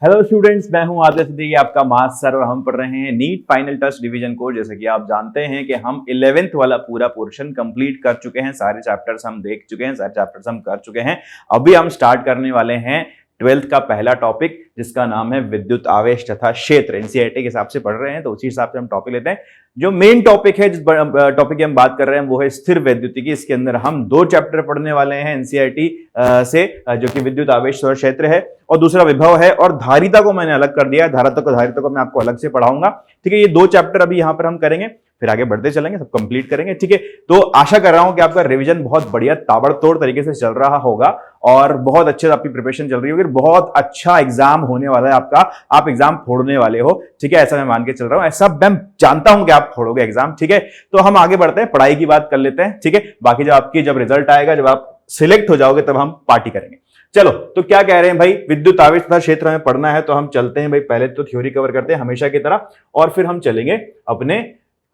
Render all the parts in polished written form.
Hello students, मैं हूं आदित्य सिद्दीकी, आपका मास सर, और हम पढ़ रहे हैं NEET final touch division course. जैसे कि आप जानते हैं कि हम 11th वाला पूरा पोर्शन कंप्लीट कर चुके हैं, सारे चैप्टर्स हम देख चुके हैं, सारे चैप्टर्स हम कर चुके हैं। अभी हम स्टार्ट करने वाले हैं 12th का पहला टॉपिक, जिसका नाम है विद्युत आवेश तथा क्षेत्र। एनसीईआरटी के हिसाब से पढ़ रहे हैं तो उसी हिसाब से हम टॉपिक लेते हैं। जो मेन टॉपिक है, जिस टॉपिक की हम बात कर रहे हैं, वो है स्थिर वैद्युतिकी। इसके अंदर हम 2 चैप्टर पढ़ने वाले हैं एनसीईआरटी से, जो कि विद्युत आवेश और क्षेत्र है, और दूसरा विभव है, और धारिता को मैंने अलग कर दिया है। धारिता को मैं आपको अलग से पढ़ाऊंगा। ठीक है, ये 2 चैप्टर अभी यहां पर हम करेंगे, फिर आगे बढ़ते चलेंगे, सब कंप्लीट करेंगे। ठीक है, तो आशा कर रहा हूं कि आपका रिवीजन बहुत बढ़िया ताबड़तोड़ तरीके से चल रहा होगा और बहुत अच्छे से आपकी प्रिपरेशन चल रही होगी। बहुत अच्छा एग्जाम होने वाला है आपका, आप एग्जाम फोड़ने वाले हो। ठीक है, ऐसा मैं मान के चल रहा हूं, ऐसा मैं जानता हूं कि आप फोड़ोगे एग्जाम। ठीक है, तो हम आगे बढ़ते हैं, पढ़ाई की बात कर लेते हैं। ठीक है, बाकी जब रिजल्ट आएगा, जब आप सिलेक्ट हो जाओगे, तब हम पार्टी करेंगे। चलो, तो क्या कह रहे हैं भाई, विद्युत आवेश तथा क्षेत्र में पढ़ना है, तो हम चलते हैं भाई। पहले तो थ्योरी कवर करते हैं हमेशा की तरह, और फिर हम चलेंगे अपने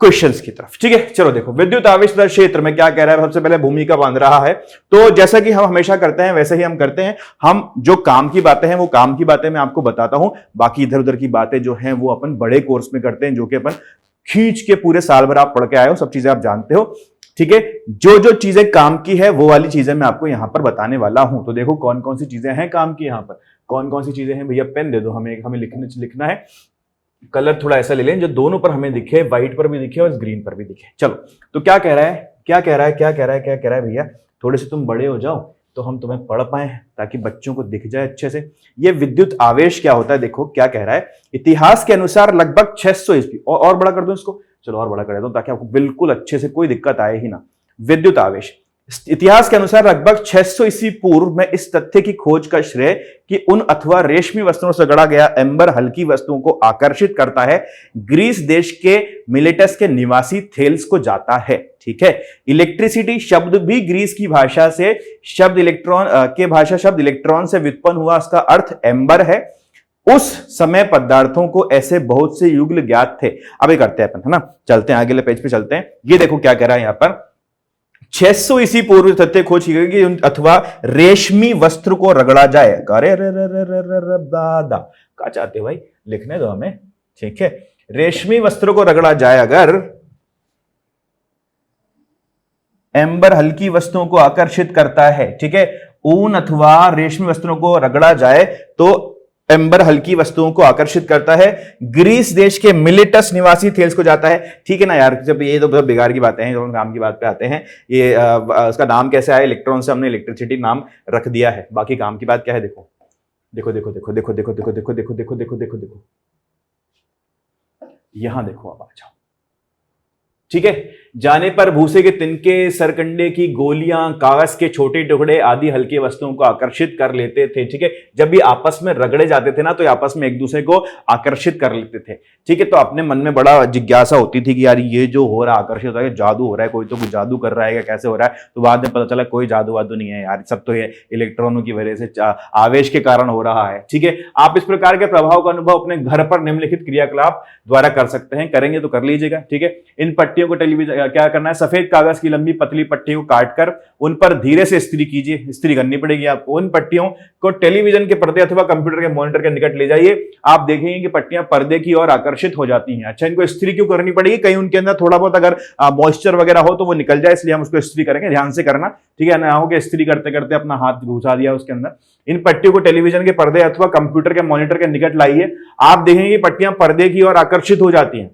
क्वेश्चंस की तरफ। ठीक है, चलो देखो, विद्युत आवेश तथा क्षेत्र में क्या कह रहा है। सबसे पहले भूमिका बांध रहा है, तो जैसा कि हम हमेशा करते हैं वैसे ही हम करते हैं। हम जो काम की बातें हैं वो काम की बातें मैं आपको बताता हूं, बाकी इधर उधर की बातें जो हैं वो अपन बड़े कोर्स में करते हैं, जो कि अपन खींच के पूरे साल भर आप पढ़ के आए हो, सब चीजें आप जानते हो। ठीक है, जो चीजें काम की है वो वाली चीजें मैं आपको यहां पर बताने वाला हूं। तो देखो कौन कौन सी चीजें हैं काम की, यहां पर कौन कौन सी चीजें हैं। भैया पेन दे दो, हमें लिखना है। कलर थोड़ा ऐसा ले लें जो दोनों पर हमें दिखे, व्हाइट पर भी दिखे और ग्रीन पर भी दिखे। चलो, तो क्या कह रहा है भैया, थोड़े से तुम बड़े हो जाओ तो हम तुम्हें पढ़ पाए, ताकि बच्चों को दिख जाए अच्छे से। ये विद्युत आवेश क्या होता है, देखो क्या कह रहा है। इतिहास के अनुसार लगभग 600 ईस्वी, और बड़ा कर दो इसको, चलो और बड़ा कर देता हूं ताकि आपको बिल्कुल अच्छे से कोई दिक्कत आए ही ना। विद्युत आवेश इतिहास के अनुसार लगभग 600 ईस्वी पूर्व में इस तथ्य की खोज का श्रेय कि उन अथवा रेशमी वस्त्रों से गढ़ा गया एम्बर हल्की वस्तुओं को आकर्षित करता है, ग्रीस देश के मिलेटस के निवासी थेल्स को जाता है। ठीक है, इलेक्ट्रिसिटी शब्द भी ग्रीस की भाषा से शब्द इलेक्ट्रॉन से व्युत्पन्न हुआ। इसका अर्थ एम्बर है। उस समय पदार्थों को ऐसे बहुत से युगल ज्ञात थे। अभी करते हैं अपन, है ना, चलते हैं अगले पेज पे चलते हैं। ये देखो क्या कह रहा है यहां पर, 600 ईस्वी पूर्व तथ्य खोज की गई कि अथवा रेशमी वस्त्र को रगड़ा जाए। अरे दादा क्या चाहते हो भाई, लिखने दो हमें। ठीक है, रेशमी वस्त्र को रगड़ा जाए, अगर एम्बर हल्की वस्तुओं को आकर्षित करता है। ठीक है, ऊन अथवा रेशमी वस्त्रों को रगड़ा जाए तो एम्बर हल्की वस्तुओं को आकर्षित करता है, ग्रीस देश के मिलेटस निवासी थेल्स को जाता है। ठीक है ना यार, जब ये तो बेकार की बातें हैं, जब हम काम की बात पे आते हैं, ये उसका नाम कैसे आया, इलेक्ट्रॉन से हमने इलेक्ट्रिसिटी नाम रख दिया है। बाकी काम की बात क्या है, देखो देखो देखो देखो देखो देखो देखो देखो देखो देखो देखो देखो देखो, यहां देखो, अब आ जाओ। ठीक है, जाने पर भूसे के तिनके, सरकंडे की गोलियां, कागज के छोटे टुकड़े आदि हल्की वस्तुओं को आकर्षित कर लेते थे। ठीक है, जब ये आपस में रगड़े जाते थे ना, तो आपस में एक दूसरे को आकर्षित कर लेते थे। ठीक है, तो अपने मन में बड़ा जिज्ञासा होती थी कि यार ये जो हो रहा है, आकर्षित हो रहा है, जादू हो रहा है, कोई तो कुछ जादू कर रहा है, कैसे हो रहा है। तो बाद में पता चला कोई जादू वादू नहीं है यार, सब तो ये इलेक्ट्रॉनों की वजह से, आवेश के कारण हो रहा है। ठीक है, आप इस प्रकार के प्रभाव का अनुभव अपने घर पर निम्नलिखित क्रियाकलाप द्वारा कर सकते हैं। करेंगे तो कर लीजिएगा। ठीक है, इन पट्टियों को टेलीविजन क्या करना है, सफेद कागज की लंबी पतली पट्टियों को काटकर उन पर धीरे से इस्त्री कीजिए। इस्त्री करनी पड़ेगी आपको। उन पट्टियों को टेलीविजन के पर्दे अथवा कंप्यूटर के मॉनिटर के निकट ले जाइए। आप देखेंगे कि पट्टियां पर्दे की ओर आकर्षित हो जाती हैं। अच्छा, इनको इस्त्री क्यों करनी पड़ेगी, कहीं उनके अंदर थोड़ा बहुत अगर मॉइस्चर वगैरह हो तो वो निकल जाए, इसलिए हम उसको इस्त्री करेंगे। ध्यान से करना, ठीक है ना, हो कि इस्त्री करते करते अपना हाथ घुसा दिया उसके अंदर। इन पट्टियों को टेलीविजन के पर्दे अथवा कंप्यूटर के मॉनिटर के निकट लाइए। आप देखेंगे पट्टियां पर्दे की ओर आकर्षित हो जाती हैं।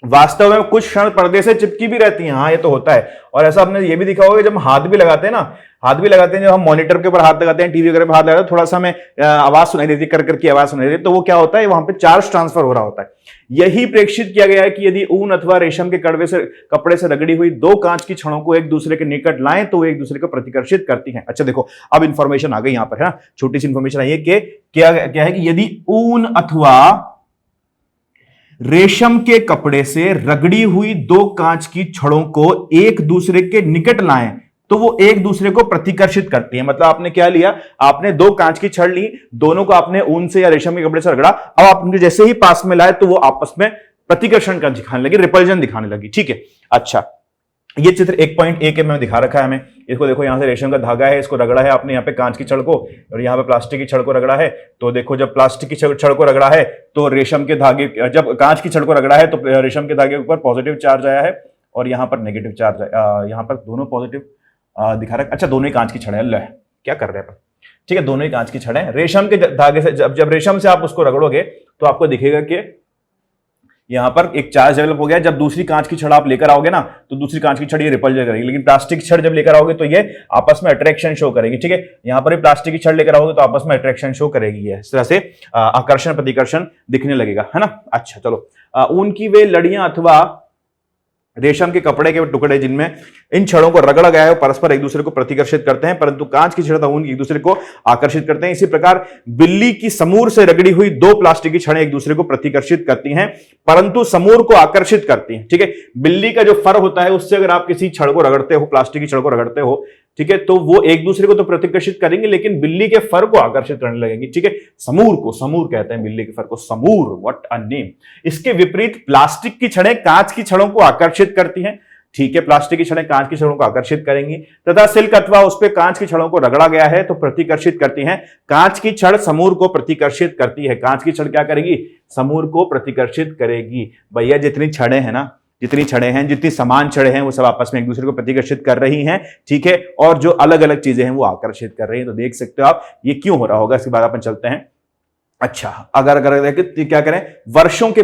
वास्तव में कुछ क्षण पर्दे से चिपकी भी रहती हैं। हाँ, ये तो होता है। और ऐसा आपने ये भी दिखा होगा, जब हम हाथ भी लगाते हैं ना, जब हम मॉनिटर के ऊपर हाथ लगाते हैं, टीवी वगैरह पर हाथ लगाते हैं, थोड़ा सा हमें आवाज सुनाई देती है, कर करके आवाज सुनाई देती है, तो वो क्या होता है, वहां पे चार्ज ट्रांसफर हो रहा होता है। यही प्रेक्षित किया गया है कि यदि ऊन अथवा रेशम के कपड़े से रगड़ी हुई 2 कांच की छड़ों को एक दूसरे के निकट लाएं तो वो एक दूसरे को प्रतिकर्षित करती हैं। अच्छा देखो, अब इंफॉर्मेशन आ गई यहां पर, है ना, छोटी सी इंफॉर्मेशन आई है कि क्या है कि यदि ऊन अथवा रेशम के कपड़े से रगड़ी हुई 2 कांच की छड़ों को एक दूसरे के निकट लाएं तो वो एक दूसरे को प्रतिकर्षित करती है। मतलब आपने क्या लिया, आपने 2 कांच की छड़ ली, दोनों को आपने ऊन से या रेशम के कपड़े से रगड़ा, अब आपने जैसे ही पास में लाए तो वो आपस में प्रतिकर्षण का दिखाने लगी, रिपल्जन दिखाने लगी। ठीक है, अच्छा ये चित्र 1.1 के में दिखा रखा है हमें। इसको देखो, यहां से रेशम का धागा है, इसको रगड़ा है आपने यहाँ पे कांच की छड़ को, और यहाँ पे प्लास्टिक की छड़ को रगड़ा है। तो देखो, जब प्लास्टिक की छड़ को रगड़ा है तो रेशम के धागे, जब कांच की छड़ को रगड़ा है तो रेशम के धागे के ऊपर पॉजिटिव चार्ज आया है और यहाँ पर नेगेटिव चार्ज, यहाँ पर दोनों पॉजिटिव दिखा रखा। अच्छा, दोनों ही कांच की छड़ है, अल्लाह क्या कर रहे हैं, ठीक है, दोनों ही कांच की छड़ है। रेशम के धागे से जब रेशम से आप उसको रगड़ोगे तो आपको दिखेगा कि यहां पर एक चार्ज डेवलप हो गया। जब दूसरी कांच की छड़ आप लेकर आओगे ना तो दूसरी कांच की छड़ ये रिपल्जन करेगी, लेकिन प्लास्टिक छड़ जब लेकर आओगे तो ये आपस में अट्रैक्शन शो करेगी। ठीक है, यहां पर भी प्लास्टिक की छड़ लेकर आओगे तो आपस में अट्रैक्शन शो करेगी, ये इस तरह से आकर्षण प्रतिकर्षण दिखने लगेगा, है ना। अच्छा चलो, ऊन की वे लड़ियां अथवा रेशम के कपड़े के टुकड़े जिनमें इन छड़ों को रगड़ा गया है परस्पर एक दूसरे को प्रतिकर्षित करते हैं, परंतु कांच की छड़ तथा ऊन एक दूसरे को आकर्षित करते हैं। इसी प्रकार बिल्ली की समूर से रगड़ी हुई दो प्लास्टिक की छड़ें एक दूसरे को प्रतिकर्षित करती हैं, परंतु समूर को आकर्षित करती हैं। ठीक है, बिल्ली का जो फर होता है उससे अगर आप किसी छड़ को रगड़ते हो, प्लास्टिक की छड़ को रगड़ते हो, ठीक है, तो वो एक दूसरे को तो प्रतिकर्षित करेंगे लेकिन बिल्ली के फर को आकर्षित करने लगेंगी। ठीक है, समूर कहते हैं बिल्ली के फर को, समूर, व्हाट अ नेम। इसके विपरीत प्लास्टिक की छड़ें कांच की छड़ों को आकर्षित करती हैं। ठीक है, प्लास्टिक की छड़ें कांच की छड़ों को आकर्षित करेंगी, तथा सिल्क अथवा उस पे कांच की छड़ों को रगड़ा गया है तो प्रतिकर्षित करती हैं। कांच की छड़ समूर को प्रतिकर्षित करती है। कांच की छड़ क्या करेगी? समूर को प्रतिकर्षित करेगी। भैया जितनी छड़ें हैं ना, जितनी छड़ें हैं, जितनी समान छड़ें हैं, वो सब आपस में एक दूसरे को प्रतिकर्षित कर रही हैं। ठीक है, और जो अलग अलग चीजें हैं वो आकर्षित कर रही हैं। तो देख सकते हो आप ये क्यों हो रहा होगा, इसके बाद अपन चलते हैं। अच्छा, अगर क्या करें, वर्षों के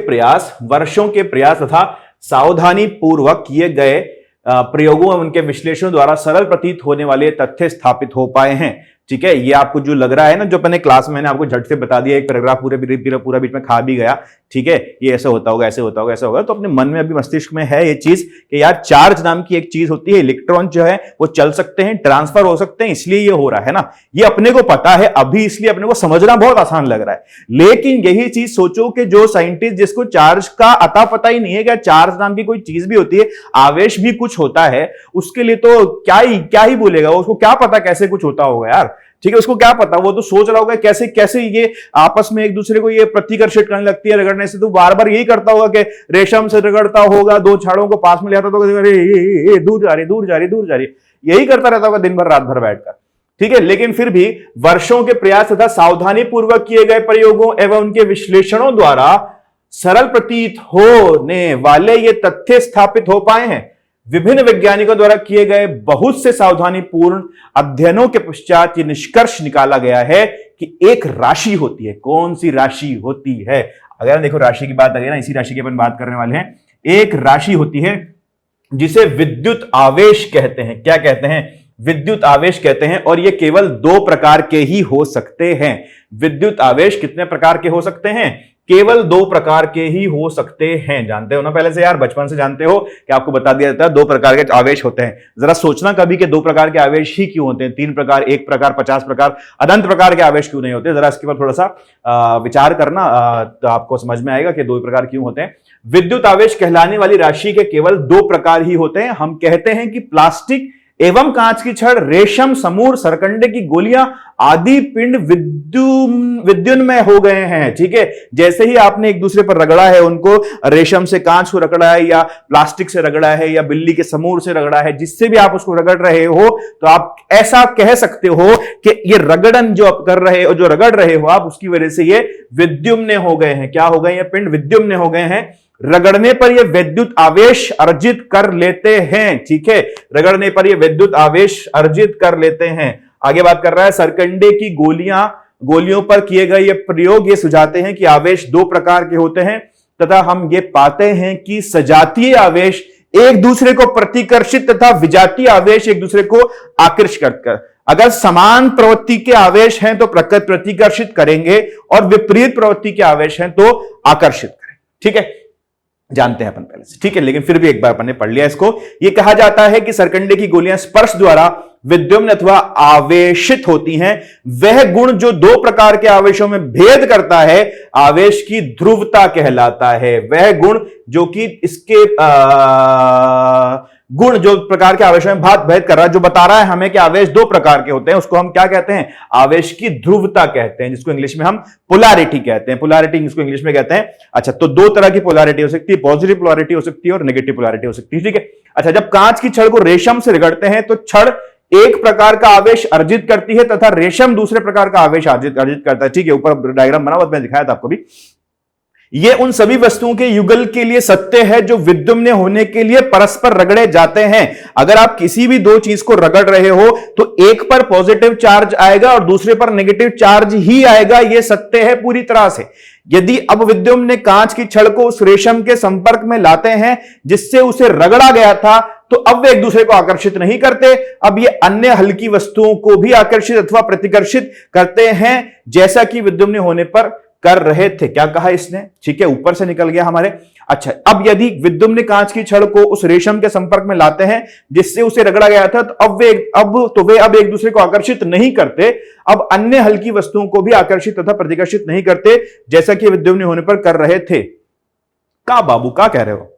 प्रयास तथा सावधानी पूर्वक किए गए प्रयोगों एवं उनके विश्लेषण द्वारा सरल प्रतीत होने वाले तथ्य स्थापित हो पाए हैं। ठीक है, ये आपको जो लग रहा है ना, जो अपने क्लास में मैंने आपको झट से बता दिया, एक पैराग्राफ पूरा बीच में खा भी गया। ठीक है, ये ऐसे होता होगा, ऐसे होता होगा, ऐसा होगा, तो अपने मन में अभी मस्तिष्क में है ये चीज कि यार चार्ज नाम की एक चीज होती है, इलेक्ट्रॉन जो है वो चल सकते हैं, ट्रांसफर हो सकते हैं, इसलिए ये हो रहा है ना। ये अपने को पता है अभी, इसलिए अपने को समझना बहुत आसान लग रहा है। लेकिन यही चीज सोचो कि जो साइंटिस्ट जिसको चार्ज का अता पता ही नहीं है, क्या चार्ज नाम की कोई चीज भी होती है, आवेश भी कुछ होता है, उसके लिए तो क्या ही बोलेगा, उसको क्या पता कैसे कुछ होता होगा यार। ठीक है, उसको क्या पता, वो तो सोच रहा होगा कैसे कैसे ये आपस में एक दूसरे को ये प्रतिकर्षित करने लगती है रगड़ने से। तो बार बार यही करता होगा कि रेशम से रगड़ता होगा, दो छड़ों को पास में ले आता तो दूर जा रही, यही करता रहता होगा दिन भर रात भर बैठकर। ठीक है, लेकिन फिर भी वर्षों के प्रयास तथा सावधानी पूर्वक किए गए प्रयोगों एवं उनके विश्लेषणों द्वारा सरल प्रतीत होने वाले ये तथ्य स्थापित हो पाए हैं। विभिन्न वैज्ञानिकों द्वारा किए गए बहुत से सावधानीपूर्ण अध्ययनों के पश्चात ये निष्कर्ष निकाला गया है कि एक राशि होती है। कौन सी राशि होती है? अगर देखो राशि की बात आ गई ना, इसी राशि की अपन बात करने वाले हैं। एक राशि होती है जिसे विद्युत आवेश कहते हैं। क्या कहते हैं? विद्युत आवेश कहते हैं। और ये केवल दो प्रकार के ही हो सकते हैं। विद्युत आवेश कितने प्रकार के हो सकते हैं? केवल दो प्रकार के ही हो सकते हैं। जानते हो ना पहले से यार, बचपन से जानते हो कि आपको बता दिया जाता है दो प्रकार के आवेश होते हैं। जरा सोचना कभी कि दो प्रकार के आवेश ही क्यों होते हैं, 3 प्रकार, 1 प्रकार, 50 प्रकार, अनंत प्रकार के आवेश क्यों नहीं होते। जरा इसके ऊपर थोड़ा सा विचार करना, तो आपको समझ में आएगा कि दो प्रकार क्यों होते हैं। विद्युत आवेश कहलाने वाली राशि के केवल 2 प्रकार ही होते हैं। हम कहते हैं कि प्लास्टिक एवं कांच की छड़, रेशम, समूर, सरकंडे की गोलियां आदि पिंड विद्युन्मय हो गए हैं। ठीक है, जैसे ही आपने एक दूसरे पर रगड़ा है, उनको रेशम से कांच को रगड़ा है या प्लास्टिक से रगड़ा है या बिल्ली के समूर से रगड़ा है, जिससे भी आप उसको रगड़ रहे हो, तो आप ऐसा कह सकते हो कि ये रगड़न जो आप कर रहे हो, जो रगड़ रहे हो आप, उसकी वजह से ये विद्युम्न हो गए हैं। क्या हो गए? ये पिंड विद्युम्न हो गए हैं। रगड़ने पर ये विद्युत आवेश अर्जित कर लेते हैं। ठीक है, रगड़ने पर ये विद्युत आवेश अर्जित कर लेते हैं। आगे बात कर रहा है, सरकंडे की गोलियों पर किए गए ये प्रयोग ये सुझाते हैं कि आवेश 2 प्रकार के होते हैं, तथा हम ये पाते हैं कि सजातीय आवेश एक दूसरे को प्रतिकर्षित तथा विजातीय आवेश एक दूसरे को आकर्षित कर। अगर समान प्रवृत्ति के आवेश हैं तो प्रतिकर्षित करेंगे, और विपरीत प्रवृत्ति के आवेश हैं तो आकर्षित करेंगे। ठीक है, जानते हैं अपन पहले से। ठीक है, लेकिन फिर भी एक बार अपन ने पढ़ लिया इसको। यह कहा जाता है कि सरकंडे की गोलियां स्पर्श द्वारा विद्युम्न अथवा आवेशित होती हैं। वह गुण जो 2 प्रकार के आवेशों में भेद करता है, आवेश की ध्रुवता कहलाता है। वह गुण जो कि इसके गुण जो प्रकार के आवेशों में भेद कर रहा है, जो बता रहा है हमें कि आवेश दो प्रकार के होते हैं, उसको हम क्या कहते हैं? आवेश की ध्रुवता कहते हैं, जिसको इंग्लिश में हम पोलैरिटी कहते हैं। पोलैरिटी इसको इंग्लिश में कहते हैं। अच्छा, तो दो तरह की पोलैरिटी हो सकती है, पॉजिटिव पोलैरिटी हो सकती है और नेगेटिव पोलैरिटी हो सकती है। ठीक है। अच्छा, जब कांच की छड़ को रेशम से रगड़ते हैं तो छड़ एक प्रकार का आवेश अर्जित करती है तथा रेशम दूसरे प्रकार का आवेश अर्जित करता है। ठीक है, ऊपर डायग्राम बना हुआ मैंने दिखाया था आपको भी। ये उन सभी वस्तुओं के युगल के लिए सत्य है जो विद्युम्न होने के लिए परस्पर रगड़े जाते हैं। अगर आप किसी भी दो चीज को रगड़ रहे हो तो एक पर पॉजिटिव चार्ज आएगा और दूसरे पर नेगेटिव चार्ज ही आएगा, यह सत्य है पूरी तरह से। यदि अब विद्युम्न कांच की छड़ को उस रेशम के संपर्क में लाते हैं जिससे उसे रगड़ा गया था, तो अब वे एक दूसरे को आकर्षित नहीं करते, अब ये अन्य हल्की वस्तुओं को भी आकर्षित अथवा प्रतिकर्षित करते हैं, जैसा कि विद्युम्न होने पर कर रहे थे। क्या कहा इसने? ठीक है, ऊपर से निकल गया हमारे। अच्छा, अब यदि विद्युम्न कांच की छड़ को उस रेशम के संपर्क में लाते हैं जिससे उसे रगड़ा गया था, तो वे अब एक दूसरे को आकर्षित नहीं करते, अब अन्य हल्की वस्तुओं को भी आकर्षित तथा प्रतिकर्षित नहीं करते, जैसा कि विद्युम्न होने पर कर रहे थे। का बाबू क्या कह रहे हो?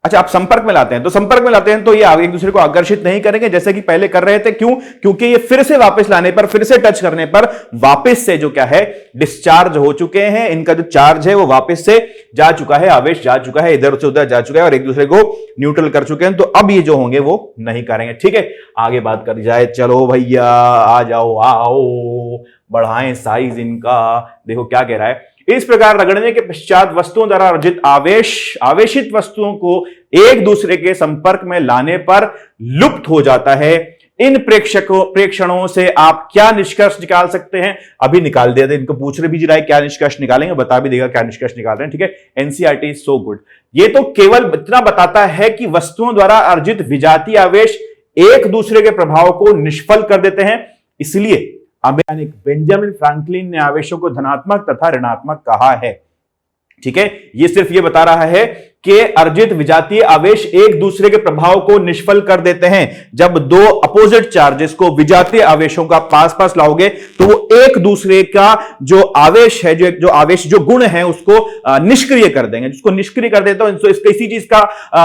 अच्छा, आप संपर्क में लाते हैं, तो संपर्क में लाते हैं तो ये एक दूसरे को आकर्षित नहीं करेंगे जैसे कि पहले कर रहे थे। क्यों? क्योंकि ये फिर से वापस लाने पर, फिर से टच करने पर वापस से जो क्या है, डिस्चार्ज हो चुके हैं। इनका जो चार्ज है वो वापस से जा चुका है, आवेश जा चुका है, इधर से उधर जा चुका है और एक दूसरे को न्यूट्रल कर चुके हैं। तो अब ये जो होंगे वो नहीं करेंगे। ठीक है, आगे बात करी जाए। चलो भैया आ जाओ, आओ बढ़ाएं साइज इनका। देखो क्या कह रहा है, इस प्रकार रगड़ने के पश्चात वस्तुओं द्वारा अर्जित आवेशित वस्तुओं को एक दूसरे के संपर्क में लाने पर लुप्त हो जाता है। इन प्रेक्षणों से आप क्या निष्कर्ष निकाल सकते हैं? अभी निकाल देते, इनको पूछ रहे भी रहा है क्या निष्कर्ष निकालेंगे, बता भी देगा क्या निष्कर्ष निकाल रहे हैं। ठीक है, एनसीईआरटी इज सो गुड। ये तो केवल इतना बताता है कि वस्तुओं द्वारा अर्जित विजातीय आवेश एक दूसरे के प्रभाव को निष्फल कर देते हैं, इसलिए बेंजामिन फ्रैंकलिन ने आवेशों को धनात्मक तथा ऋणात्मक कहा है। ठीक है, ये सिर्फ ये बता रहा है कि अर्जित विजातीय आवेश एक दूसरे के प्रभाव को निष्फल कर देते हैं। जब दो अपोजिट चार्जेस को विजातीय आवेशों का पास पास लाओगे तो वो एक दूसरे का जो आवेश है, जो गुण है उसको निष्क्रिय कर देंगे। जिसको निष्क्रिय कर देते हो,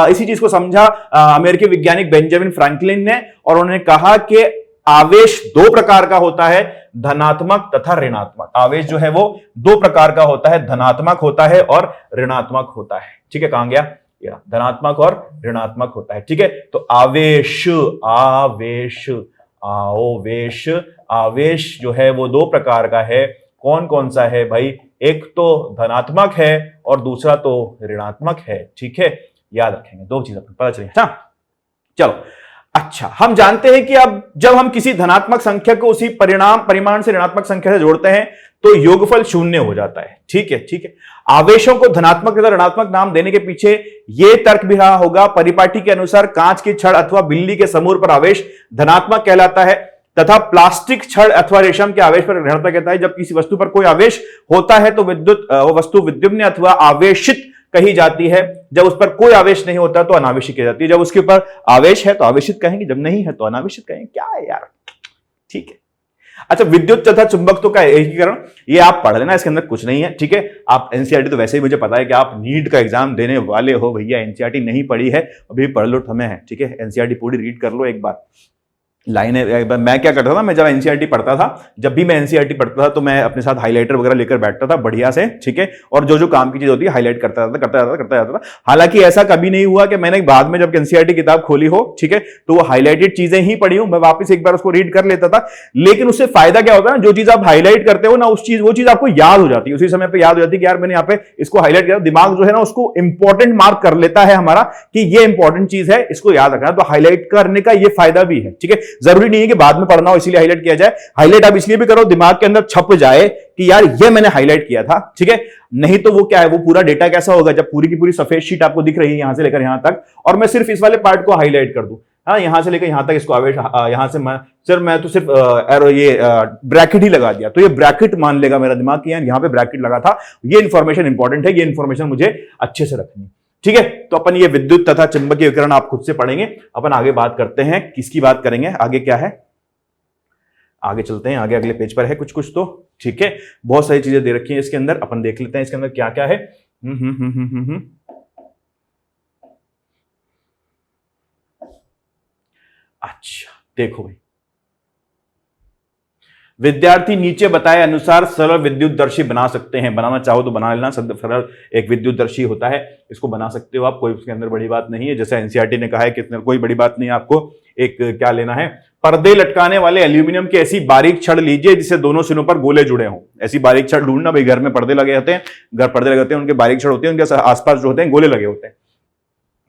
इसी चीज को समझा अमेरिकी वैज्ञानिक बेंजामिन फ्रैंकलिन ने, और उन्होंने कहा कि आवेश दो प्रकार का होता है, धनात्मक तथा ऋणात्मक। आवेश जो है वो दो प्रकार का होता है, धनात्मक होता है और ऋणात्मक होता है। ठीक है, कहां गया? या धनात्मक और ऋणात्मक होता है। ठीक है, तो आवेश जो है वो दो प्रकार का है। कौन कौन सा है भाई? एक तो धनात्मक है और दूसरा तो ऋणात्मक है। ठीक है, याद रखेंगे, दो चीजें पता चलेगी। चलो, अच्छा, हम जानते हैं कि अब जब हम किसी धनात्मक संख्या को उसी परिमाण से ऋणात्मक संख्या से जोड़ते हैं तो योगफल शून्य हो जाता है। ठीक है, ठीक है। आवेशों को धनात्मक तथा ऋणात्मक नाम देने के पीछे यह तर्क भी रहा होगा, परिपाटी के अनुसार कांच की छड़ अथवा बिल्ली के समूह पर आवेश धनात्मक कहलाता है तथा प्लास्टिक छड़ अथवा रेशम के आवेश पर ऋणात्मक कहता है। जब किसी वस्तु पर कोई आवेश होता है तो वो वस्तु विद्युम्न अथवा आवेशित कही जाती है। जब उस पर कोई आवेश नहीं होता तो अनावेशित कही जाती है। जब उसके ऊपर आवेश है तो आवेशित कहेंगे, जब नहीं है तो अनावेशित कहेंगे। क्या है यार? ठीक है। अच्छा, विद्युत तथा चुंबकत्व का एकीकरण, ये आप पढ़ लेना, इसके अंदर कुछ नहीं है। ठीक है, आप एनसीईआरटी तो वैसे ही मुझे पता है कि आप नीट का एग्जाम देने वाले हो भैया। एनसीईआरटी नहीं पढ़ी है अभी, पढ़ लो, समय है। ठीक है, एनसीईआरटी पूरी रीड कर लो एक बार। लाइनें मैं क्या करता था, मैं जब एनसीईआरटी पढ़ता था, जब भी मैं एनसीईआरटी पढ़ता था तो मैं अपने साथ हाइलाइटर वगैरह लेकर बैठता था बढ़िया से। ठीक है, और जो जो काम की चीज होती है हाईलाइट करता जाता था। हालांकि ऐसा कभी नहीं हुआ कि मैंने बाद में जब एनसीईआरटी किताब खोली हो, ठीक है, तो वो हाईलाइटेड चीजें ही पढ़ी हूं, मैं वापस एक बार उसको रीड कर लेता था। लेकिन उससे फायदा क्या होता है, जो चीज आप हाईलाइट करते हो ना, वो चीज आपको याद हो जाती है, उसी समय पर याद हो जाती है कि यार मैंने यहाँ पे इसको हाईलाइट किया। दिमाग जो है ना उसको इंपॉर्टेंट मार्क कर लेता है हमारा कि ये इंपॉर्टेंट चीज है, इसको याद रखना। तो हाईलाइट करने का ये फायदा भी है। ठीक है, जरूरी नहीं है कि बाद में पढ़ना हो इसीलिए हाईलाइट किया जाए। हाईलाइट आप इसलिए भी करो दिमाग के अंदर छप जाए कि यार ये मैंने हाईलाइट किया था। ठीक है, नहीं तो वो क्या है, वो पूरा डेटा कैसा होगा जब पूरी की पूरी सफेद शीट आपको दिख रही है यहां से लेकर यहां तक, और मैं सिर्फ इस वाले पार्ट को हाईलाइट कर दूं, हाँ, यहां से लेकर यहां तक इसको आवेश, यहां से मैं तो सिर्फ ये ब्रैकेट ही लगा दिया, तो ये ब्रैकेट मान लेगा मेरा दिमाग कि यार यहां पे ब्रैकेट लगा था। ये इंफॉर्मेशन इंपॉर्टेंट है, ये इंफॉर्मेशन मुझे अच्छे से रखनी है। ठीक है, तो अपन ये विद्युत तथा चुंबकीय विकिरण आप खुद से पढ़ेंगे। अपन आगे बात करते हैं, किसकी बात करेंगे, आगे क्या है, आगे चलते हैं। आगे अगले पेज पर है कुछ तो। ठीक है, बहुत सारी चीजें दे रखी हैं इसके अंदर, अपन देख लेते हैं इसके अंदर क्या क्या है। अच्छा देखो भाई, विद्यार्थी नीचे बताए अनुसार सरल विद्युतदर्शी बना सकते हैं। बनाना चाहो तो बना लेना, सरल एक विद्युतदर्शी होता है, इसको बना सकते हो आप, कोई उसके अंदर बड़ी बात नहीं है। जैसे एनसीईआरटी ने कहा है कि कोई बड़ी बात नहीं है, आपको एक क्या लेना है, पर्दे लटकाने वाले एल्यूमिनियम के ऐसी बारीक छड़ लीजिए जिससे दोनों सिरों पर गोले जुड़े हों। ऐसी बारीक छड़ ढूंढना भाई, घर में पर्दे लगे होते हैं, घर पर्दे लगे होते हैं, उनके बारीक छड़ होते हैं, उनके आसपास जो होते हैं गोले लगे होते हैं,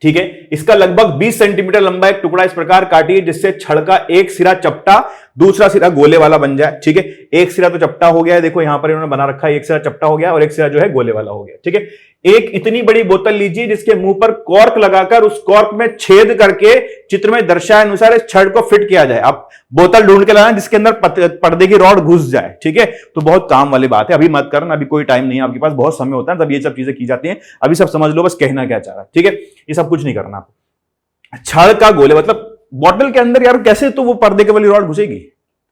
ठीक है। इसका लगभग 20 सेंटीमीटर लंबा एक टुकड़ा इस प्रकार काटिए जिससे छड़ का एक सिरा चपटा, दूसरा सिरा गोले वाला बन जाए, ठीक है। एक सिरा तो चपटा हो गया है, देखो यहां पर इन्होंने बना रखा है, एक सिरा चपटा हो गया और एक सिरा जो है गोले वाला हो गया, ठीक है। एक इतनी बड़ी बोतल लीजिए जिसके मुंह पर कॉर्क लगाकर उस कॉर्क में छेद करके चित्र में दर्शाए अनुसार इस छड़ को फिट किया जाए। अब बोतल ढूंढ के लाना जिसके अंदर पर्दे की रॉड घुस जाए, ठीक है। तो बहुत काम वाली बात है, अभी मत करना, अभी कोई टाइम नहीं है आपके पास, बहुत समय होता है तब ये सब चीजें की जाती हैं। अभी सब समझ लो बस कहना क्या चाह रहा है, ठीक है। ये सब कुछ नहीं करना आपको। छड़ का गोले मतलब बॉटल के अंदर यार कैसे तो वो पर्दे के वाली रॉड घुसेगी,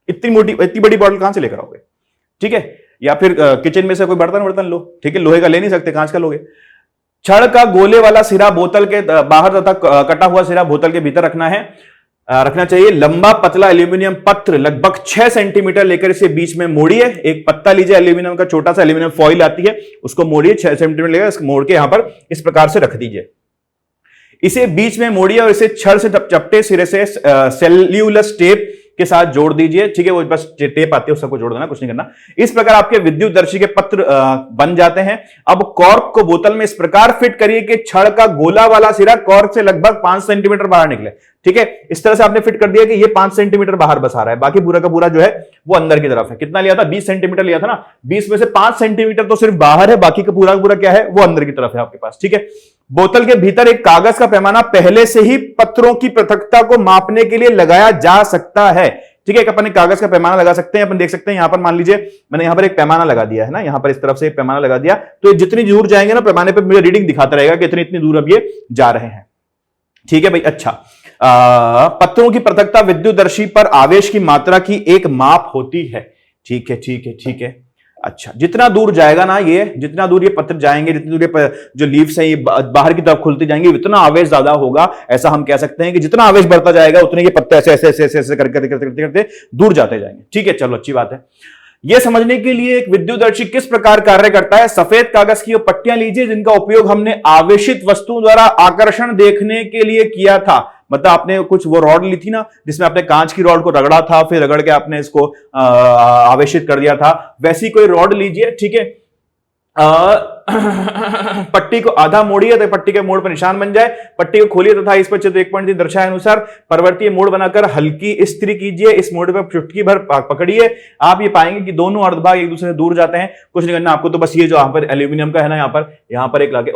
इतनी मोटी इतनी बड़ी बॉटल कहां से लेकर आओगे, ठीक है। या फिर किचन में से कोई बर्तन लो, ठीक है, लोहे का ले नहीं सकते, कांच का लोगे। छड़ का गोले वाला सिरा बोतल के बाहर तथा कटा हुआ सिरा बोतल के भीतर रखना चाहिए। लंबा पतला एल्यूमिनियम पत्र लगभग 6 सेंटीमीटर लेकर इसे बीच में मोड़िए। एक पत्ता लीजिए एल्यूमिनियम का, छोटा सा एल्यूमिनियम फॉइल आती है, उसको मोड़िए 6 सेंटीमीटर लेकर, इसको मोड़ के यहां पर इस प्रकार से रख दीजिए। इसे बीच में मोड़िए और इसे छड़ से चपटे सिरे से सेल्यूलस टेप के साथ जोड़ दीजिए, ठीक है। वो बस टेप आती है उसको जोड़ देना, कुछ नहीं करना। इस प्रकार आपके विद्युतदर्शी के पत्र बन जाते हैं। अब कॉर्क को बोतल में इस प्रकार फिट करिए कि छड़ का गोला वाला सिरा कॉर्क से लगभग 5 सेंटीमीटर बाहर निकले, ठीक है। इस तरह से आपने फिट कर दिया कि ये 5 सेंटीमीटर बाहर बस आ रहा है, बाकी पूरा का पूरा जो है वो अंदर की तरफ है। कितना लिया था, 20 सेंटीमीटर लिया था ना, 20 में से 5 सेंटीमीटर तो सिर्फ बाहर है, बाकी का पूरा क्या है वो अंदर की तरफ है आपके पास, ठीक है। बोतल के भीतर एक कागज का पैमाना पहले से ही पत्रों की पृथकता को मापने के लिए लगाया जा सकता है, ठीक है। अपन कागज का पैमाना लगा सकते हैं, अपन देख सकते हैं यहां पर, मान लीजिए मैंने यहां पर एक पैमाना लगा दिया है ना, यहां पर इस तरफ से एक पैमाना लगा दिया, तो ये जितनी दूर जाएंगे ना पैमाने पे मुझे रीडिंग दिखाता रहेगा कि इतनी दूर अब ये जा रहे हैं, ठीक है भाई। अच्छा, पत्रों की पृथकता विद्युतदर्शी पर आवेश की मात्रा की एक माप होती है, ठीक है, ठीक है, ठीक है। अच्छा, जितना दूर जाएगा ना ये, जितना दूर ये पत्र जाएंगे, जितनी दूर ये जो लीव्स हैं ये बाहर की तरफ खुलती जाएंगी, उतना आवेश ज्यादा होगा। ऐसा हम कह सकते हैं कि जितना आवेश बढ़ता जाएगा उतने ये पत्ते ऐसे ऐसे ऐसे ऐसे ऐसे करते करते करते दूर जाते जाएंगे, ठीक है। चलो अच्छी बात है। यह समझने के लिए एक विद्युतदर्शी किस प्रकार कार्य करता है, सफेद कागज की वो पट्टियां लीजिए जिनका उपयोग हमने आवेशित वस्तुओं द्वारा आकर्षण देखने के लिए किया था। मतलब आपने कुछ वो रॉड ली थी ना जिसमें आपने कांच की रॉड को रगड़ा था, फिर रगड़ के आपने इसको आवेशित कर दिया था, वैसी कोई रॉड लीजिए, ठीक है। पट्टी को आधा मोड़िए तो पट्टी के मोड़ पर निशान बन जाए। पट्टी को खोलिए तथा इस पर चित्र 1.3 दर्शाए अनुसार परिवर्तीय मोड़ बनाकर हल्की स्त्री कीजिए। इस मोड़ पर चुटकी भर पकड़िए, आप ये पाएंगे कि दोनों अर्धभाग एक दूसरे से दूर जाते हैं। कुछ नहीं करना आपको, तो बस ये जो यहाँ पर एल्यूमिनियम का है ना, यहाँ पर एक लाके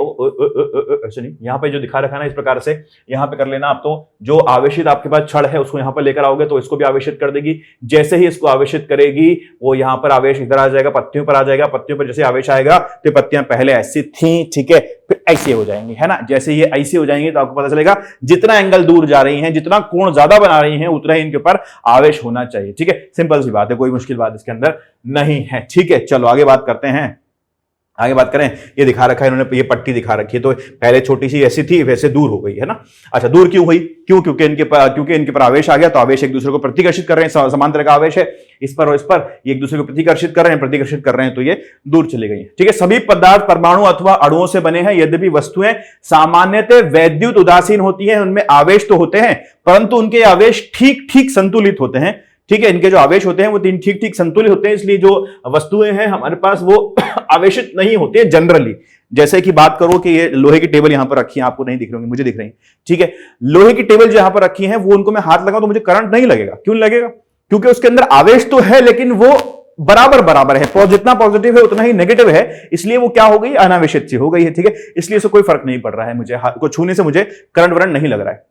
ऐसे नहीं, यहाँ पे जो दिखा रखा है ना इस प्रकार से यहाँ पे कर लेना आप। तो जो आवेशित आपके पास छड़ है उसको यहाँ पर लेकर आओगे तो इसको भी आवेशित कर देगी। जैसे ही इसको आवेशित करेगी वो यहाँ पर आवेश इधर आ जाएगा, पत्तियों पर आ जाएगा। पत्तियों पर जैसे आवेश आएगा तो पत्तियां पहले ऐसी थी, ठीक है, फिर ऐसे हो जाएंगी, है ना। जैसे ये ऐसे हो जाएंगे तो आपको पता चलेगा जितना एंगल दूर जा रही हैं, जितना कोण ज्यादा बना रही हैं, उतना ही इनके ऊपर आवेश होना चाहिए, ठीक है। सिंपल सी बात है, कोई मुश्किल बात इसके अंदर नहीं है, ठीक है। चलो आगे बात करते हैं, आगे बात करें। ये दिखा रखा है इन्होंने, ये पट्टी दिखा रखी है, तो पहले छोटी सी ऐसी थी वैसे दूर हो गई है ना। अच्छा, दूर क्यों हुई, क्योंकि इनके पर आवेश आ गया, तो आवेश एक दूसरे को प्रतिकर्षित कर रहे हैं, समान तरह का आवेश है इस पर और इस पर, ये एक दूसरे को प्रतिकर्षित कर रहे हैं, तो ये दूर चली गई है, ठीक है। सभी पदार्थ परमाणु अथवा अणुओं से बने हैं। यद्यपि वस्तुएं सामान्यतः वैद्युत उदासीन होती हैं, उनमें आवेश तो होते हैं परंतु उनके आवेश ठीक ठीक संतुलित होते हैं, ठीक है। इनके जो आवेश होते हैं वो ठीक ठीक संतुलित होते हैं, इसलिए जो वस्तुएं हैं हमारे पास वो आवेशित नहीं होती है जनरली। जैसे कि बात करो कि ये लोहे की टेबल यहां पर रखी है, आपको नहीं दिख रही होंगी, मुझे दिख रही है, ठीक है। लोहे की टेबल जो यहां पर रखी है वो उनको मैं हाथ लगाऊं तो मुझे करंट नहीं लगेगा। क्यों लगेगा, क्योंकि उसके अंदर आवेश तो है लेकिन वो बराबर है, जितना पॉजिटिव है उतना ही नेगेटिव है, इसलिए वो क्या हो गई, अनावेशित सी हो गई है, ठीक है। इसलिए इससे कोई फर्क नहीं पड़ रहा है, मुझे हाथ को छूने से मुझे करंट वरंट नहीं लग रहा है,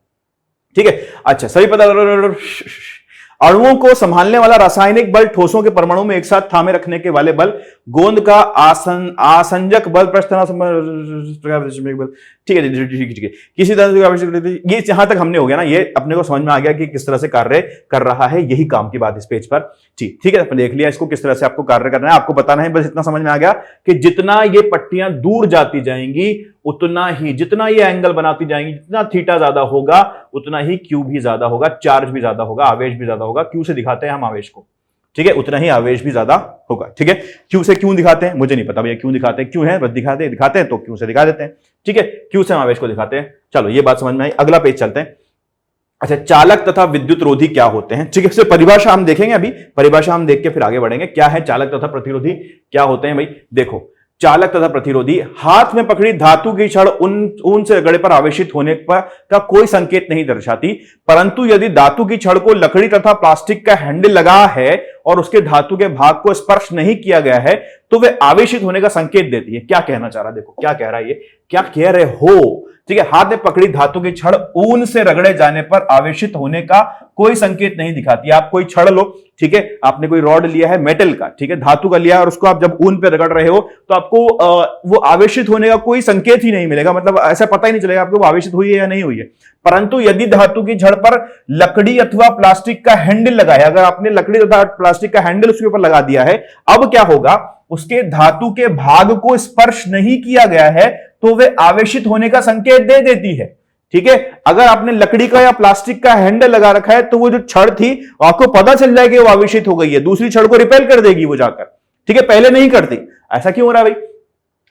ठीक है। अच्छा, सभी पता अणुओं को संभालने वाला रासायनिक बल, ठोसों के परमाणु में एक साथ थामे रखने के वाले बल, गोंद का आसंजक बल, बल, ठीक है ठीक है, किसी तरह से आवश्यक, ये जहां तक हमने हो गया ना, ये अपने को समझ में आ गया कि किस तरह से कार्य कर रहा है, यही काम की बात इस पेज पर। ठीक है, अपन देख लिया इसको किस तरह से आपको कार्य करना है, आपको बताना है, बस इतना समझ में आ गया कि जितना ये पट्टियां दूर जाती जाएंगी उतना ही, जितना ये एंगल बनाती जाएंगी, जितना थीटा ज्यादा होगा उतना ही क्यू भी ज्यादा होगा, चार्ज भी ज्यादा होगा, आवेश भी ज्यादा होगा। क्यू से दिखाते हैं हम आवेश को, ठीक है, उतना ही आवेश भी ज्यादा होगा। ठीक है, क्यू से क्यों दिखाते हैं मुझे नहीं पता भैया, क्यों दिखाते हैं, क्यों है बस दिखाते हैं तो क्यू से दिखा देते हैं। ठीक है, क्यू से हम आवेश को दिखाते हैं। चलो ये बात समझ में आई, अगला पेज चलते हैं। अच्छा, चालक तथा विद्युत रोधी क्या होते हैं? ठीक है, परिभाषा हम देखेंगे, अभी परिभाषा हम देख के फिर आगे बढ़ेंगे। क्या है चालक तथा प्रतिरोधी, क्या होते हैं भाई? देखो, चालक तथा प्रतिरोधी, हाथ में पकड़ी धातु की छड़ ऊन से रगड़े पर आवेशित होने का कोई संकेत नहीं दर्शाती, परंतु यदि धातु की छड़ को लकड़ी तथा प्लास्टिक का हैंडल लगा है और उसके धातु के भाग को स्पर्श नहीं किया गया है तो वे आवेशित होने का संकेत देती है। क्या कहना चाह रहा, देखो क्या कह रहा है ये, क्या कह रहे हो? ठीक है, हाथ में पकड़ी धातु की छड़ ऊन से रगड़े जाने पर आवेशित होने का कोई संकेत नहीं दिखाती। आप कोई छड़ लो, ठीक है, आपने कोई रॉड लिया है मेटल का, ठीक है, धातु का लिया, और उसको आप जब ऊन पे रगड़ रहे हो तो आपको वो आवेशित होने का कोई संकेत ही नहीं मिलेगा, मतलब ऐसा पता ही नहीं चलेगा आपको वो आवेशित हुई है या नहीं हुई है। परंतु यदि धातु की छड़ पर लकड़ी अथवा प्लास्टिक का हैंडल लगाया, अगर आपने लकड़ी तथा प्लास्टिक का हैंडल उसके ऊपर लगा दिया है, अब क्या होगा? उसके धातु के भाग को स्पर्श नहीं किया गया है तो वे आवेशित होने का संकेत दे देती है। ठीक है, अगर आपने लकड़ी का या प्लास्टिक का हैंडल लगा रखा है तो वो जो छड़ थी आपको पता चल जाएगा वो आवेशित हो गई है, दूसरी छड़ को रिपेल कर देगी वो जाकर। ठीक है, पहले नहीं करती। ऐसा क्यों हो रहा है भाई?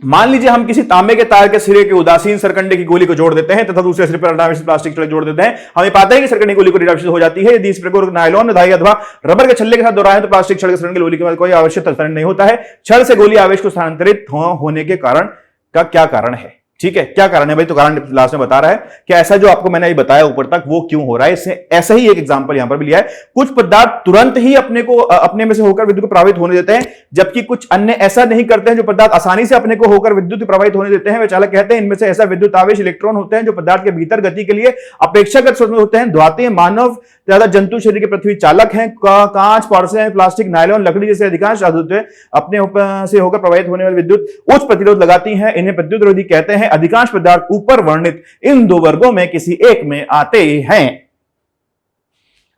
मान लीजिए हम किसी तांबे के तार के सिरे के उदासीन सरकंडे की गोली को जोड़ देते हैं तथा दूसरे सिरे पर अनावश्यक प्लास्टिक छड़ जोड़ देते हैं। हमें पता है कि सरकंडे की गोली को रिडावशित हो जाती है। यदि इस प्रकार नायलॉन, धाई अथवा रबर के छल्ले के साथ दोहराएं तो प्लास्टिक छड़ के सरकंडे की गोली के बाद कोई आवश्यक तरंग नहीं होता है। छड़ से गोली आवेश को स्थानांतरित होने के कारण का क्या कारण है? ठीक है, क्या कारण है भाई? तो कारण लास्ट में बता रहा है कि ऐसा जो आपको मैंने बताया ऊपर तक वो क्यों हो रहा है। इससे ऐसा ही एक एग्जांपल यहां पर भी लिया है। कुछ पदार्थ तुरंत ही अपने में से होकर विद्युत को प्रभावित होने देते हैं, जबकि कुछ अन्य ऐसा नहीं करते हैं। जो पदार्थ आसानी से अपने को होकर विद्युत प्रभावित होने देते हैं वे चालक कहते हैं। इनमें से ऐसा विद्युत आवेश इलेक्ट्रॉन होते हैं जो पदार्थ के भीतर गति के लिए अपेक्षाकृत स्वतंत्र होते हैं। धातुएं, मानव ज्यादा जंतु शरीर के पृथ्वी चालक हैं। कांच, पोर्सिलेन, प्लास्टिक, नायलॉन, लकड़ी जैसे अधिकांश धातुएं अपने से होकर प्रभावित होने वाले विद्युत उच्च प्रतिरोध लगाती हैं। इन्हें विद्युत रोधी कहते हैं। अधिकांश पदार्थ ऊपर वर्णित इन दो वर्गों में किसी एक में आते हैं।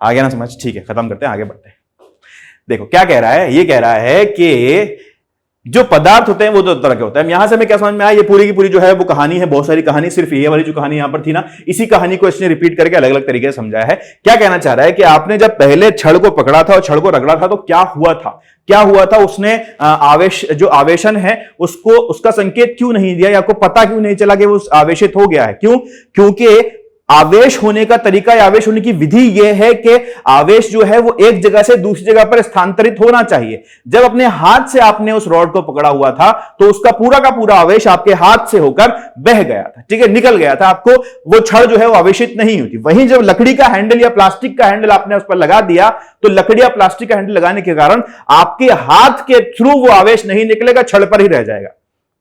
आ गया ना समझ? ठीक है, खत्म करते हैं, आगे बढ़ते हैं। देखो क्या कह रहा है, ये कह रहा है कि जो पदार्थ होते हैं वो दो तरह के होते हैं। यहां से हमें क्या समझ में आया, ये पूरी की पूरी जो है वो कहानी है, बहुत सारी कहानी, सिर्फ ये वाली जो कहानी यहां पर थी ना, इसी कहानी को इसने रिपीट करके अलग अलग तरीके से समझाया है। क्या कहना चाह रहा है कि आपने जब पहले छड़ को पकड़ा था और छड़ को रगड़ा था तो क्या हुआ था? क्या हुआ था? उसने आवेश, जो आवेशन है उसको, उसका संकेत क्यों नहीं दिया, या आपको पता क्यों नहीं चला कि वो आवेशित हो गया है? क्यों? क्योंकि आवेश होने का तरीका या आवेश होने की विधि यह है कि आवेश जो है वो एक जगह से दूसरी जगह पर स्थानांतरित होना चाहिए। जब अपने हाथ से आपने उस रॉड को पकड़ा हुआ था तो उसका पूरा का पूरा आवेश आपके हाथ से होकर बह गया था, ठीक है, निकल गया था, आपको वो छड़ जो है वो आवेशित नहीं होती। वहीं जब लकड़ी का हैंडल या प्लास्टिक का हैंडल आपने उस पर लगा दिया तो लकड़ी या प्लास्टिक का हैंडल लगाने के कारण आपके हाथ के थ्रू वो आवेश नहीं निकलेगा, छड़ पर ही रह जाएगा।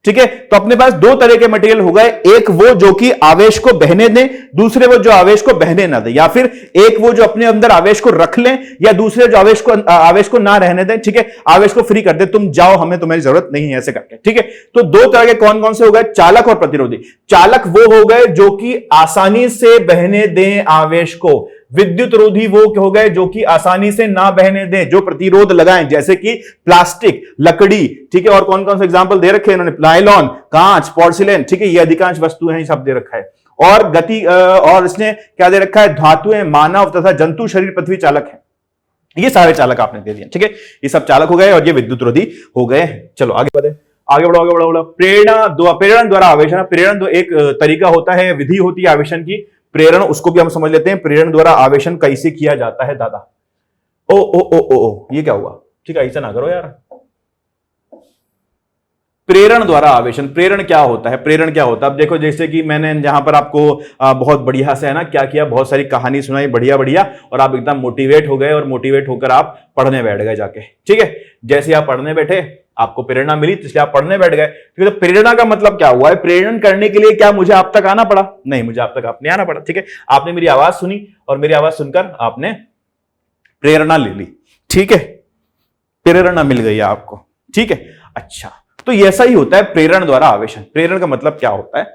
ठीक है, तो अपने पास दो तरह के मटेरियल हो गए, एक वो जो कि आवेश को बहने दें, दूसरे वो जो आवेश को बहने ना दें, या फिर एक वो जो अपने अंदर आवेश को रख लें, या दूसरे जो आवेश को ना रहने दें। ठीक है, आवेश को फ्री कर दे, तुम जाओ, हमें तुम्हारी जरूरत नहीं है, ऐसे करके। ठीक है, तो दो तरह के कौन कौन से हो गए? चालक और प्रतिरोधी। चालक वो हो गए जो कि आसानी से बहने दें आवेश को। विद्युत रोधी वो हो गए जो कि आसानी से ना बहने दें, जो प्रतिरोध लगाएं, जैसे कि प्लास्टिक, लकड़ी। ठीक है, और कौन कौन से एग्जांपल दे रखे हैं इन्होंने? नायलॉन, कांच, पोर्सिलेन। ठीक है, ये अधिकांश वस्तुएं हैं, सब दे रखा है। और गति, और इसने क्या दे रखा है? धातुएं, मानव तथा जंतु शरीर पृथ्वी चालक है। ये सारे चालक आपने दे दिए। ठीक है, ये सब चालक हो गए और ये विद्युत रोधी हो गए। चलो आगे बढ़े, आगे बढ़ो, आगे बढ़ो। प्रेरण द्वारा आवेशन। प्रेरण एक तरीका होता है, विधि होती है आवेशन की। प्रेरण, उसको भी हम समझ लेते हैं। प्रेरण द्वारा आवेशन कैसे किया जाता है दादा? ओ ओ ओ ओ ओ, ये क्या हुआ? ठीक है, ऐसा ना करो यार। प्रेरण द्वारा आवेशन, प्रेरण क्या होता है? प्रेरण क्या होता है? अब देखो, जैसे कि मैंने यहां पर आपको बहुत बढ़िया से है ना क्या किया, बहुत सारी कहानी सुनाई, बढ़िया बढ़िया, और आप एकदम मोटिवेट हो गए, और मोटिवेट होकर आप पढ़ने बैठ गए जाके। ठीक है, जैसे आप पढ़ने बैठे आपको प्रेरणा मिली तो इसलिए आप पढ़ने बैठ गए। ठीक है, तो प्रेरणा का मतलब क्या हुआ है? प्रेरण करने के लिए क्या मुझे आप तक आना पड़ा? नहीं, मुझे आप तक आपने आना पड़ा। ठीक है, आपने मेरी आवाज सुनी और मेरी आवाज सुनकर आपने प्रेरणा ले ली, ठीक है, प्रेरणा मिल गई आपको, ठीक है। अच्छा, तो ऐसा ही होता है प्रेरण द्वारा आवेशन। प्रेरण का मतलब क्या होता है,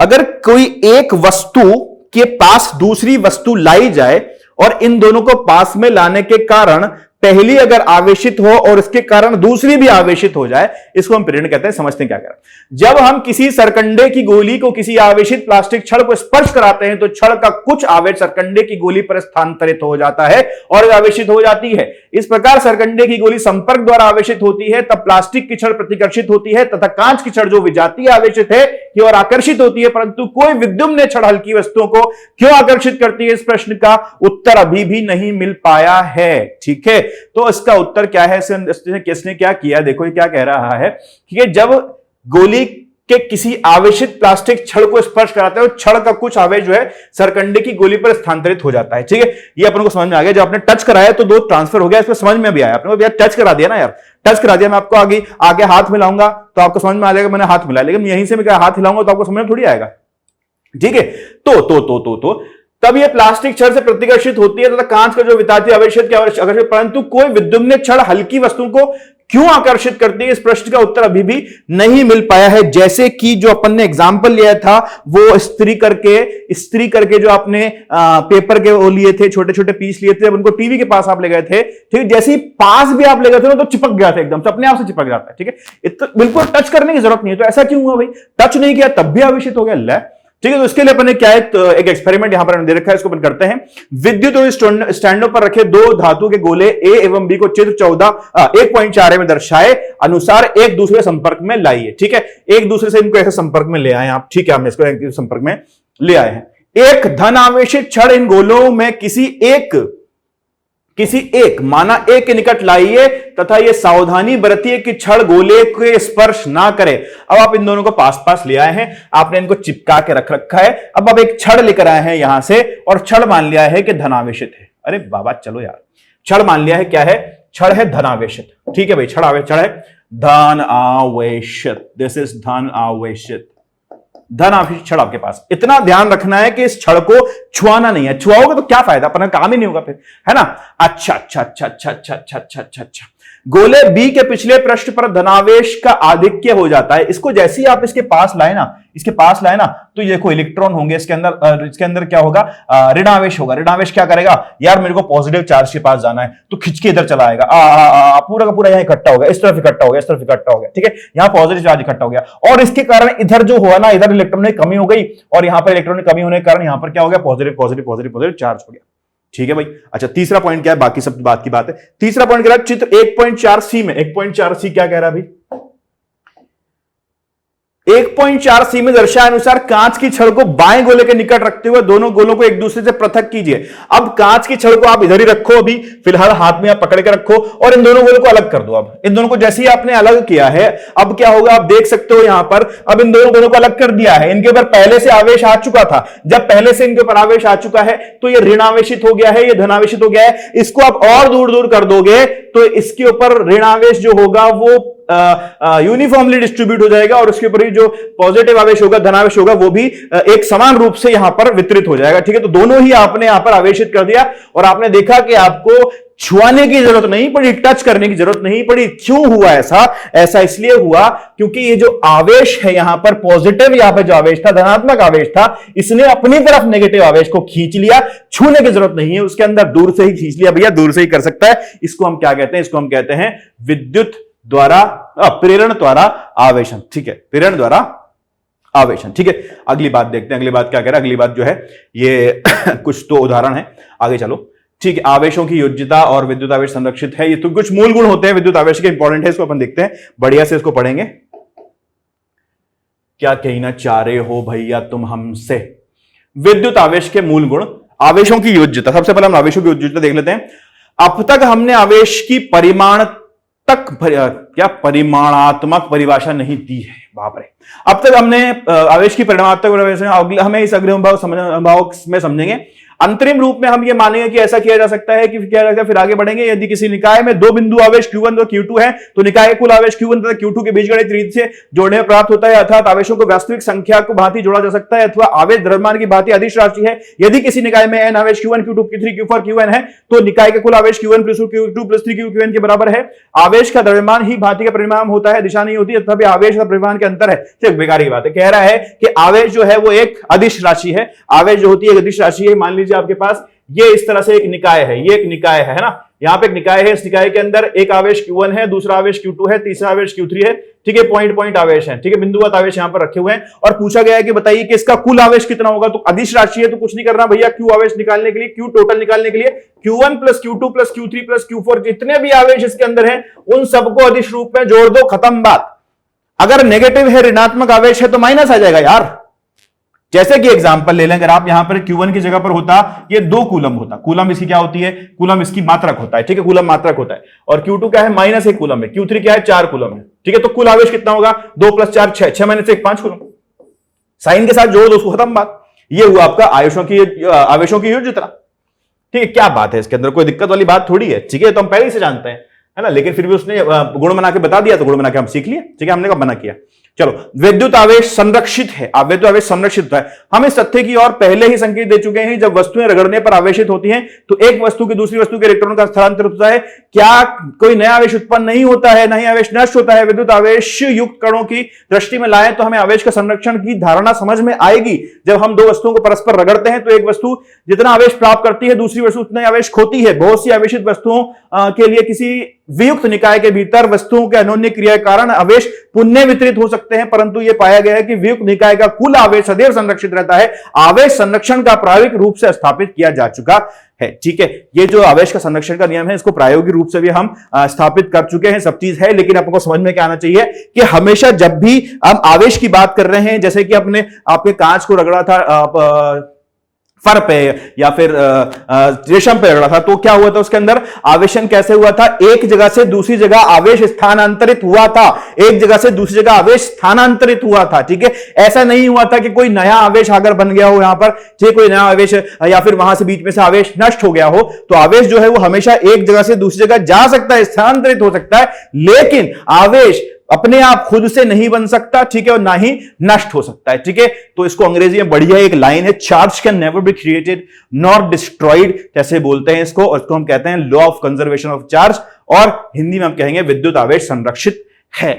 अगर कोई एक वस्तु के पास दूसरी वस्तु लाई जाए और इन दोनों को पास में लाने के कारण पहली अगर आवेशित हो और इसके कारण दूसरी भी आवेशित हो जाए, इसको हम प्रेरण कहते हैं। समझते हैं क्या कह रहा है। जब हम किसी सरकंडे की गोली को किसी आवेशित प्लास्टिक छड़ को स्पर्श कराते हैं तो छड़ का कुछ आवेश सरकंडे की गोली पर स्थानांतरित हो जाता है और आवेशित हो जाती है। इस प्रकार सरकंडे की गोली संपर्क द्वारा आवेशित होती है, तब प्लास्टिक की छड़ प्रतिकर्षित होती है तथा कांच की छड़ जो विजातीय आवेशित है की ओर आकर्षित होती है। परंतु कोई विद्युम्न छड़ हल्की वस्तुओं को क्यों आकर्षित करती है, इस प्रश्न का उत्तर अभी भी नहीं मिल पाया है, ठीक है। तो इसका उत्तर क्या है, किसने क्या किया, देखो ये क्या कह रहा है कि जब गोली के किसी आवेशित प्लास्टिक छड़ को स्पर्श कराते हैं, छड़ का कुछ आवेश जो है सरकंडे की गोली पर स्थानांतरित हो जाता है, ठीक है। ये अपन को समझ में आ गया। जब आपने टच कराया तो दो ट्रांसफर हो गया, इसमें समझ में भी आया। आपने भैया टच करा दिया ना यार, टच करा दिया, मैं आपको आगे हाथ मिलाऊंगा तो आपको समझ में आ जाएगा मैंने हाथ मिलाया, लेकिन यहीं से मैं हाथ हिलाऊंगा तो आपको समझ में थोड़ी आएगा, ठीक है। तो तब यह प्लास्टिक छड़ से प्रतिकर्षित होती है तथा कांच का जो वितातीय आवेश क्या आकर्षित, परंतु कोई विद्युम्न छड़ हल्की वस्तुओं को क्यों आकर्षित करती है, इस प्रश्न का उत्तर अभी भी नहीं मिल पाया है। जैसे कि जो अपन ने एग्जांपल लिया था वो स्त्री करके जो आपने पेपर के वो लिए थे, छोटे छोटे पीस लिए थे, उनको टीवी के पास आप ले गए थे, ठीक, जैसे ही पास भी आप ले गए थे ना तो चिपक गया था एकदम से, अपने आप से चिपक जाता है, ठीक है। बिल्कुल टच करने की जरूरत नहीं है। तो ऐसा क्यों हुआ भाई, टच नहीं किया तब भी आवेशित हो गया, ठीक है। तो इसके लिए अपन ने क्या है, तो एक एक्सपेरिमेंट यहां पर दे रखा है, इसको अपन करते हैं। विद्युत और स्टैंडों पर रखे दो धातु के गोले ए एवं बी को चित्र 1.4 में दर्शाए अनुसार एक दूसरे संपर्क में लाइए, ठीक है। एक दूसरे से इनको ऐसे संपर्क में ले आए आप, ठीक है, हमने इसको एक संपर्क में ले आए हैं। एक धन आवेशित छड़ इन गोलों में किसी एक माना ए के निकट लाइए तथा यह सावधानी बरतिए कि छड़ गोले के स्पर्श ना करे। अब आप इन दोनों को पास पास ले आए हैं, आपने इनको चिपका के रख रखा है। अब आप एक छड़ लेकर आए हैं यहां से और छड़ मान लिया है कि धनावेशित है। अरे बाबा चलो यार, छड़ मान लिया है क्या है, छड़ है धनावेशित, ठीक है भाई, छड़ है धन आवेशित, दिस इज धन आवेशित, धन आवेशित छड़ आपके पास। इतना ध्यान रखना है कि इस छड़ को छुआना नहीं है, छुआओगे तो क्या फायदा, अपना काम ही नहीं होगा फिर, है ना। अच्छा। गोले बी के पिछले पृष्ठ पर धनावेश का आधिक्य हो जाता है। इसको जैसे ही आप इसके पास लाए ना, तो ये देखो इलेक्ट्रॉन होंगे इसके अंदर क्या होगा, ऋणावेश होगा। ऋणावेश क्या करेगा, यार मेरे को पॉजिटिव चार्ज के पास जाना है तो खिंच के इधर चला आएगा, पूरा का पूरा यहाँ इकट्ठा हो गया, इस तरफ इकट्ठा हो गया, इस तरफ इकट्ठा हो गया, ठीक है। यहाँ पॉजिटिव चार्ज इकट्ठा हो गया और इसके कारण इधर जो हुआ ना, इधर इलेक्ट्रॉन की कमी हो गई और यहाँ पर इलेक्ट्रॉन की कमी होने के कारण यहाँ पर क्या हो गया, पॉजिटिव चार्ज हो गया, ठीक है भाई। अच्छा, तीसरा पॉइंट क्या है, बाकी सब बात की बात है। तीसरा पॉइंट कह रहा है चित्र 1.4c में, 1.4c क्या कह रहा है भाई, 1.4c में दर्शाए अनुसार कांच की छड़ को बाएं गोले के निकट रखते हुए दोनों गोलों को एक दूसरे से पृथक कीजिए। अब कांच की छड़ को आप इधर ही रखो, अभी फिलहाल हाथ में आप पकड़ के रखो और इन दोनों गोलों को अलग कर दो। अब इन दोनों को जैसे ही आपने अलग किया है, अब क्या होगा आप देख सकते हो यहां पर, अब इन दोनों गोलों को अलग कर दिया है। इनके ऊपर पहले से आवेश आ चुका था, जब पहले से इनके ऊपर आवेश आ चुका है तो ये ऋणावेशित हो गया है, ये धनावेशित हो गया है। इसको आप और दूर कर दोगे तो इसके ऊपर ऋणावेश जो होगा वो यूनिफॉर्मली डिस्ट्रीब्यूट हो जाएगा और उसके ऊपर ही जो पॉजिटिव आवेश होगा, धनावेश होगा, वो भी एक समान रूप से यहां पर वितरित हो जाएगा, ठीक है। तो दोनों ही आपने यहां पर आवेशित कर दिया और आपने देखा कि आपको छुआने की जरूरत नहीं पड़ी, टच करने की जरूरत नहीं पड़ी। क्यों हुआ ऐसा इसलिए हुआ क्योंकि ये जो आवेश है यहां पर पॉजिटिव, यहां पर जो आवेश था धनात्मक आवेश था, इसने अपनी तरफ नेगेटिव आवेश को खींच लिया, छूने की जरूरत नहीं है उसके अंदर, दूर से ही खींच लिया भैया, दूर से ही कर सकता है। इसको हम क्या कहते हैं, इसको हम कहते हैं विद्युत द्वारा प्रेरण द्वारा आवेशन, ठीक है, प्रेरण द्वारा आवेशन, ठीक है। अगली बात देखते हैं, अगली बात क्या कह रहा है, अगली बात जो है ये कुछ तो उदाहरण है, आगे चलो, ठीक है। आवेशों की योज्यता और विद्युत आवेश संरक्षित है, ये तो कुछ मूल गुण होते हैं विद्युत आवेश के, इंपॉर्टेंट है, इसको अपन देखते हैं, बढ़िया से इसको पढ़ेंगे। क्या कहना चाह रहे हो भैया तुम हमसे, विद्युत आवेश के मूल गुण, आवेशों की योज्यता। सबसे पहले हम आवेशों की योज्यता देख लेते हैं। अब तक हमने आवेश की परिमाणात्मक परिभाषा नहीं दी है, बाप रे। अब तक हमने आवेश की परिमाणात्मक परिभाषा, हमें इस अग्रिम भाव में समझेंगे। अंतरिम रूप में हम ये मानेंगे कि ऐसा किया जा सकता है कि क्या जाएगा, फिर आगे बढ़ेंगे। यदि किसी निकाय में दो बिंदु आवेश Q1 और Q2 है तो निकाय के कुल आवेश Q1 तथा Q2 के बीजगणित रीति से जोड़ने में प्राप्त होता है, अर्थात आवेशों को वास्तविक संख्या को भांति जोड़ा जा सकता है अथवा आवेश द्रव्यमान की भांति अदिश राशि है। यदि किसी निकाय में n आवेश Q1 Q2 Q3 Q4 Qn है तो निकाय के कुल आवेश Q1 + 2 Q2 + 3 Qn के बराबर है। आवेश का द्रव्यमान ही भांति का परिमाण होता है, दिशा नहीं होती, तथापि आवेश का परिमाण के अंतर है। सिर्फ बेकार की बात है, कह रहा है कि आवेश जो है वो एक अदिश राशि है, आवेश जो होती है अदिश राशि है। मान लीजिए आपके पास ये इस तरह से एक निकाय है, ये एक निकाय है ना, यहां पे एक निकाय है, इस निकाय के अंदर एक आवेश Q1 है, दूसरा आवेश Q2 है, तीसरा आवेश Q3 है, ठीक है, पॉइंट पॉइंट आवेश है, ठीक है, बिंदुवत आवेश यहां पर रखे हुए हैं। और पूछा गया है कि बताइए कि इसका कुल आवेश कितना होगा। तो अदिश राशि है तो कुछ नहीं करना भैया, Q आवेश निकालने के लिए, Q टोटल निकालने के लिए Q1 + Q2 + Q3 + Q4 जितने भी आवेश इसके अंदर हैं उन सबको अदिश रूप में जोड़ दो, खत्म बात। अगर नेगेटिव है, ऋणात्मक आवेश है तो माइनस आ जाएगा यार। जैसे कि एग्जांपल ले लें, अगर आप यहां पर Q1 की जगह पर होता ये 2 कूलम होता, कूलम इसकी क्या होती है, कूलम इसकी मात्रक होता है, ठीक है, कूलम मात्रक होता है। और Q2 क्या है, -1 कूलम है, Q3 क्या है, 4 कूलम है, ठीक है। तो कुल आवेश कितना होगा, 2 + 4 6, 6 - 1 5 कूलम। साइन के साथ जोड़ दो उसको, खत्म बात। ये हुआ आपका आवेशों की योजना, ठीक है। क्या बात है इसके अंदर, कोई दिक्कत वाली बात थोड़ी है, ठीक है, तो हम पहले ही से जानते हैं, है ना। लेकिन फिर भी उसने गुण बना के बता दिया तो गुण बना के हम सीख लिए, ठीक है, हमने कब बना किया। चलो, विद्युत आवेश संरक्षित है, विद्युत आवेश संरक्षित है। हम इस तथ्य की ओर पहले ही संकेत दे चुके हैं, जब वस्तुएं रगड़ने पर आवेशित होती हैं तो एक वस्तु की दूसरी वस्तु के इलेक्ट्रॉन का स्थलांतर होता है। क्या कोई नया आवेश उत्पन्न नहीं होता है, नहीं आवेश नष्ट होता है। विद्युत आवेश युक्त कणों की दृष्टि में लाएं तो हमें आवेश का संरक्षण की धारणा समझ में आएगी। जब हम दो वस्तुओं को परस्पर रगड़ते हैं तो एक वस्तु जितना आवेश प्राप्त करती है दूसरी वस्तु उतना आवेश खोती है। बहुत सी आवेशित वस्तुओं के लिए किसी वियुक्त निकाय के भीतर वस्तुओं के अन्योन्य क्रिया के कारण आवेश पुनः वितरित हो सकते हैं, परंतु यह पाया गया है कि वियुक्त निकाय का कुल आवेश सदैव संरक्षित रहता है। आवेश संरक्षण का प्रायोगिक रूप से स्थापित किया जा चुका है, ठीक है। ये जो आवेश का संरक्षण का नियम है इसको प्रायोगिक रूप से भी हम स्थापित कर चुके हैं, सब चीज है। लेकिन आपको समझ में क्या आना चाहिए कि हमेशा जब भी हम आवेश की बात कर रहे हैं, जैसे कि आपने आपके कांच को रगड़ा था फर पे या फिर रेशम पे रगड़ा था, तो क्या हुआ था उसके अंदर आवेशन कैसे हुआ था, एक जगह से दूसरी जगह आवेश स्थानांतरित हुआ था, एक जगह से दूसरी जगह आवेश स्थानांतरित हुआ था, ठीक है। ऐसा नहीं हुआ था कि कोई नया आवेश अगर बन गया हो यहां पर, ठीक, कोई नया आवेश या फिर वहां से बीच में से आवेश नष्ट हो गया हो। तो आवेश जो है वो हमेशा एक जगह से दूसरी जगह जा सकता है, स्थानांतरित हो सकता है, लेकिन आवेश अपने आप खुद से नहीं बन सकता, ठीक है, और ना ही नष्ट हो सकता है, ठीक है। तो इसको अंग्रेजी में बढ़िया एक लाइन है, charge can never be created not destroyed, कैसे बोलते हैं इसको, और इसको हम कहते हैं law of conservation of charge, और हिंदी में हम कहेंगे विद्युत आवेश संरक्षित है,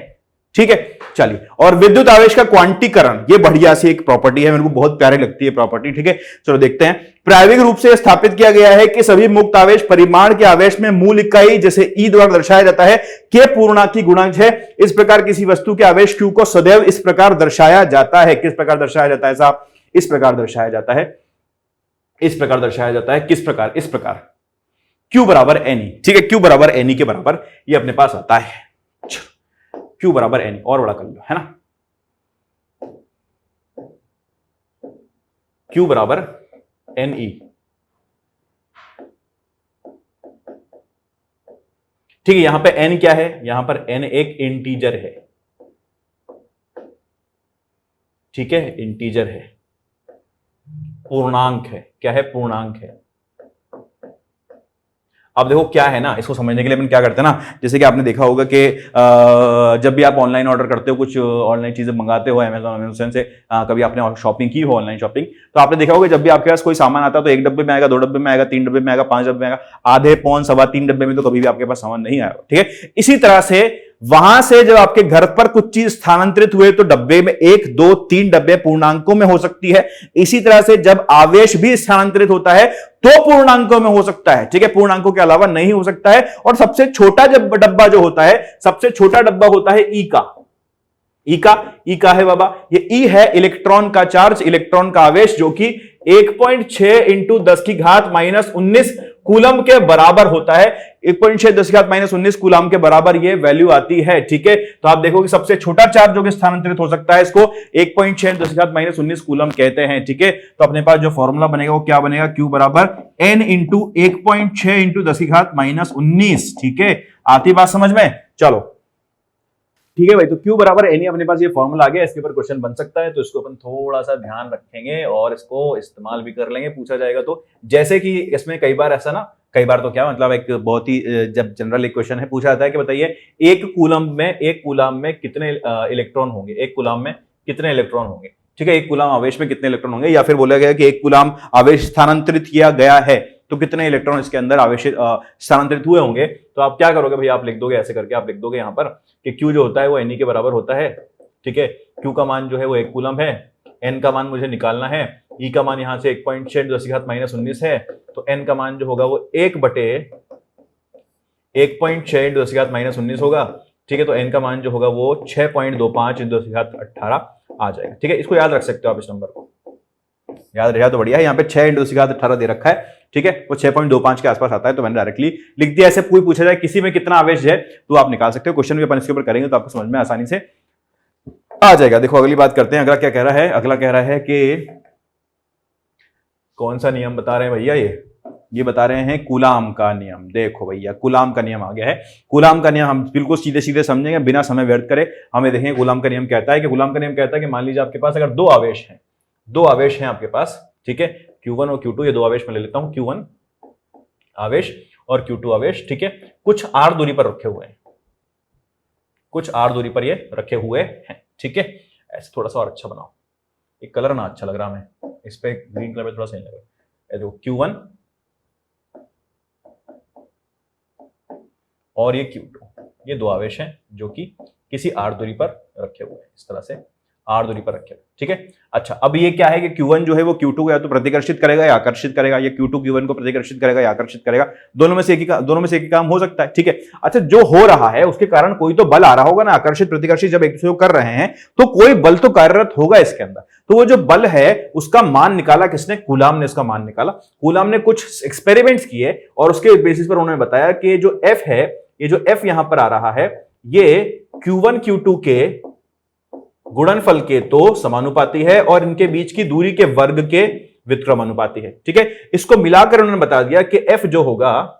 ठीक है। चलिए, और विद्युत आवेश का क्वांटीकरण, ये बढ़िया सी एक प्रॉपर्टी है, मेरे को बहुत प्यारी लगती है प्रॉपर्टी, ठीक है। चलो देखते हैं। प्रायोगिक रूप से स्थापित किया गया है कि सभी मुक्त आवेश परिमाण के आवेश में मूल इकाई जैसे ई द्वारा दर्शाया जाता है के पूर्णांकी गुणांक है। इस प्रकार किसी वस्तु के आवेश Q को सदैव इस प्रकार दर्शाया जाता है। किस प्रकार दर्शाया जाता है साहब, इस प्रकार दर्शाया जाता है, इस प्रकार दर्शाया जाता है, किस प्रकार, इस प्रकार, Q = NE, ठीक है, Q = NE के बराबर ये अपने पास आता है। Q = NE, और बड़ा कर लो, है ना, Q = NE, ठीक है। यहां पे N क्या है, यहां पर N एक इंटीजर है, ठीक है, इंटीजर है, पूर्णांक है, क्या है, पूर्णांक है। अब देखो क्या है ना, इसको समझने के लिए अपन क्या करते हैं ना, जैसे कि आपने देखा होगा कि जब भी आप ऑनलाइन ऑर्डर करते हो, कुछ ऑनलाइन चीजें मंगाते हो अमेज़न से, कभी आपने शॉपिंग की हो, ऑनलाइन शॉपिंग, तो आपने देखा होगा जब भी आपके पास कोई सामान आता है तो 1 डब्बे में आएगा, 2 डब्बे में आएगा, 3 डब्बे में आएगा, 5 डब्बे में आएगा, आधे पौन सवा 3 डब्बे में तो कभी भी आपके पास सामान नहीं आएगा, ठीक है। इसी तरह से वहां से जब आपके घर पर कुछ चीज स्थानांतरित हुए तो डब्बे में 1 2 3 डब्बे पूर्णांकों में हो सकती है। इसी तरह से जब आवेश भी स्थानांतरित होता है तो पूर्णांकों में हो सकता है, ठीक है, पूर्णांकों के अलावा नहीं हो सकता है। और सबसे छोटा जब डब्बा जो होता है, सबसे छोटा डब्बा होता है ई का, ई का है बाबा, ये ई है इलेक्ट्रॉन का चार्ज, इलेक्ट्रॉन का आवेश, जो कि 1.6 × 10⁻⁻19 कूलम के बराबर होता है। 1.6 10⁻⁻19 कूलम के बराबर ये वैल्यू आती है, ठीक है। तो आप देखो कि सबसे छोटा चार्ज जो कि स्थानांतरित हो सकता है, इसको 1.6 10⁻⁻19 कूलम कहते हैं, ठीक है। तो अपने पास जो फॉर्मूला बनेगा वो क्या बनेगा, Q = N × 1.6 × 10⁻⁻19, ठीक है। आती बात समझ में, चलो ठीक है भाई, तो Q बराबर N अपने पास ये फॉर्मूला आ गया, इसके ऊपर क्वेश्चन बन सकता है, तो इसको अपन थोड़ा सा ध्यान रखेंगे और इसको इस्तेमाल भी कर लेंगे, पूछा जाएगा तो। जैसे कि इसमें कई बार ऐसा ना, कई बार तो क्या मतलब एक बहुत ही जब जनरल एक क्वेश्चन है, पूछा जाता है कि बताइए एक कूलम में कितने इलेक्ट्रॉन होंगे, एक कूलम में कितने इलेक्ट्रॉन होंगे, ठीक है, एक कूलम आवेश में कितने इलेक्ट्रॉन होंगे, या फिर बोला गया कि एक कूलम आवेश स्थानांतरित किया गया है तो कितने इलेक्ट्रॉन इसके अंदर आवेश स्थानांतरित हुए होंगे। तो आप क्या करोगे भाई, आप लिख दोगे ऐसे करके, आप लिख दोगे यहां पर कि Q जो होता है वो Ne के बराबर होता है, ठीक है। Q का मान जो है वो 1 कूलम है, N का मान मुझे निकालना है, E का मान यहां से 1.6 - 19 है, तो N का मान जो होगा वो 1/1.6 × 10⁻19 होगा, ठीक है। तो N का मान जो होगा वो 6.25 × 10⁻18 आ जाएगा, ठीक है। इसको याद रख सकते हो आप, इस नंबर को याद रहा तो बढ़िया है। यहाँ पे 6 × 10⁻18 दे रखा है, ठीक है, वो 6.25 के आसपास आता है, तो मैंने डायरेक्टली लिख दिया। ऐसे कोई पूछा जाए किसी में कितना आवेश है तो आप निकाल सकते हो, क्वेश्चन भी अपन इसके ऊपर करेंगे तो आपको समझ में आसानी से आ जाएगा। देखो अगली बात करते हैं, अगला क्या कह रहा है, अगला कह रहा है कि कौन सा नियम बता रहे हैं भैया, ये बता रहे हैं कूलाम का नियम। देखो भैया कूलाम का नियम आ गया है, कूलाम का नियम हम बिल्कुल सीधे सीधे समझेंगे बिना समय व्यर्थ करे। हमें देखेंगे कूलाम का नियम कहता है कि कूलाम का नियम कहता है कि मान लीजिए आपके पास अगर दो आवेश हैं आपके पास, ठीक है, Q1 और Q2, ये दो आवेश में ले लेता हूं, Q1 आवेश और Q2 आवेश, ठीक है, कुछ r दूरी पर रखे हुए हैं, कुछ r दूरी पर ये रखे हुए हैं, ठीक है। ऐसे थोड़ा सा और अच्छा बनाओ, एक कलर ना अच्छा लग रहा हमें, इस पे ग्रीन कलर पे थोड़ा सही लग रहा है। देखो Q1 और ये Q2, ये दो आवेश हैं जो कि किसी r दूरी पर रखे हुए हैं, इस तरह से r दूरी पर रखे हुए, ठीक है। अच्छा, अब ये क्या है कि Q1 जो है वो Q2 को या तो प्रतिकर्षित करेगा या आकर्षित करेगा, या Q2 Q1 को प्रतिकर्षित करेगा या आकर्षित करेगा, दोनों में से एक ही काम हो सकता है, ठीक है। अच्छा, जो हो रहा है उसके कारण कोई तो बल आ रहा होगा ना, आकर्षित प्रतिकर्षित जब एक दूसरे को कर रहे हैं तो कोई बल तो कार्यरत होगा इसके अंदर। तो वो जो बल है उसका मान निकाला किसने, कूलाम ने उसका मान निकाला। कूलाम ने कुछ एक्सपेरिमेंट्स किए और उसके बेसिस पर उन्होंने बताया कि जो F है, ये जो F यहां पर आ रहा है, ये Q1 Q2 के गुणनफल के तो समानुपाती है और इनके बीच की दूरी के वर्ग के व्युत्क्रमानुपाती है, ठीक है। इसको मिलाकर उन्होंने बता दिया कि F जो होगा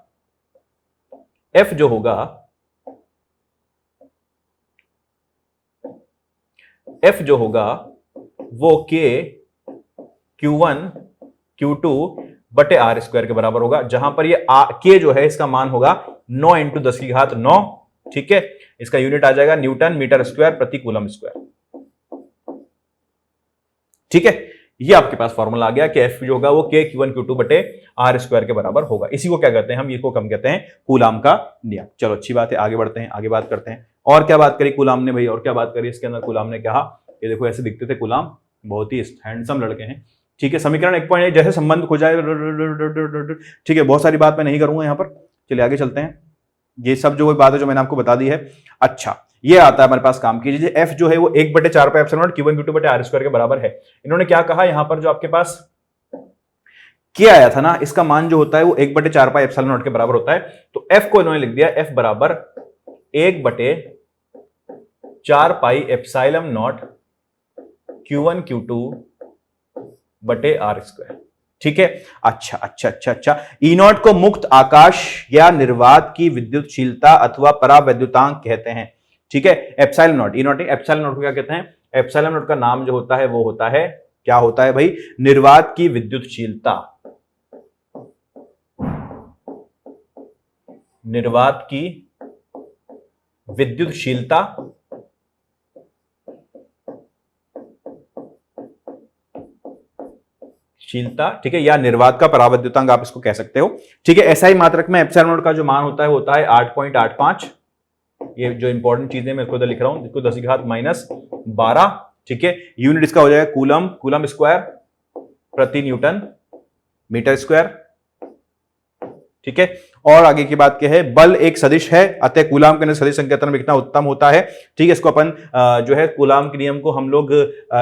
वो K Q1 Q2 बटे R² के बराबर होगा, जहां पर ये K जो है इसका मान होगा 9 × 10⁹, ठीक है। इसका यूनिट आ जाएगा न्यूटन मीटर स्क्वायर प्रति कूलम स्क्वायर, ठीक है। ये आपके पास फॉर्मूला आ गया कि F जो होगा वो K Q1 Q2 बटे R² के बराबर होगा। इसी को क्या कहते हैं हम, इसको हम कहते हैं कूलाम का नियम। चलो अच्छी बात है, आगे बढ़ते हैं, आगे बात करते हैं। और क्या बात करी कूलाम ने भाई, और क्या बात करी इसके अंदर कूलाम ने कहा, ये देखो ऐसे दिखते थे कूलाम, बहुत ही हैंडसम लड़के हैं, ठीक है। समीकरण 1.1 जैसे संबंध खो जाए, ठीक है, बहुत सारी बात मैं नहीं करूंगा यहां पर, चलिए आगे चलते हैं। ये सब जो बात है जो मैंने आपको बता दी है। अच्छा, ये आता है हमारे पास, काम कीजिए, F जो है वो 1/4πε0 Q1 Q2 बटे R² के बराबर है। इन्होंने क्या कहा, यहां पर जो आपके पास K आया था ना, इसका मान जो होता है वो 1/4πε0 के बराबर होता है। तो F को इन्होंने लिख दिया F बराबर 1/4πε0 Q1 Q2 बटे R², ठीक है। अच्छा, E0 को मुक्त आकाश या निर्वात की विद्युतशीलता अथवा परावैद्युतांक कहते हैं, ठीक है। Epsilon not, E0 epsilon not को क्या कहते हैं, एप्सिलॉन नॉट का नाम जो होता है वो होता है, क्या होता है भाई, निर्वात की विद्युतशीलता, निर्वात की विद्युतशीलता, ठीक है, या निर्वात का परावैद्युतांक आप इसको कह सकते हो, ठीक है। SI मात्रक में एप्सिलॉन नॉट का जो मान होता है 8.85। ये जो इंपॉर्टेंट चीजें मैं इसको लिख रहा हूं, इसको 10⁻12, ठीक है। यूनिट इसका हो जाएगा कूलम स्क्वायर प्रति न्यूटन मीटर स्क्वायर, ठीक है। और आगे की बात क्या है, बल एक सदिश है, अतः कूलाम के सदिश संकेतन में कितना उत्तम होता है, ठीक है। इसको अपन जो है कूलाम के नियम को हम लोग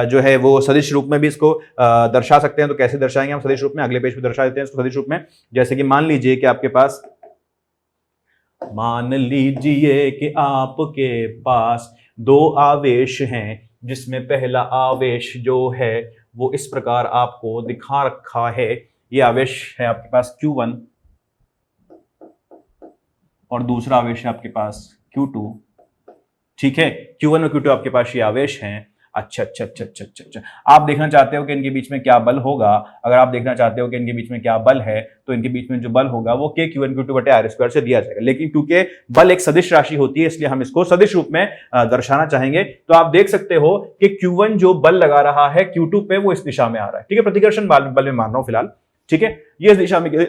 जो है वो सदिश रूप में भी इसको दर्शा सकते हैं। तो कैसे दर्शाएंगे हम सदिश रूप में, अगले पेज पे दर्शा देते हैं इसको सदिश रूप में। जैसे कि मान लीजिए कि आपके पास, मान लीजिए कि आपके पास दो आवेश हैं, जिसमें पहला आवेश जो है वो इस प्रकार आपको दिखा रखा है। ये आवेश है आपके पास Q1 और दूसरा आवेश है आपके पास Q2, ठीक है, Q1 और Q2 आपके पास ये आवेश हैं। अच्छा अच्छा अच्छा अच्छा अच्छा अच्छा, आप देखना चाहते हो कि इनके बीच में क्या बल होगा। अगर आप देखना चाहते हो कि इनके बीच में क्या बल है, तो इनके बीच में जो बल होगा वो K Q1 Q2 बटे R स्क्वायर से दिया जाएगा। लेकिन क्योंकि बल एक सदिश राशि होती है, इसलिए हम इसको सदिश रूप में दर्शाना चाहेंगे। तो आप देख सकते हो कि Q1 जो बल लगा रहा है Q2 पे, वो इस दिशा में आ रहा है। ठीक है, प्रतिकर्षण बल में मान रहा हूं फिलहाल। ठीक है, ये इस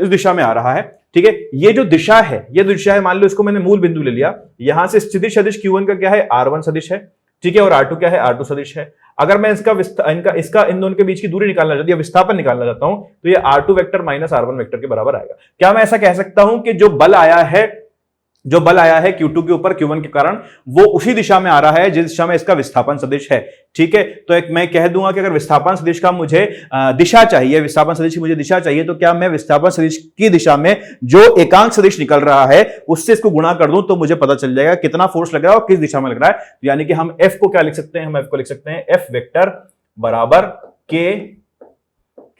दिशा में आ रहा है। ठीक है, ये जो दिशा है, ये दिशा है, मान लो इसको मैंने मूल बिंदु ले लिया। यहां से स्थितिज सदिश Q1 का क्या है, R1 सदिश है। ठीक है, और R2 क्या है, R2 सदिश है। अगर मैं इसका इन दोनों के बीच की दूरी निकालना चाहता हूं, विस्थापन निकालना चाहता हूं, तो ये R2 vector minus R1 vector के बराबर आएगा। क्या मैं ऐसा कह सकता हूं कि जो बल आया है Q2 के ऊपर Q1 के कारण, वो उसी दिशा में आ रहा है जिस दिशा में इसका विस्थापन सदिश है। ठीक है, तो एक मैं कह दूंगा कि अगर विस्थापन सदिश का मुझे दिशा चाहिए, विस्थापन सदिश की मुझे दिशा चाहिए, तो क्या मैं विस्थापन सदिश की दिशा में जो एकांक सदिश निकल रहा है उससे इसको गुणा कर दूं, तो मुझे पता चल जाएगा कितना फोर्स लग रहा है और किस दिशा में लग रहा है। यानी कि हम F को क्या लिख सकते हैं, हम F को लिख सकते हैं F वेक्टर बराबर K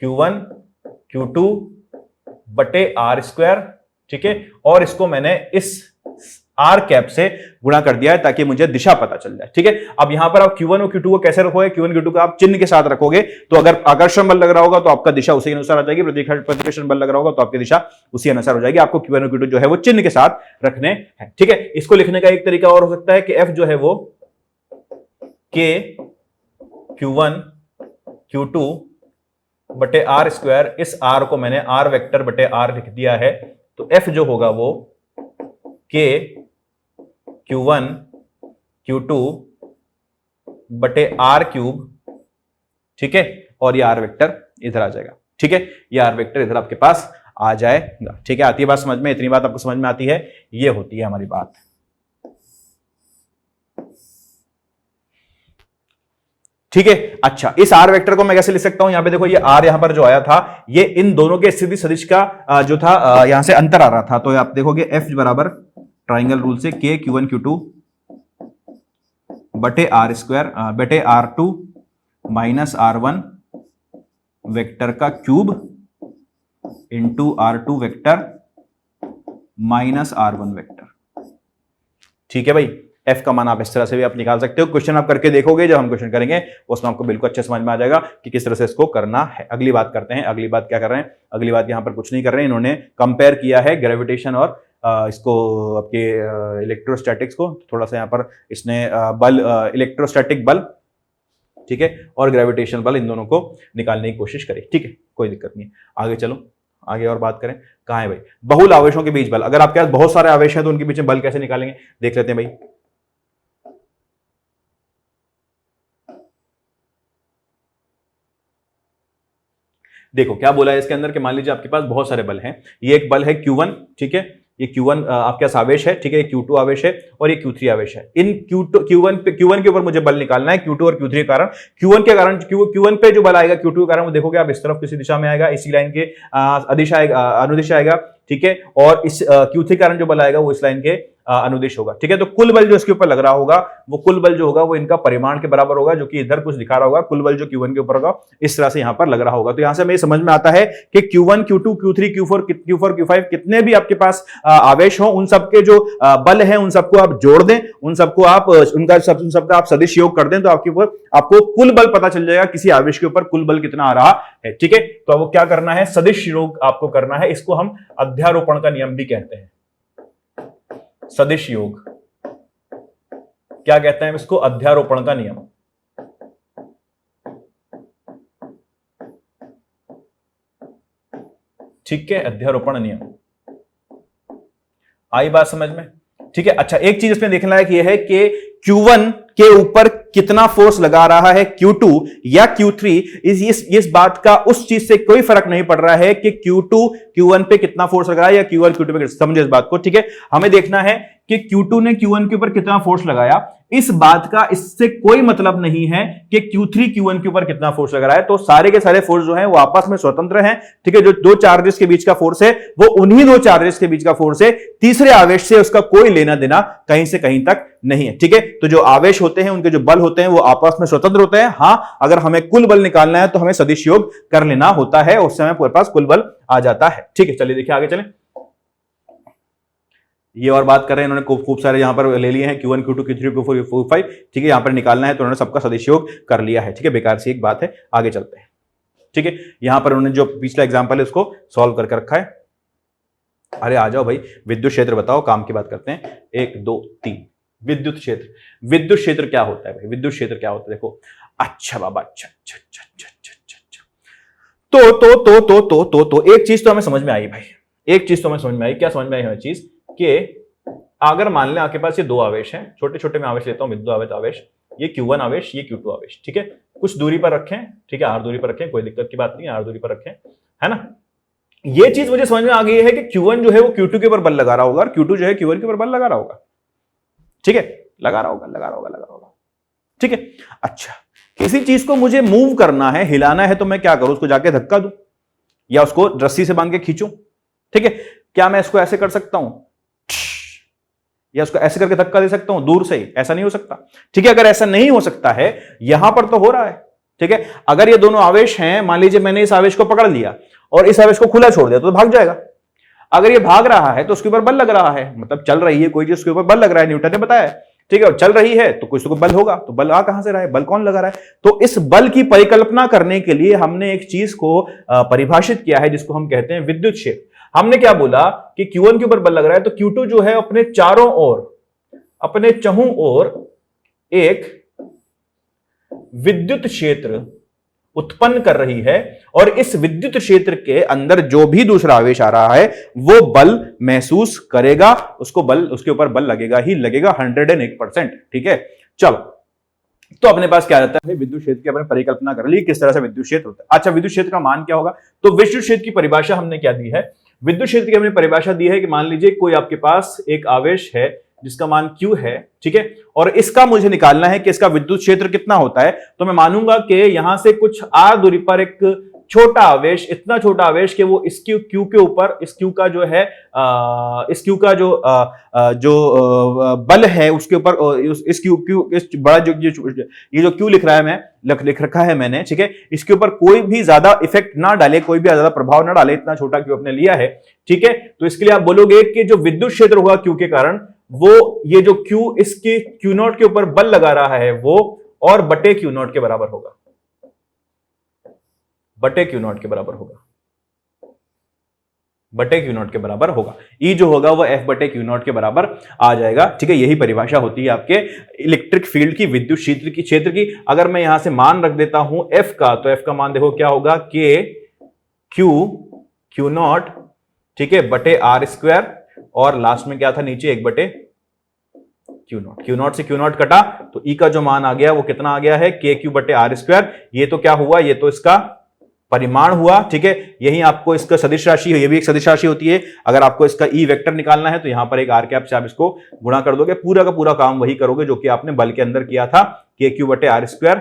Q1 Q2 बटे R स्क्वायर। ठीक है, और इसको मैंने इस आर कैप से गुणा कर दिया है ताकि मुझे दिशा पता चल जाए। ठीक है, अब यहां पर आप Q1 और Q2 को कैसे रखोगे, Q1 Q2 को आप चिन्ह के साथ रखोगे, तो अगर आकर्षण बल लग रहा होगा तो आपका दिशा उसी के अनुसार आ जाएगी, प्रतिकर्षण बल लग रहा होगा तो आपकी दिशा उसी अनुसार हो जाएगी। आपको Q1 और Q2 जो है वो चिन्ह के साथ रखने हैं। ठीक है, इसको लिखने का एक तरीका और हो सकता है कि F जो है वो K Q1 Q2 बटे R स्क्वायर, इस R को मैंने R वेक्टर बटे R लिख दिया है। तो F जो होगा वो K Q1 Q2 बटे R क्यूब। ठीक है, और ये R वेक्टर इधर आ जाएगा। ठीक है, ये R वेक्टर इधर आपके पास आ जाएगा। ठीक है, आती है बात समझ में, इतनी बात आपको समझ में आती है, ये होती है हमारी बात। ठीक है, अच्छा, इस R वेक्टर को मैं कैसे लिख सकता हूं, यहां पे देखो ये R यहां पर जो आया था, ये इन दोनों के स्थिति सदिश का जो था यहां से अंतर आ रहा था। तो आप देखोगे F बराबर ट्राइंगल रूल से K Q1 Q2 बटे R स्क्वायर बटे R2 माइनस R1 वेक्टर का cube into R2 vector minus R1 vector. ठीक है भाई, F का मान आप इस तरह से भी आप निकाल सकते हो। क्वेश्चन आप करके देखोगे, जब हम क्वेश्चन करेंगे उसमें आपको बिल्कुल अच्छे समझ में आ जाएगा कि किस तरह से इसको करना है। अगली बात करते हैं। अगली बात क्या कर रहे हैं, अगली बात यहां पर कुछ नहीं कर रहे हैं, इन्होंने कंपेयर किया है ग्रेविटेशन और इसको आपके इलेक्ट्रोस्टैटिक्स को। थोड़ा सा यहां पर इसने बल, इलेक्ट्रोस्टैटिक बल, ठीक है, और ग्रेविटेशनल बल, इन दोनों को निकालने की कोशिश करें। ठीक है, कोई दिक्कत नहीं है, आगे चलो, आगे और बात करें। कहां है भाई, बहुल आवेशों के बीच बल। अगर आपके पास बहुत सारे आवेश हैं तो उनके बीच में बल कैसे निकालेंगे, देख लेते हैं भाई। देखो क्या बोला है इसके अंदर कि मान लीजिए आपके पास बहुत सारे बल हैं। ये एक बल है Q1, ठीक है, ये Q1 आपके पास आवेश है। ठीक है, ये Q2 आवेश है और ये Q3 आवेश है। इन Q1 के ऊपर मुझे बल निकालना है, Q2 और Q3 के कारण। Q1 पे जो बल आएगा Q2 के कारण, वो देखोगे आप इस तरफ किसी दिशा में आएगा, इसी लाइन के अदिश आएगा, अनुदिश आएगा। ठीक है, और इस Q3 के कारण जो बल आएगा वो इस लाइन के अनुदिश होगा। ठीक है, तो कुल बल जो इसके ऊपर लग रहा होगा, वो कुल बल जो होगा वो इनका परिमाण के बराबर होगा, जो कि इधर कुछ दिखा रहा होगा। कुल बल जो Q1 के ऊपर होगा इस तरह से यहां पर लग रहा होगा। तो यहां से हमें समझ में आता है कि Q1 Q2 Q3 Q4 Q5 कितने भी आपके पास आवेश हो, उन सबके जो बल है उन सबको आप जोड़ दें, उन सबको आप उन सबका आप सदिश योग कर दें, तो आपको कुल बल पता चल जाएगा किसी आवेश के ऊपर कुल बल कितना आ रहा है। ठीक है, तो अब क्या करना है, सदिश योग आपको करना है। इसको हम अध्यारोपण का नियम भी कहते हैं। सदिश योग क्या कहते हैं इसको, अध्यारोपण का नियम। ठीक है, अध्यारोपण नियम, आई बात समझ में। ठीक है, अच्छा, एक चीज इसमें देखने लायक यह है कि Q1 के ऊपर कितना फोर्स लगा रहा है Q2 या Q3, इस बात का उस चीज से कोई फर्क नहीं पड़ रहा है कि Q2 Q1 पे कितना फोर्स लगा है या Q1 Q2 पे। समझे इस बात को। ठीक है, हमें देखना है कि Q2 ने Q1 के ऊपर कितना फोर्स लगाया। इस बात का इससे कोई मतलब नहीं है कि Q3 Q1 के ऊपर कितना फोर्स लग रहा है। तो सारे के सारे फोर्स जो हैं वो आपस में स्वतंत्र हैं। ठीक है, जो दो चार्जेस के बीच का फोर्स है वो उन्हीं दो चार्जेस के बीच का फोर्स है, तीसरे आवेश से उसका कोई लेना देना कहीं से कहीं तक नहीं है। ठीक है, तो जो आवेश होते हैं उनके जो बल होते हैं वो आपस में स्वतंत्र होते हैं। हां, अगर हमें कुल बल निकालना है तो हमें सदिश योग कर लेना होता है, उस समय हमारे पास कुल बल आ जाता है। ठीक है, चलिए देखिए आगे चलें। ये और बात कर रहे हैं इन्होंने, खूब सारे यहाँ पर ले लिए हैं Q1 Q2 Q3 Q4 Q5, ठीक है, यहाँ पर निकालना है तो उन्होंने सबका सदिश योग कर लिया है, ठीक है, बेकार सी एक बात है, आगे चलते हैं, ठीक है। यहाँ पर उन्होंने जो पिछला एग्जाम्पल है उसको सॉल्व करके रखा है। अरे आ जाओ भाई, विद्युत क्षेत्र बताओ, काम की बात करते हैं। 1 2 3 विद्युत क्षेत्र, विद्युत क्षेत्र क्या होता है भाई, विद्युत क्षेत्र क्या होता है, देखो। अच्छा बाबा, अच्छा अच्छा अच्छा अच्छा अच्छा अच्छा, तो एक चीज तो हमें समझ में आई भाई, एक चीज तो हमें समझ में आई, क्या समझ में आई हमें चीज, कि अगर मान लें आपके पास ये दो आवेश हैं, छोटे छोटे मैं आवेश लेता हूं, विद्युत आवेश आवेश, ये Q1 आवेश, ये Q2 आवेश, ठीक है, कुछ दूरी पर रखें, ठीक है, r दूरी पर रखें, कोई दिक्कत की बात नहीं है, r दूरी पर रखें, है ना। ये चीज मुझे समझ में आ गई है कि Q1 जो है वो Q2 के ऊपर बल लगा रहा होगा और Q2 जो है Q1 के ऊपर बल लगा रहा होगा, ठीक है, लगा रहा होगा, लगा रहा होगा, लगा रहा होगा, ठीक है। अच्छा, किसी चीज को मुझे मूव करना है, हिलाना है, तो मैं क्या करूं, उसको जाके धक्का दूं या उसको रस्सी से बांध के खींचूं, ठीक है। क्या मैं इसको ऐसे कर सकता हूं या उसको ऐसे करके धक्का दे सकता हूं दूर से ही, ऐसा नहीं हो सकता, ठीक है। अगर ऐसा नहीं हो सकता है, यहां पर तो हो रहा है, ठीक है। अगर ये दोनों आवेश हैं, मान लीजिए मैंने इस आवेश को पकड़ लिया और इस आवेश को खुला छोड़ दिया तो भाग जाएगा। अगर ये भाग रहा है तो उसके ऊपर बल लग रहा है, मतलब चल रही है कोई चीज, उसके ऊपर बल लग रहा है, न्यूटन ने बताया, ठीक है। और चल रही है तो कुछ तो बल होगा, तो बल आ कहां से रहा है, बल कौन लगा रहा है। तो इस बल की परिकल्पना करने के लिए हमने एक चीज को परिभाषित किया है जिसको हम कहते हैं विद्युत क्षेत्र। हमने क्या बोला कि Q1 के ऊपर बल लग रहा है तो Q2 जो है अपने चारों ओर, अपने चहुं ओर एक विद्युत क्षेत्र उत्पन्न कर रही है, और इस विद्युत क्षेत्र के अंदर जो भी दूसरा आवेश आ रहा है वो बल महसूस करेगा, उसको बल, उसके ऊपर बल लगेगा ही लगेगा 101%, ठीक है। चलो, तो अपने पास क्या रहता है, विद्युत क्षेत्र की अपने परिकल्पना कर ली, किस तरह से विद्युत क्षेत्र होता है। अच्छा, विद्युत क्षेत्र का मान क्या होगा, तो विद्युत क्षेत्र की परिभाषा हमने क्या दी है, विद्युत क्षेत्र की हमने परिभाषा दी है कि मान लीजिए कोई आपके पास एक आवेश है जिसका मान Q है, ठीक है, और इसका मुझे निकालना है कि इसका विद्युत क्षेत्र कितना होता है। तो मैं मानूंगा कि यहां से कुछ r दूरी पर एक छोटा आवेश, इतना छोटा आवेश कि वो इस Q के ऊपर, इस Q का जो है इस Q का जो बल है उसके ऊपर, इस इस बड़ा ये जो Q लिख रहा है, मैं लिख रखा है मैंने, ठीक है, इसके ऊपर कोई भी ज्यादा इफेक्ट ना डाले, कोई भी ज्यादा प्रभाव ना डाले, इतना छोटा Q अपने लिया है, ठीक है। तो इसके लिए आप बोलोगे कि जो विद्युत क्षेत्र होगा Q के कारण, वो ये जो Q इसके Q0 के ऊपर बल लगा रहा है वो और बटे Q0 के बराबर होगा, बटे Q0 के बराबर होगा, बटे Q0 के बराबर होगा। E जो होगा वो F बटे Q0 के बराबर आ जाएगा, ठीक है। यही परिभाषा होती है आपके इलेक्ट्रिक फील्ड की, विद्युत क्षेत्र की। अगर मैं यहां से मान रख देता हूं F का, तो F का मान देखो क्या होगा, K Q0, ठीक है, बटे R स्क्वायर, और लास्ट में क्या था नीचे 1 बटे Q0 से Q0 कटा तो E का जो मान आ गया वो कितना आ गया है, KQ बटे R स्क्वायर। ये तो क्या हुआ, ये तो इसका परिमाण हुआ, ठीक है। यही आपको इसका सदिश राशि है, ये भी एक सदिश राशि होती है। अगर आपको इसका E वेक्टर निकालना है तो यहां पर एक r कैप से आप इसको गुणा कर दोगे, पूरा का पूरा काम वही करोगे जो कि आपने बल के अंदर किया था, KQ बटे R स्क्वायर,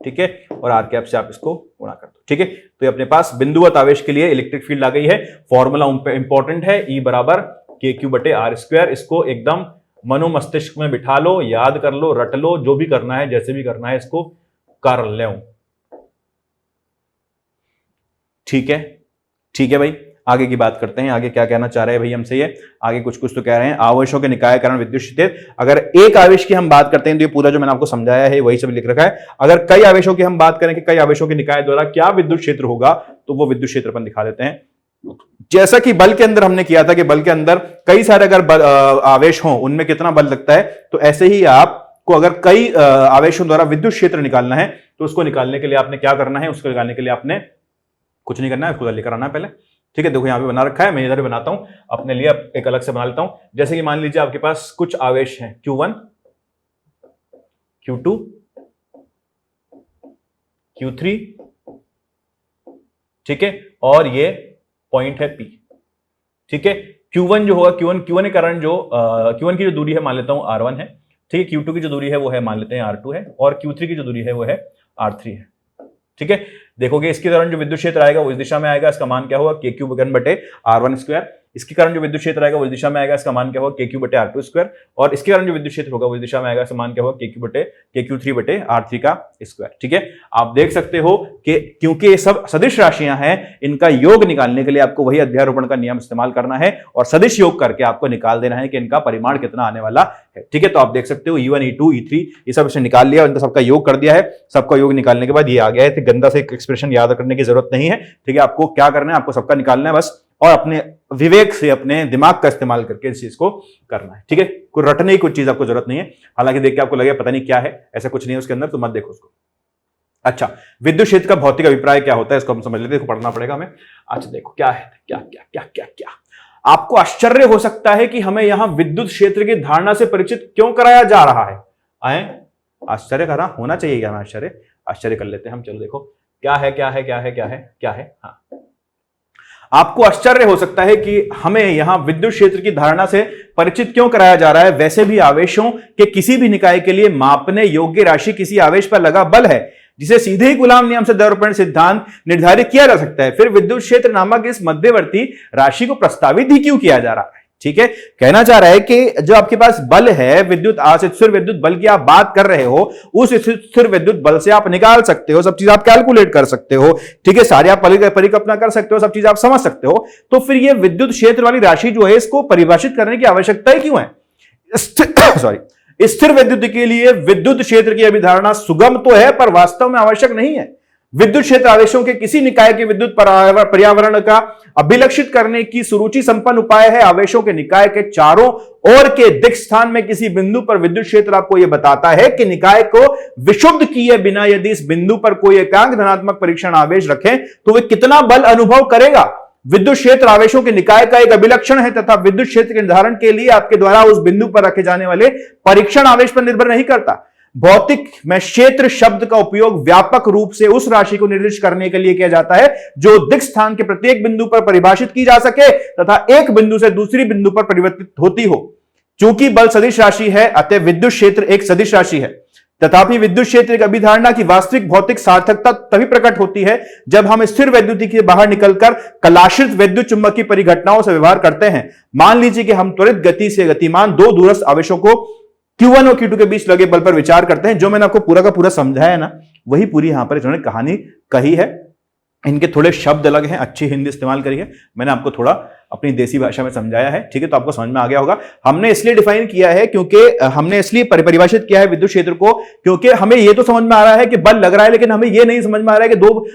ठीक है, और r कैप से आप इसको गुणा कर दो, ठीक है। तो ये अपने पास बिंदुवत आवेश के लिए इलेक्ट्रिक फील्ड आ गई है। फॉर्मूला इंपॉर्टेंट है, E बराबर KQ बटे R स्क्वायर। इसको एकदम मनो मस्तिष्क में बिठा लो, याद कर लो, रट लो, जो भी करना है, जैसे भी करना है इसको कर लो, ठीक है। ठीक है भाई, आगे की बात करते हैं। आगे क्या कहना चाह रहे हैं भाई हमसे, ये आगे कुछ तो कह रहे हैं, आवेशों के निकाय कारण विद्युत क्षेत्र। अगर एक आवेश की हम बात करते हैं तो ये पूरा जो मैंने आपको समझाया है वही सब लिख रखा है। अगर कई आवेशों की हम बात करें कि कई आवेशों के निकाय द्वारा क्या विद्युत क्षेत्र होगा, तो वो विद्युत क्षेत्र अपन दिखा देते हैं। जैसा कि बल के अंदर हमने किया था कि बल के अंदर कई सारे अगर आवेश हों उनमें कितना बल लगता है, तो ऐसे ही आपको अगर कई आवेशों द्वारा विद्युत क्षेत्र निकालना है तो उसको निकालने के लिए आपने क्या करना है, उसको निकालने के लिए आपने कुछ नहीं करना है, उसको लेकर आना है पहले, ठीक है। देखो यहां पे बना रखा है, मैं इधर भी बनाता हूं, अपने लिए एक अलग से बना लेता हूं। जैसे कि मान लीजिए आपके पास कुछ आवेश हैं Q1 Q2 Q3, ठीक है, और ये पॉइंट है P, ठीक है। Q1 जो होगा, Q1 के कारण जो Q1 की जो दूरी है मान लेता हूं R1 है, ठीक है। Q2 की जो दूरी है वो है मान लेते हैं R2 है, और Q3 की जो दूरी है वो है R3 है, ठीक है। देखोगे इसके दौरान जो विद्युत क्षेत्र आएगा वो इस दिशा में आएगा, इसका मान क्या होगा, KQ बटे R1 स्क्वायर। इसके कारण जो विद्युत क्षेत्र आएगा वो इस दिशा में आएगा, इसका मान क्या होगा KQ/R2 और इसके कारण जो विद्युत क्षेत्र होगा वो इस दिशा में आएगा, इसका मान क्या होगा KQ3/R3 का स्क्वायर। ठीक है, आप देख सकते हो कि क्योंकि ये सब सदिश राशियां हैं, इनका योग निकालने के लिए आपको वही अध्यारोपण का नियम इस्तेमाल करना है और सदिश योग करके आपको निकाल देना है कि इनका परिमाण कितना आने वाला है। ठीक है, तो आप देख सकते हो E1 E2 E3 ये सब इसने निकाल लिया, इनका सबका योग कर दिया है। सबका योग निकालने के बाद ये आ गया है, गंदा से एक्सप्रेशन याद करने की जरूरत नहीं है। ठीक है, आपको क्या करना है, आपको सबका निकालना है बस, और अपने विवेक से अपने दिमाग का इस्तेमाल करके इस चीज को करना है। ठीक है, कोई रटने की कुछ चीज आपको जरूरत नहीं है, हालांकि देख के आपको लगेगा पता नहीं क्या है, ऐसा कुछ नहीं है उसके अंदर, तो मत देखो उसको। अच्छा, विद्युत क्षेत्र का भौतिक अभिप्राय क्या होता है इसको हम समझ लेते हैं, पढ़ना पड़ेगा हमें। अच्छा देखो क्या है, क्या क्या क्या क्या क्या आपको आश्चर्य हो सकता है कि हमें यहां विद्युत क्षेत्र की धारणा से परिचित क्यों कराया जा रहा है। आए आश्चर्य करा होना चाहिए क्या, आश्चर्य कर लेते हैं हम। चलो देखो क्या है क्या है क्या है क्या है क्या है। हाँ, आपको आश्चर्य हो सकता है कि हमें यहां विद्युत क्षेत्र की धारणा से परिचित क्यों कराया जा रहा है। वैसे भी आवेशों के किसी भी निकाय के लिए मापने योग्य राशि किसी आवेश पर लगा बल है जिसे सीधे ही कूलाम नियम से द्रव्यमान सिद्धांत निर्धारित किया जा सकता है। फिर विद्युत क्षेत्र नामक इस मध्यवर्ती राशि को प्रस्तावित ही क्यों किया जा रहा है। ठीक है, कहना चाह रहा है कि जो आपके पास बल है, विद्युत स्थिर विद्युत बल की आप बात कर रहे हो, उस स्थिर विद्युत बल से आप निकाल सकते हो, सब चीज आप कैलकुलेट कर सकते हो। ठीक है, सारे आप परिकल्पना कर सकते हो, सब चीज आप समझ सकते हो। तो फिर ये विद्युत क्षेत्र वाली राशि जो है, इसको परिभाषित करने की आवश्यकता ही क्यों है। स्थिर विद्युत के लिए विद्युत क्षेत्र की अभिधारणा सुगम तो है पर वास्तव में आवश्यक नहीं है। विद्युत क्षेत्र आवेशों के किसी निकाय के विद्युत पर्यावरण का अभिलक्षित करने की सुरुचि संपन्न उपाय है। आवेशों के निकाय के चारों ओर के दिक् स्थान में किसी बिंदु पर विद्युत क्षेत्र आपको यह बताता है कि निकाय को विशुद्ध किए बिना यदि इस बिंदु पर कोई एकांक धनात्मक परीक्षण आवेश रखें तो वह कितना बल अनुभव करेगा। विद्युत क्षेत्र आवेशों के निकाय का एक अभिलक्षण है तथा विद्युत क्षेत्र के निर्धारण के लिए आपके द्वारा उस बिंदु पर रखे जाने वाले परीक्षण आवेश पर निर्भर नहीं करता। भौतिक में क्षेत्र शब्द का उपयोग व्यापक रूप से उस राशि को निर्दिष्ट करने के लिए किया जाता है जो दिक् स्थान के प्रत्येक बिंदु पर परिभाषित की जा सके तथा एक बिंदु से दूसरी बिंदु पर परिवर्तित होती हो। चूंकि बल सदिश राशि है अतः विद्युत क्षेत्र एक सदिश राशि है। तथापि विद्युत क्षेत्र की अभिधारणा की वास्तविक भौतिक सार्थकता तभी प्रकट होती है जब हम स्थिर वैद्युति के बाहर निकलकर कलाश्रित विद्युत चुंबकीय परिघटनाओं से व्यवहार करते हैं। मान लीजिए कि हम त्वरित गति से गतिमान दो दूरस्थ आवेशों को Q1 और Q2 के बीच लगे बल पर विचार करते हैं। जो मैंने आपको पूरा का पूरा समझाया ना, वही पूरी यहां पर इन्होंने कहानी कही है। इनके थोड़े शब्द अलग हैं, अच्छी हिंदी इस्तेमाल करी है, मैंने आपको थोड़ा अपनी देसी भाषा में समझाया है। ठीक है, तो आपको समझ में आ गया होगा। हमने इसलिए डिफाइन किया है क्योंकि हमने इसलिए परिभाषित किया है विद्युत क्षेत्र को क्योंकि हमें यह तो समझ में आ रहा है कि बल लग रहा है, लेकिन हमें यह नहीं समझ में आ रहा है कि दो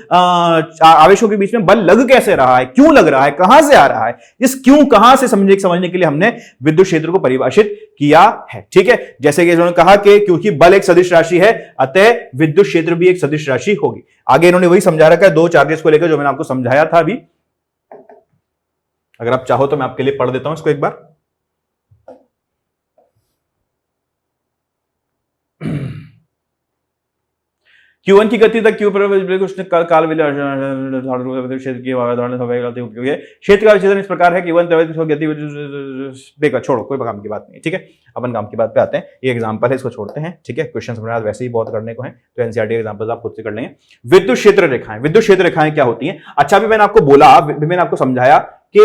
आवेशों के बीच में बल लग कैसे रहा है, क्यों लग रहा है, कहां से आ रहा है। इस क्यों कहां से समझने के लिए हमने विद्युत क्षेत्र को परिभाषित किया है। ठीक है, जैसे कि इन्होंने कहा कि क्योंकि बल एक सदिश राशि है अतः विद्युत क्षेत्र भी एक सदिश राशि होगी। आगे इन्होंने वही समझा रखा है दो चार्जेस को लेकर जो मैंने आपको समझाया था अभी। अगर आप चाहो तो मैं आपके लिए पढ़ देता हूं इसको एक बार। Q1 की गति तक Q पर काल क्षेत्र की क्षेत्र का विच्छेदन इस प्रकार है कि गति छोड़ो, कोई काम की बात नहीं। ठीक है, अपन काम की बात पे आते हैं। ये एग्जांपल है, इसको छोड़ते हैं। ठीक है, क्वेश्चन समझ वैसे ही बहुत करने को है तो एनसीईआरटी एग्जांपल्स आप खुद से कर लेंगे। विद्युत क्षेत्र रेखाएं, विद्युत क्षेत्र रेखाएं क्या होती हैं। अच्छा, अभी मैंने आपको बोला, मैंने आपको समझाया कि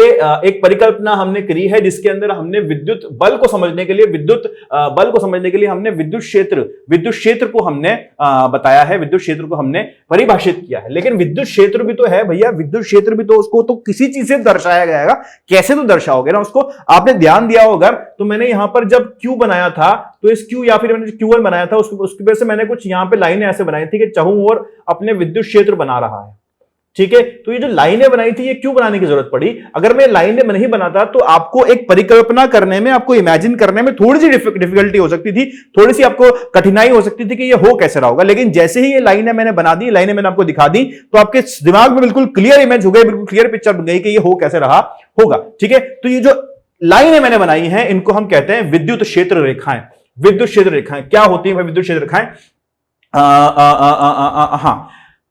एक परिकल्पना हमने करी है जिसके अंदर हमने विद्युत बल को समझने के लिए हमने विद्युत क्षेत्र को हमने बताया है, विद्युत क्षेत्र को हमने परिभाषित किया है। लेकिन विद्युत क्षेत्र भी तो है भैया, विद्युत क्षेत्र भी तो उसको तो किसी चीज से दर्शाया जाएगा। कैसे तो दर्शाओगे ना उसको। आपने ध्यान दिया होगा तो मैंने यहां पर जब Q बनाया था तो इस Q या फिर मैंने Q1 बनाया था उसकी वजह से मैंने कुछ यहां पे लाइनें ऐसे बनाई थी कि चाहूं और अपने विद्युत क्षेत्र बना रहा है। ठीक है, तो ये जो लाइनें बनाई थी ये क्यों बनाने की जरूरत पड़ी। अगर मैं लाइनें नहीं बनाता तो आपको एक परिकल्पना करने में, आपको इमेजिन करने में थोड़ी सी डिफिकल्टी हो सकती थी, थोड़ी सी आपको कठिनाई हो सकती थी कि ये हो कैसे रहा होगा। लेकिन जैसे ही ये लाइनें मैंने बना दी, लाइनें मैंने आपको दिखा दी, तो आपके दिमाग में बिल्कुल क्लियर इमेज हो गई, बिल्कुल क्लियर पिक्चर बन गई कि ये हो कैसे रहा होगा। ठीक है, तो ये जो लाइनें मैंने बनाई हैं इनको हम कहते हैं विद्युत क्षेत्र रेखाएं। विद्युत क्षेत्र रेखाएं क्या होती है विद्युत क्षेत्र रेखाएं। हाँ,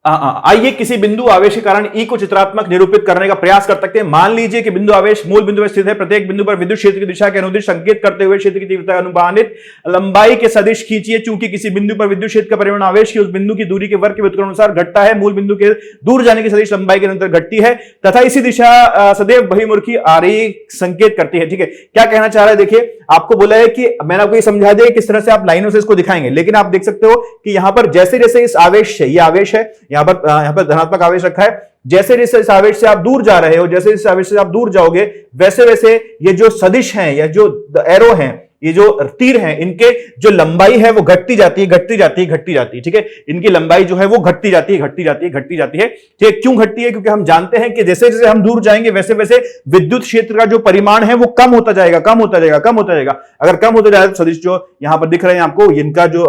आइए किसी बिंदु आवेश के कारण ई को चित्रात्मक निरूपित करने का प्रयास कर सकते हैं। मान लीजिए कि बिंदु आवेश मूल बिंदु पर स्थित है। प्रत्येक बिंदु पर विद्युत क्षेत्र की दिशा के अनुदिश संकेत करते हुए क्षेत्र की तीव्रता अनुमानित लंबाई के सदिश खींचिए। चूंकि किसी बिंदु पर विद्युत क्षेत्र का परिमाण आवेश की उस बिंदु की दूरी के वर्ग के व्युत्क्रम अनुसार घटता है, मूल बिंदु के दूर जाने की सदिश लंबाई के निरंतर घटती है तथा इसी दिशा सदैव बहिर्मुखी आरेख संकेत करती है। ठीक है, क्या कहना चाह रहा है? देखिए, आपको बोला है कि मैंने आपको ये समझा दिया किस तरह से आप लाइनों से इसको दिखाएंगे, लेकिन आप देख सकते हो कि यहां पर जैसे जैसे इस आवेश से, ये आवेश है, यहां पर धनात्मक आवेश रखा है, जैसे जैसे इस आवेश से आप दूर जा रहे हो, जैसे इस आवेश से आप दूर जाओगे, वैसे वैसे ये जो सदिश हैं या जो एरो हैं, ये जो तीर हैं, इनके जो लंबाई है वो घटती जाती है, घटती जाती है, घटती जाती है। ठीक है, इनकी लंबाई जो है वो घटती जाती है, घटती जाती है, घटती जाती है। ठीक है, क्यों घटती है? क्योंकि हम जानते हैं कि जैसे जैसे हम दूर जाएंगे वैसे वैसे विद्युत क्षेत्र का जो परिमाण है वो कम होता जाएगा, कम होता जाएगा, कम होता जाएगा। अगर कम होता जाएगा तो सदिश जो यहां पर दिख रहे हैं आपको, इनका जो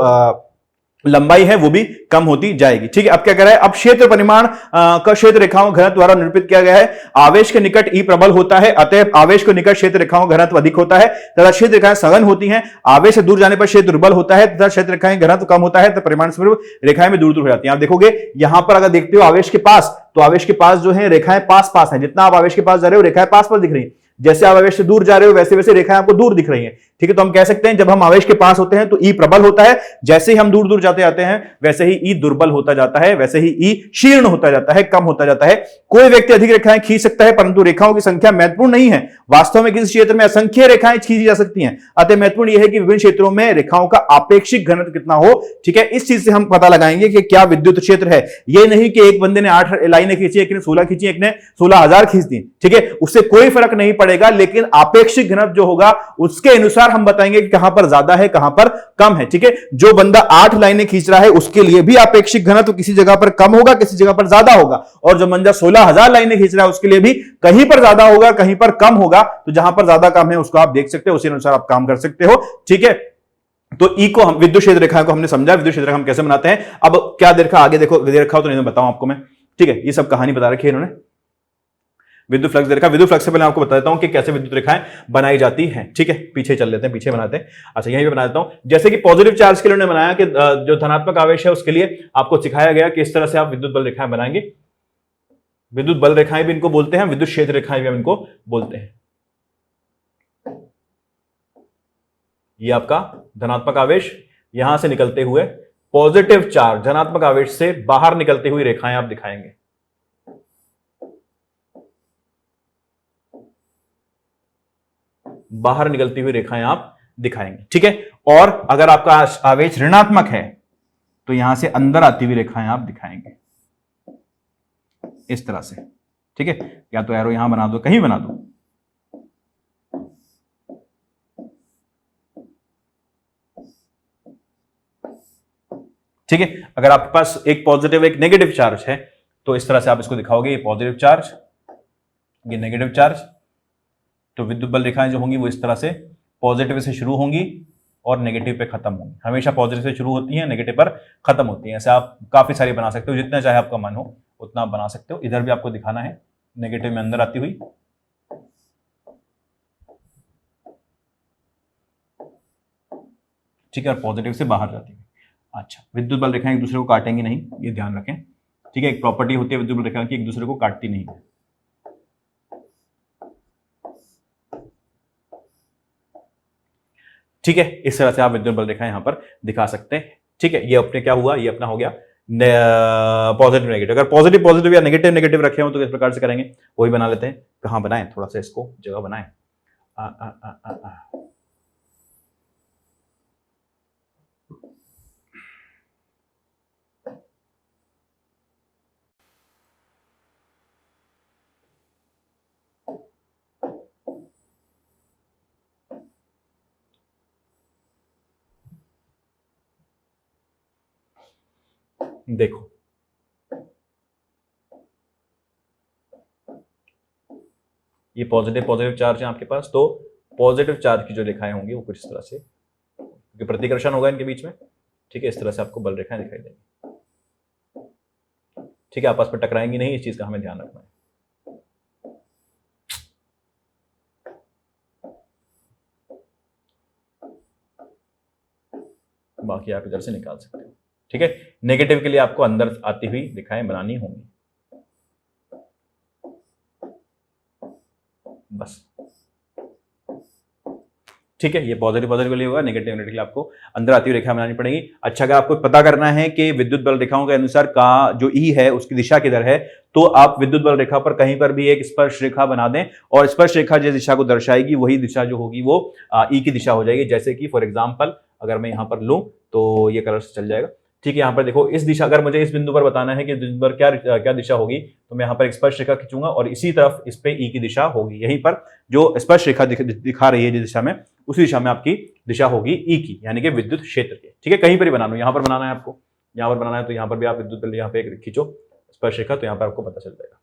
लंबाई है वो भी कम होती जाएगी। ठीक है, अब क्या कर रहा है? अब क्षेत्र परिमाण का क्षेत्र रेखाओं घनत्व द्वारा निरूपित किया गया है। आवेश के निकट ई प्रबल होता है, अतः आवेश के निकट क्षेत्र रेखाओं घनत्व अधिक होता है तथा क्षेत्र रेखाएं सघन होती हैं। आवेश से दूर जाने पर क्षेत्र दुर्बल होता है तथा क्षेत्र रेखाएं घनत्व कम होता है तो परिमाण स्वरूप रेखाएं भी दूर दूर हो जाती हैं। आप देखोगे यहां पर अगर देखते हो आवेश के पास, तो आवेश के पास जो है रेखाएं पास पास हैं। जितना आप आवेश के पास जा रहे हो रेखाएं पास पास दिख रही हैं, जैसे आप आवेश से दूर जा रहे हो वैसे वैसे रेखाएं आपको दूर दिख रही हैं। ठीक है, तो हम कह सकते हैं जब हम आवेश के पास होते हैं तो ई प्रबल होता है, जैसे ही हम दूर दूर जाते जाते हैं वैसे ही ई दुर्बल होता जाता है, वैसे ही ई क्षीर्ण होता जाता है, कम होता जाता है। कोई व्यक्ति अधिक रेखाएं खींच सकता है, परंतु रेखाओं की संख्या महत्वपूर्ण नहीं है। वास्तव में किसी क्षेत्र में असंख्य रेखाएं खींची जा सकती हैं, अतः महत्वपूर्ण यह है कि विभिन्न क्षेत्रों में रेखाओं का आपेक्षिक घनत्व कितना हो। ठीक है, इस चीज से हम पता लगाएंगे कि क्या विद्युत क्षेत्र है। यह नहीं कि एक बंदे ने 8 लाइनें खींची, एक ने 16 खींची, एक ने 16,000 खींच दी। ठीक है, उससे कोई फर्क नहीं पड़ेगा, लेकिन आपेक्षिक घनत्व जो होगा उसके अनुसार हम बताएंगे कि कहां पर ज्यादा है, कहां पर कम है। ठीक है, जो बंदा 8 लाइनें खींच रहा है उसके लिए भी आपेक्षिक घनत्व किसी जगह पर कम होगा, किसी जगह पर ज्यादा होगा, और जो बंदा 16,000 लाइनें खींच रहा है उसके लिए भी कहीं पर ज्यादा होगा, कहीं पर कम होगा। तो जहां पर ज्यादा कम है उसको आप देख सकते हो, उसी अनुसार आप काम कर सकते हो। ठीक है, तो ई को हम विद्युत क्षेत्र रेखा को हमने समझा, विद्युत क्षेत्र हम कैसे बनाते हैं। अब क्या दे रखा आगे देखो, दे रखा हो तो नहीं बताऊं आपको मैं। ठीक है, ये सब कहानी बता रखी है इन्होंने। विद्युत फ्लक्स दे रखा, विद्युत फ्लक्स से पहले आपको बता देता हूं कि कैसे विद्युत रेखाएं बनाई जाती हैं। ठीक है, पीछे चल लेते हैं, पीछे बनाते हैं। अच्छा, यहीं पे बना देता हूं। जैसे कि पॉजिटिव चार्ज के लिए उन्होंने बनाया कि जो धनात्मक आवेश है उसके लिए आपको सिखाया गया कि इस तरह से आप विद्युत बल रेखाएं बनाएंगे। विद्युत बल रेखाएं भी इनको बोलते हैं, विद्युत क्षेत्र रेखाएं भी हम इनको बोलते हैं। ये आपका धनात्मक आवेश, यहां से निकलते हुए पॉजिटिव चार्ज धनात्मक आवेश से बाहर निकलती हुई रेखाएं आप दिखाएंगे। बाहर निकलती हुई रेखाएं आप दिखाएंगे। ठीक है, और अगर आपका आवेश ऋणात्मक है तो यहां से अंदर आती हुई रेखाएं आप दिखाएंगे इस तरह से। ठीक है, या तो एरो यहां बना दो, कहीं बना दो। ठीक है, अगर आपके पास एक पॉजिटिव एक नेगेटिव चार्ज है तो इस तरह से आप इसको दिखाओगे। ये पॉजिटिव चार्ज, ये नेगेटिव चार्ज। तो विद्युत बल रेखाएं जो होंगी वो इस तरह से पॉजिटिव से शुरू होंगी और नेगेटिव पे खत्म होंगी। हमेशा पॉजिटिव से शुरू होती हैं, नेगेटिव पर खत्म होती हैं। ऐसे आप काफी सारी बना सकते हो, जितना चाहे आपका मन हो उतना आप बना सकते हो। इधर भी आपको दिखाना है, नेगेटिव में अंदर आती हुई, ठीक है, और पॉजिटिव से बाहर जाती हुई। अच्छा, विद्युत बल रेखाएं एक दूसरे को काटेंगी नहीं, ये ध्यान रखें। ठीक है, एक प्रॉपर्टी होती है विद्युत बल रेखा की, एक दूसरे को काटती नहीं है। ठीक है, इस तरह से आप विद्युत बल रेखा यहां पर दिखा सकते हैं। ठीक है, ये अपने क्या हुआ, ये अपना हो गया पॉजिटिव नेगेटिव। अगर पॉजिटिव पॉजिटिव या नेगेटिव नेगेटिव रखे हो तो किस प्रकार से करेंगे, वही बना लेते हैं। कहां बनाएं, थोड़ा सा इसको जगह बनाएं। देखो, ये पॉजिटिव पॉजिटिव चार्ज है आपके पास, तो पॉजिटिव चार्ज की जो रेखाएं होंगी वो कुछ इस तरह से, क्योंकि प्रतिकर्षण होगा इनके बीच में। ठीक है, इस तरह से आपको बल रेखाएं दिखाई देंगी। ठीक है, आपस में टकराएंगी नहीं, इस चीज का हमें ध्यान रखना है। बाकी आप इधर से निकाल सकते हो। ठीक है। नेगेटिव के लिए आपको अंदर आती हुई दिखाएं बनानी होंगी, बस, ठीक है। ये पॉजिटिव के लिए होगा, नेगेटिव के लिए आपको अंदर आती हुई रेखा बनानी पड़ेगी। अच्छा, अगर आपको पता करना है कि विद्युत बल रेखाओं के अनुसार का जो ई है उसकी दिशा किधर है, तो आप विद्युत बल रेखा पर कहीं पर भी एक स्पर्श रेखा बना दें और स्पर्श रेखा जिस दिशा को दर्शाएगी वही दिशा जो होगी वो ई की दिशा हो जाएगी। जैसे कि फॉर एग्जाम्पल अगर मैं यहां पर लूं तो ये कलर से चल जाएगा, ठीक है। यहाँ पर देखो इस दिशा, अगर मुझे इस बिंदु पर बताना है कि बिंदु पर क्या दिशा होगी, तो मैं यहाँ पर एक स्पर्श रेखा खींचूंगा और इसी तरफ इस पे ई की दिशा होगी। यहीं पर जो स्पर्श रेखा दिखा रही है जिस दिशा में, उसी दिशा में आपकी दिशा होगी ई की, यानी कि विद्युत क्षेत्र की, ठीक है। कहीं पर ही बनाना, यहाँ पर बनाना है आपको, यहाँ पर बनाना है तो यहाँ पर भी आप विद्युत बल यहाँ पे खींचो स्पर्श रेखा, तो यहाँ पर आपको पता चल जाएगा,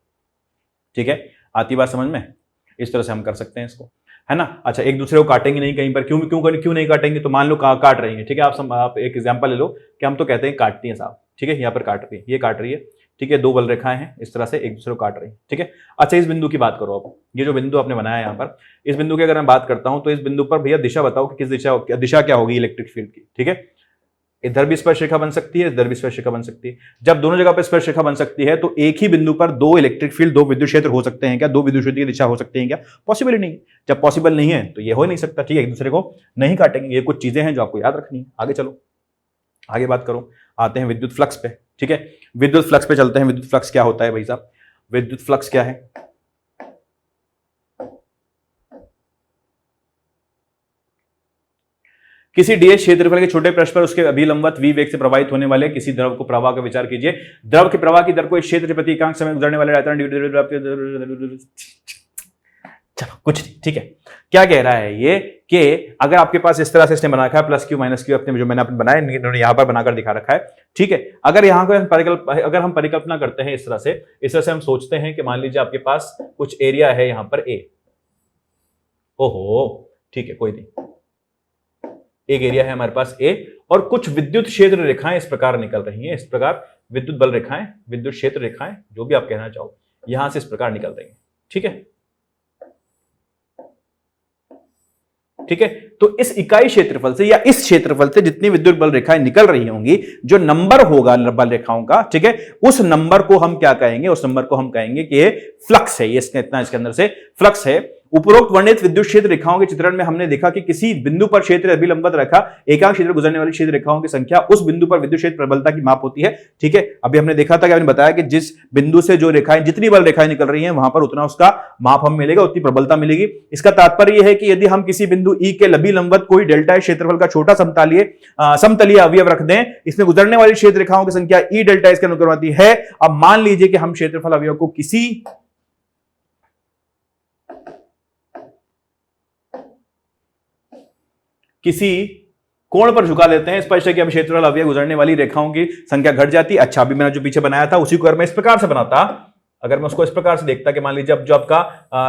ठीक है। आती बात समझ में? इस तरह से हम कर सकते हैं इसको, है ना। अच्छा, एक दूसरे को काटेंगे नहीं कहीं पर, क्यों नहीं काटेंगे, तो मान लो काट रही है, ठीक है। आप एक एग्जांपल ले लो कि हम तो कहते हैं काटती हैं साहब, ठीक है। यहाँ पर काट रही है, ये काट रही है, ठीक है। दो बल रेखाएं हैं इस तरह से एक दूसरे को काट रही है, ठीक है। अच्छा, इस बिंदु की बात करो अब, ये जो बिंदु आपने बनाया यहाँ पर, इस बिंदु की अगर मैं बात करता हूं तो इस बिंदु पर भैया दिशा बताओ कि किस दिशा क्या होगी इलेक्ट्रिक फील्ड की, ठीक है। इधर भी स्पर्श रेखा बन सकती है, इधर भी स्पर्श रेखा बन सकती है। जब दोनों जगह पर स्पर्श रेखा बन सकती है तो एक ही बिंदु पर दो इलेक्ट्रिक फील्ड, दो विद्युत क्षेत्र हो सकते हैं क्या? दो विद्युत क्षेत्र की दिशा हो सकती है क्या? पॉसिबल ही नहीं है। जब पॉसिबल नहीं है तो ये हो नहीं सकता, ठीक है। एक दूसरे को नहीं काटेंगे। ये कुछ चीजें हैं जो आपको याद रखनी है। आगे चलो, आगे बात करो, आते हैं विद्युत फ्लक्स पे, ठीक है। विद्युत फ्लक्स पे चलते हैं। विद्युत फ्लक्स क्या होता है भाई साहब? विद्युत फ्लक्स क्या है? किसी डीएस क्षेत्रफल के छोटे पृष्ठ पर उसके अभिलंबवत v वेग से प्रवाहित होने वाले किसी द्रव को प्रवाह का विचार कीजिए। द्रव के प्रवाह की दर को इस क्षेत्र प्रति एकांक समय गुजरने वाले आयतन, चलो कुछ नहीं, ठीक है। क्या कह रहा है ये कि अगर आपके पास इस तरह से इसने बना रखा है प्लस क्यू माइनस क्यू, अपने जो मैंने अपने बनाया इन्होंने यहां पर बनाकर दिखा रखा है, ठीक है। अगर यहां को अगर हम परिकल्पना करते हैं इस तरह से हम सोचते हैं कि मान लीजिए आपके पास कुछ एरिया है यहां पर ए, ओहो ठीक है कोई नहीं, एक एरिया है हमारे पास ए और कुछ विद्युत क्षेत्र रेखाएं इस प्रकार निकल रही हैं, इस प्रकार विद्युत बल रेखाएं, विद्युत क्षेत्र रेखाएं, जो भी आप कहना चाहो, यहां से इस प्रकार निकल रही हैं, ठीक है, ठीक है। तो इस इकाई क्षेत्रफल से या इस क्षेत्रफल से जितनी विद्युत बल रेखाएं निकल रही होंगी, जो नंबर होगा बल रेखाओं का, ठीक है, उस नंबर को हम क्या कहेंगे? उस नंबर को हम कहेंगे कि ये फ्लक्स है, ये इतना इसके अंदर से फ्लक्स है। उपरोक्त वर्णित विद्युत क्षेत्र रेखाओं के चित्रण में हमने देखा कि किसी बिंदु पर क्षेत्र अभिलंबित रेखा एकांक क्षेत्र गुजरने वाली क्षेत्र रेखाओं की संख्या उस बिंदु पर विद्युत क्षेत्र प्रबलता की माप होती है, ठीक है। अभी हमने देखा था कि आपने बताया कि जिस बिंदु से जो रेखाएं, जितनी बल रेखाएं निकल रही हैं वहां पर उतना उसका माप हमें मिलेगा, उतनी प्रबलता मिलेगी। इसका तात्पर्य यह है कि यदि हम किसी बिंदु ई के अभिलंबित कोई डेल्टा क्षेत्रफल का छोटा समतलीय अवयव रख दें, इसमें गुजरने वाली क्षेत्र रेखाओं की संख्या ई डेल्टा इसके अनुक्रमाती है। अब मान लीजिए कि हम क्षेत्रफल अवयव को किसी कोण पर झुका लेते हैं, स्पष्ट है कि अब क्षेत्रफल अवयव गुजरने वाली रेखाओं की संख्या घट जाती है। अच्छा, अभी मैंने जो पीछे बनाया था उसी को अगर मैं इस प्रकार से बनाता, अगर मैं उसको इस प्रकार से देखता कि मान लीजिए अब जो आपका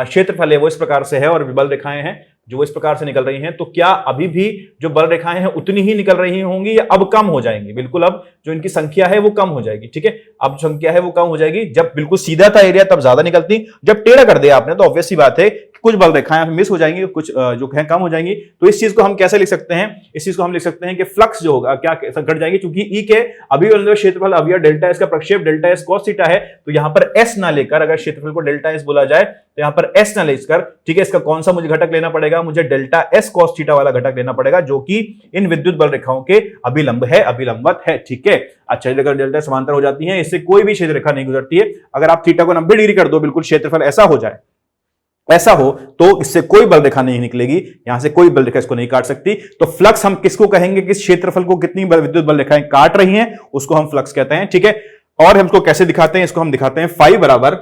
क्षेत्रफल है वो इस प्रकार से है और बल रेखाएं हैं जो इस प्रकार से निकल रही हैं, तो क्या अभी भी जो बल रेखाएं हैं उतनी ही निकल रही होंगी या अब कम हो जाएंगी? बिल्कुल, अब जो इनकी संख्या है वो कम हो जाएगी, ठीक है। अब जो संख्या है वो कम हो जाएगी। जब बिल्कुल सीधा था एरिया तब ज्यादा निकलती, जब टेढ़ा कर दिया आपने तो ऑब्वियस सी बात है कुछ बल रेखाएं मिस हो जाएंगी, कुछ जो है कम हो जाएंगी। तो इस चीज को हम कैसे लिख सकते हैं? इस चीज को हम लिख सकते हैं कि फ्लक्स जो होगा क्या घट जाएगी, क्योंकि ई के अभिलंब क्षेत्रफल अवयव डेल्टा एस का प्रक्षेप डेल्टा एस cos थीटा है, तो यहां पर एस ना लेकर, अगर क्षेत्रफल को डेल्टा एस बोला जाए तो यहां पर एस ना लेकर, ठीक है, इसका कौन सा मुझे घटक लेना पड़ेगा? मुझे डेल्टा एस cos थीटा वाला घटक लेना पड़ेगा, जो कि इन विद्युत बल रेखाओं के अभिलंब है, अभिलंबवत है, ठीक है। अच्छा, अगर डेल्टा समांतर हो जाती है, इससे कोई भी क्षेत्र रेखा नहीं गुजरती है। अगर आप थीटा को 90 डिग्री कर दो, बिल्कुल क्षेत्रफल ऐसा हो जाए, ऐसा हो, तो इससे कोई बल रेखा नहीं निकलेगी, यहां से कोई बल रेखा इसको नहीं काट सकती। तो फ्लक्स हम किसको कहेंगे? किस क्षेत्रफल को कितनी विद्युत बल रेखाएं काट रही हैं उसको हम फ्लक्स कहते हैं, ठीक है। और हम इसको कैसे दिखाते हैं? इसको हम दिखाते हैं फाई बराबर,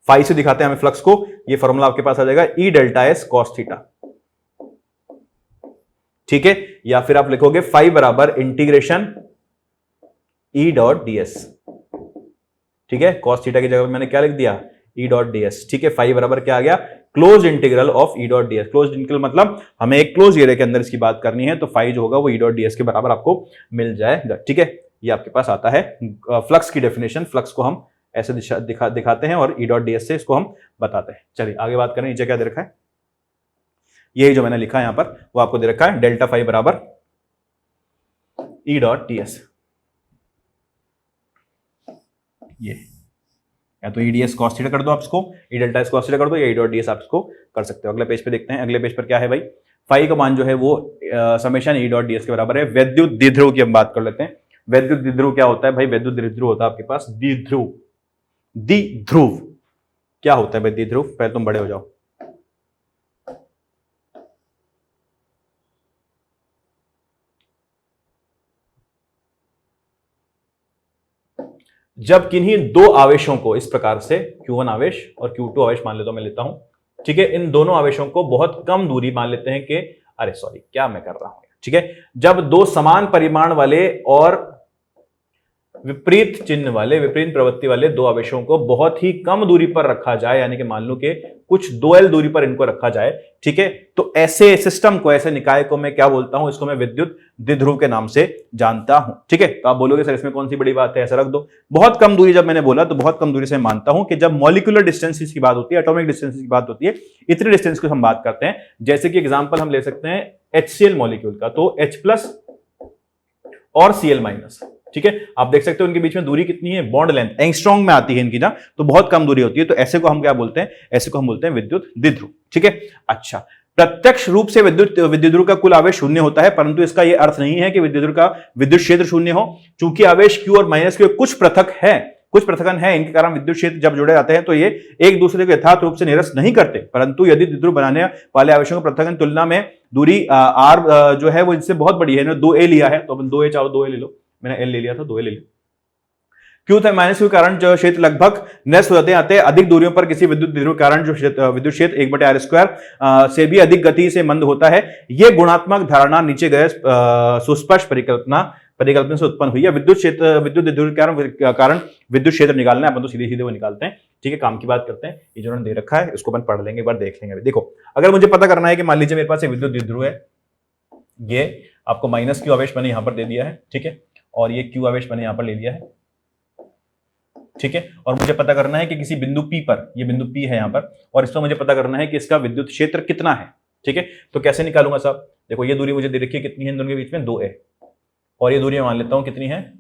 फाई से दिखाते हैं हमें फ्लक्स को। ये फॉर्मूला आपके पास आ जाएगा ई डेल्टा एस cos थीटा, ठीक है। या फिर आप लिखोगे फाई बराबर इंटीग्रेशन ई डॉट डीएस, ठीक है। cos थीटा की जगह मैंने क्या लिख दिया? ई डॉट डीएस, ठीक है। फाई बराबर क्या आ गया? Close integral of E dot DS. Close integral मतलब हमें एक क्लोज एरिया के अंदर इसकी बात करनी है, तो फाई जो होगा वो ई डॉट डीएस के बराबर आपको मिल जाएगा, ठीक है। ये आपके पास आता है फ्लक्स की डेफिनेशन। फ्लक्स को हम ऐसे दिखाते हैं और ई डॉट डीएस से इसको हम बताते हैं। चलिए आगे बात करें। नीचे क्या दे रखा है? यही जो मैंने लिखा है यहां पर वो आपको दे रखा है, डेल्टा फाई बराबर ई डॉट डी एस, ये या तो ईडीएस कॉस थीटा कर दो आप इसको, ई डेल्टा एस कॉस थीटा कर दो, या ई डॉट डीएस आप इसको कर सकते हो। अगले पेज पे देखते हैं, अगले पेज पर क्या है भाई, फाई का मान जो है वो समेशन ई डॉट डीएस के बराबर है। वैद्युत द्विध्रुव की हम बात कर लेते हैं। वैद्युत द्विध्रुव क्या होता है भाई, वैद्युत द्विध्रुव होता है आपके पास द्विध्रुव। द्विध्रुव क्या होता है भाई द्विध्रुव, पहले तुम बड़े हो जाओ। जब किन्हीं दो आवेशों को इस प्रकार से Q1 आवेश और Q2 आवेश मान लेता हूं, मैं लेता हूं, ठीक है, इन दोनों आवेशों को बहुत कम दूरी मान लेते हैं कि, अरे सॉरी क्या मैं कर रहा हूं, ठीक है, जब दो समान परिमाण वाले और विपरीत चिन्ह वाले, विपरीत प्रवृत्ति वाले दो आवेशों को बहुत ही कम दूरी पर रखा जाए, यानी कि मान लो कि कुछ 2L दूरी पर इनको रखा जाए, ठीक है, तो ऐसे सिस्टम को, ऐसे निकाय को मैं क्या बोलता हूं, इसको मैं विद्युत द्विध्रुव के नाम से जानता हूं, ठीक है। तो आप बोलोगे सर इसमें कौन सी बड़ी बात है, ऐसा रख दो। बहुत कम दूरी जब मैंने बोला तो बहुत कम दूरी से मानता हूं कि जब मॉलिक्यूलर डिस्टेंसेस की बात होती है, एटॉमिक डिस्टेंसेस की बात होती है, इतने डिस्टेंस को हम बात करते हैं। जैसे कि एग्जांपल हम ले सकते हैं HCl मॉलिक्यूल का, तो H+ और Cl-, ठीक है, आप देख सकते हो उनके बीच में दूरी कितनी है, बॉन्ड लेंथ एंगस्ट्रॉम में आती है इनकी ना, तो बहुत कम दूरी होती है। तो ऐसे को हम क्या बोलते हैं, ऐसे को हम बोलते हैं विद्युत द्विध्रुव, ठीक है। अच्छा, प्रत्यक्ष रूप से विद्युत द्विध्रुव का कुल आवेश शून्य होता है, परंतु इसका यह अर्थ नहीं है कि विद्युत का विद्युत क्षेत्र शून्य हो। चूंकि आवेश Q और माइनस के कुछ पृथक है, कुछ पृथक्कन है, इनके कारण विद्युत क्षेत्र जब जुड़े जाते हैं तो ये एक दूसरे को यथार्थ रूप से निरस्त नहीं करते, परंतु यदि द्विध्रुव बनाने वाले आवेशों के पृथक्कन तुलना में दूरी r जो है वो इनसे बहुत बड़ी है, 2a लिया है, तो अपन 2a चाहो 2a ले लो, मैंने l ले लिया था, 2a ले लो। Q था माइनस के कारण जो क्षेत्र लगभग नष्ट हो जाते हैं। अधिक दूरियों पर किसी विद्युत द्विध्रुव के कारण जो विद्युत क्षेत्र 1/r² से भी अधिक गति से मंद होता है। यह गुणात्मक धारणा नीचे गए सुस्पष्ट परिकल्पना से उत्पन्न हुई है। विद्युत द्विध्रुव के कारण विद्युत क्षेत्र निकालना है, अपन तो सीधे सीधे वो निकालते हैं, ठीक है। काम की बात करते हैं, ये जो उन्होंने दे रखा है इसको अपन पढ़ लेंगे, एक बार देख लेंगे। देखो, अगर मुझे पता करना है कि मान लीजिए मेरे पास एक विद्युत द्विध्रुव है, ये आपको -Q आवेश मैंने यहां पर दे दिया है, ठीक है, और ये Q आवेश मैंने यहां पर ले लिया है, ठीक है, और मुझे पता करना है कि किसी बिंदु P पर, ये बिंदु P है यहां पर, और इसमें मुझे पता करना है कि इसका विद्युत क्षेत्र कितना है, ठीक है। तो कैसे निकालूंगा साहब, देखो ये दूरी मुझे दे रखी है, कितनी है इन दोनों के बीच में, 2a, और ये दूरी मैं मान लेता हूं कितनी है,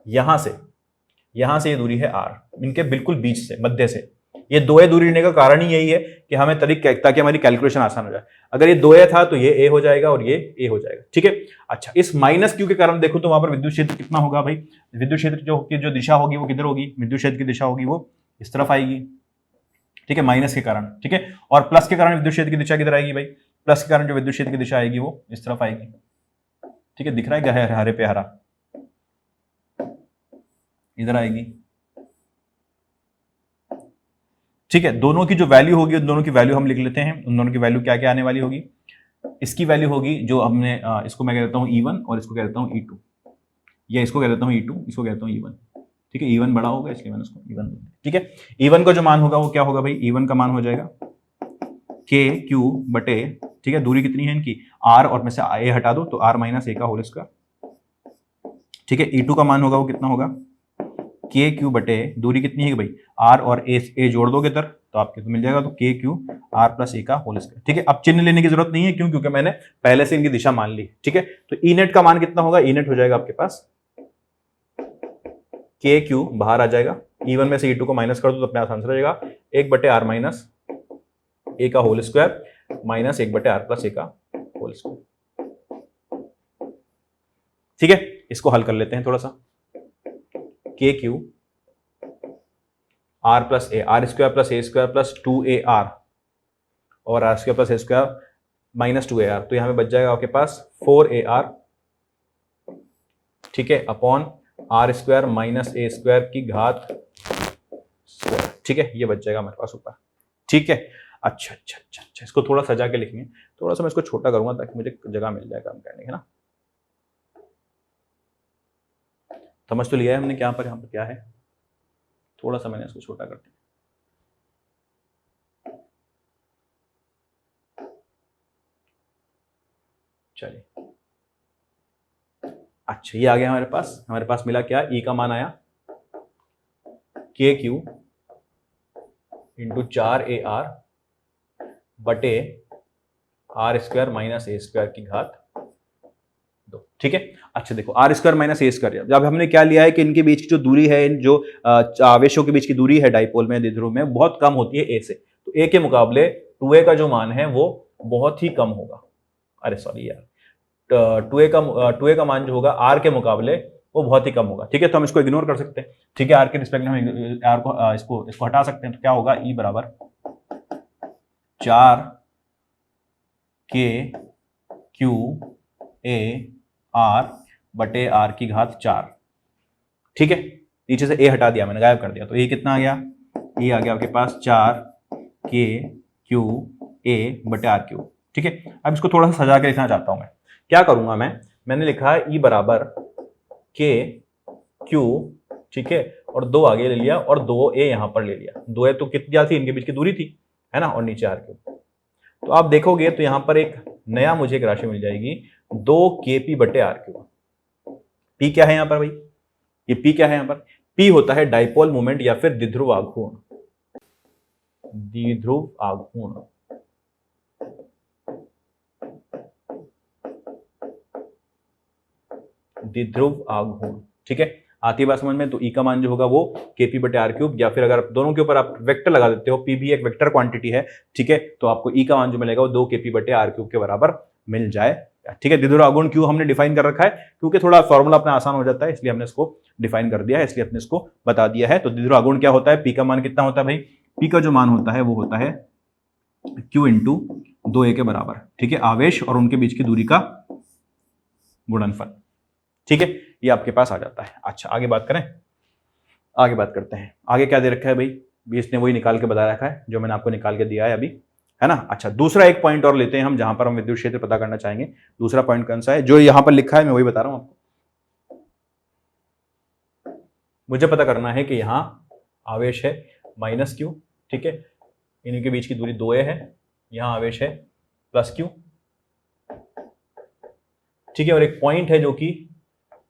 यहां से ये दूरी है r, इनके बिल्कुल बीच से, मध्य से। ये 2a दूरी लेने का कारण ही यही है कि हमें ताकि हमारी कैलकुलेशन आसान हो जाए। अगर ये 2a था तो ये a हो जाएगा और ये a हो जाएगा, ठीक है। अच्छा, इस -Q के कारण देखो तो वहां पर विद्युत क्षेत्र कितना होगा भाई, विद्युत क्षेत्र जो दिशा होगी वो किधर होगी, विद्युत क्षेत्र की दिशा होगी वो इस तरफ आएगी, ठीक है, माइनस के कारण, ठीक है, और प्लस के कारण विद्युत क्षेत्र की दिशा किधर आएगी भाई, प्लस के कारण जो विद्युत क्षेत्र की दिशा आएगी वो इस तरफ आएगी, ठीक है, दिख रहा है हरे पे हरा, इधर आएगी, ठीक है। दोनों की जो वैल्यू होगी, उन दोनों की वैल्यू हम लिख लेते हैं। उन दोनों की वैल्यू क्या क्या आने वाली होगी, इसकी वैल्यू होगी जो हमने इसको मैं कह देता हूं E1 और इसको कह देता हूं E2, या इसको कह देता हूं E2, इसको कहता हूं E1, ठीक है। E1 बड़ा होगा इसलिए मैंने इसको E1, ठीक है। E1 का जो मान होगा वो क्या होगा भाई, E1 का मान हो जाएगा KQ बटे, ठीक है, दूरी कितनी है इनकी r, और में से a हटा दो तो r - a का होल स्क्वायर, ठीक है। E2 का मान होगा वो कितना होगा, KQ बटे दूरी कितनी है भाई, r और a जोड़ दोगे इधर तो आपको तो मिल जाएगा, तो KQ r + a का होल स्क्वायर, ठीक है। अब चिन्ह लेने की जरूरत नहीं है, क्यों, क्योंकि मैंने पहले से इनकी दिशा मान ली, ठीक है। तो E नेट का मान कितना होगा, E नेट हो जाएगा आपके पास KQ बाहर आ जाएगा, E1 में से E2 को माइनस कर दो तो अपने आंसर आ जाएगा 1/r - a का whole square minus 1/r + a का होल स्क्वायर, ठीक है। इसको हल कर लेते हैं थोड़ा सा, KQ r + a, r² + a² + 2ar और r² + a² - 2ar, तो यहां पे बच जाएगा आपके पास 4ar, ठीक है, अपॉन r² - a² की घात स्क्वायर, ठीक है, ये बच जाएगा हमारे पास ऊपर, ठीक है। अच्छा, इसको थोड़ा सजा के लिखेंगे, थोड़ा सा मैं इसको छोटा करूंगा ताकि मुझे जगह मिल जाए काम करने की, है ना। समझ तो लिया है हमने यहाँ पर क्या है, थोड़ा सा मैंने इसको छोटा कर दिया, चलिए। अच्छा, ये आ गया हमारे पास मिला क्या, E का मान आया KQ × 4ar बटे r² - a² की घात 2, ठीक है। अच्छा देखो r square minus a square, जब हमने क्या लिया है कि इनके बीच की जो दूरी है, इन जो आवेशों के बीच की दूरी है डाइपोल में, द्विध्रुव में, बहुत कम होती है ए से, तो ए के मुकाबले 2a का जो मान है वो बहुत ही कम होगा। अरे सॉरी यार, 2a का मान जो होगा आर के मुकाबले वो बहुत ही कम होगा। ठीक है, तो हम इसको इग्नोर कर सकते हैं। ठीक है, आर के रिस्पेक्ट में हम आर को इसको हटा सकते हैं। तो क्या होगा, ई बराबर 4 के क्यू ए आर बटे आर की घात 4। ठीक है, नीचे से ए हटा दिया मैंने, गायब कर दिया, तो ये कितना आ गया, ये आ गया आपके पास 4 के क्यू ए बटे आर क्यू। ठीक है, अब इसको थोड़ा सा सजा के लिखना चाहता हूं मैं। क्या करूंगा मैंने लिखा है ई बराबर के क्यू, ठीक है, और 2 आगे ले लिया और 2a यहां पर ले लिया। 2a तो कितनी थी, इनके बीच की दूरी थी, है ना, और नीचे आर क्यू। तो आप देखोगे तो यहां पर एक नया मुझे एक राशि मिल जाएगी 2kp बटे आर क्यू। पी क्या है यहां पर भाई, ये पी क्या है यहां पर, पी होता है डाइपोल मोमेंट या फिर द्विध्रुव आघूर्ण। द्विध्रुव आघूर्ण, द्विध्रुव आघूर्ण। ठीक है, आती बात समझ में। तो ई का मान जो होगा वो केपी बटे आर क्यूब, या फिर अगर दोनों के ऊपर आप वेक्टर लगा देते हो, पी भी एक वेक्टर क्वांटिटी है, ठीक है, तो आपको ई का मान जो मिलेगा वो 2kp बटे आर क्यूब के बराबर मिल जाए। ठीक है, द्विध्रुव आघूर्ण क्यों हमने डिफाइन कर रखा है, क्योंकि थोड़ा फॉर्मूला अपना आसान हो जाता है, इसलिए हमने इसको डिफाइन कर दिया है, इसलिए हमने इसको बता दिया है। तो द्विध्रुव आघूर्ण क्या होता है, पी का मान कितना होता है भाई, पी का जो मान होता है वो होता है क्यू इंटू 2a के बराबर। ठीक है, आवेश और उनके बीच की दूरी का गुणनफल। ठीक है, ये आपके पास आ जाता है। अच्छा आगे बात करें, आगे बात करते हैं। आगे क्या दे रखा है भाई, भी इसने वही निकाल के बता रखा है जो मैंने आपको निकाल के दिया है अभी, है ना। अच्छा दूसरा एक पॉइंट और लेते हैं हम, जहां पर हम विद्युत क्षेत्र पता करना चाहेंगे। दूसरा पॉइंट कौन सा है, जो यहां पर लिखा है मैं वही बता रहा हूं आपको। मुझे पता करना है कि यहां आवेश है माइनस क्यू, ठीक है, इनके बीच की दूरी 2a है, यहां आवेश है प्लस क्यू, ठीक है, और एक पॉइंट है जो कि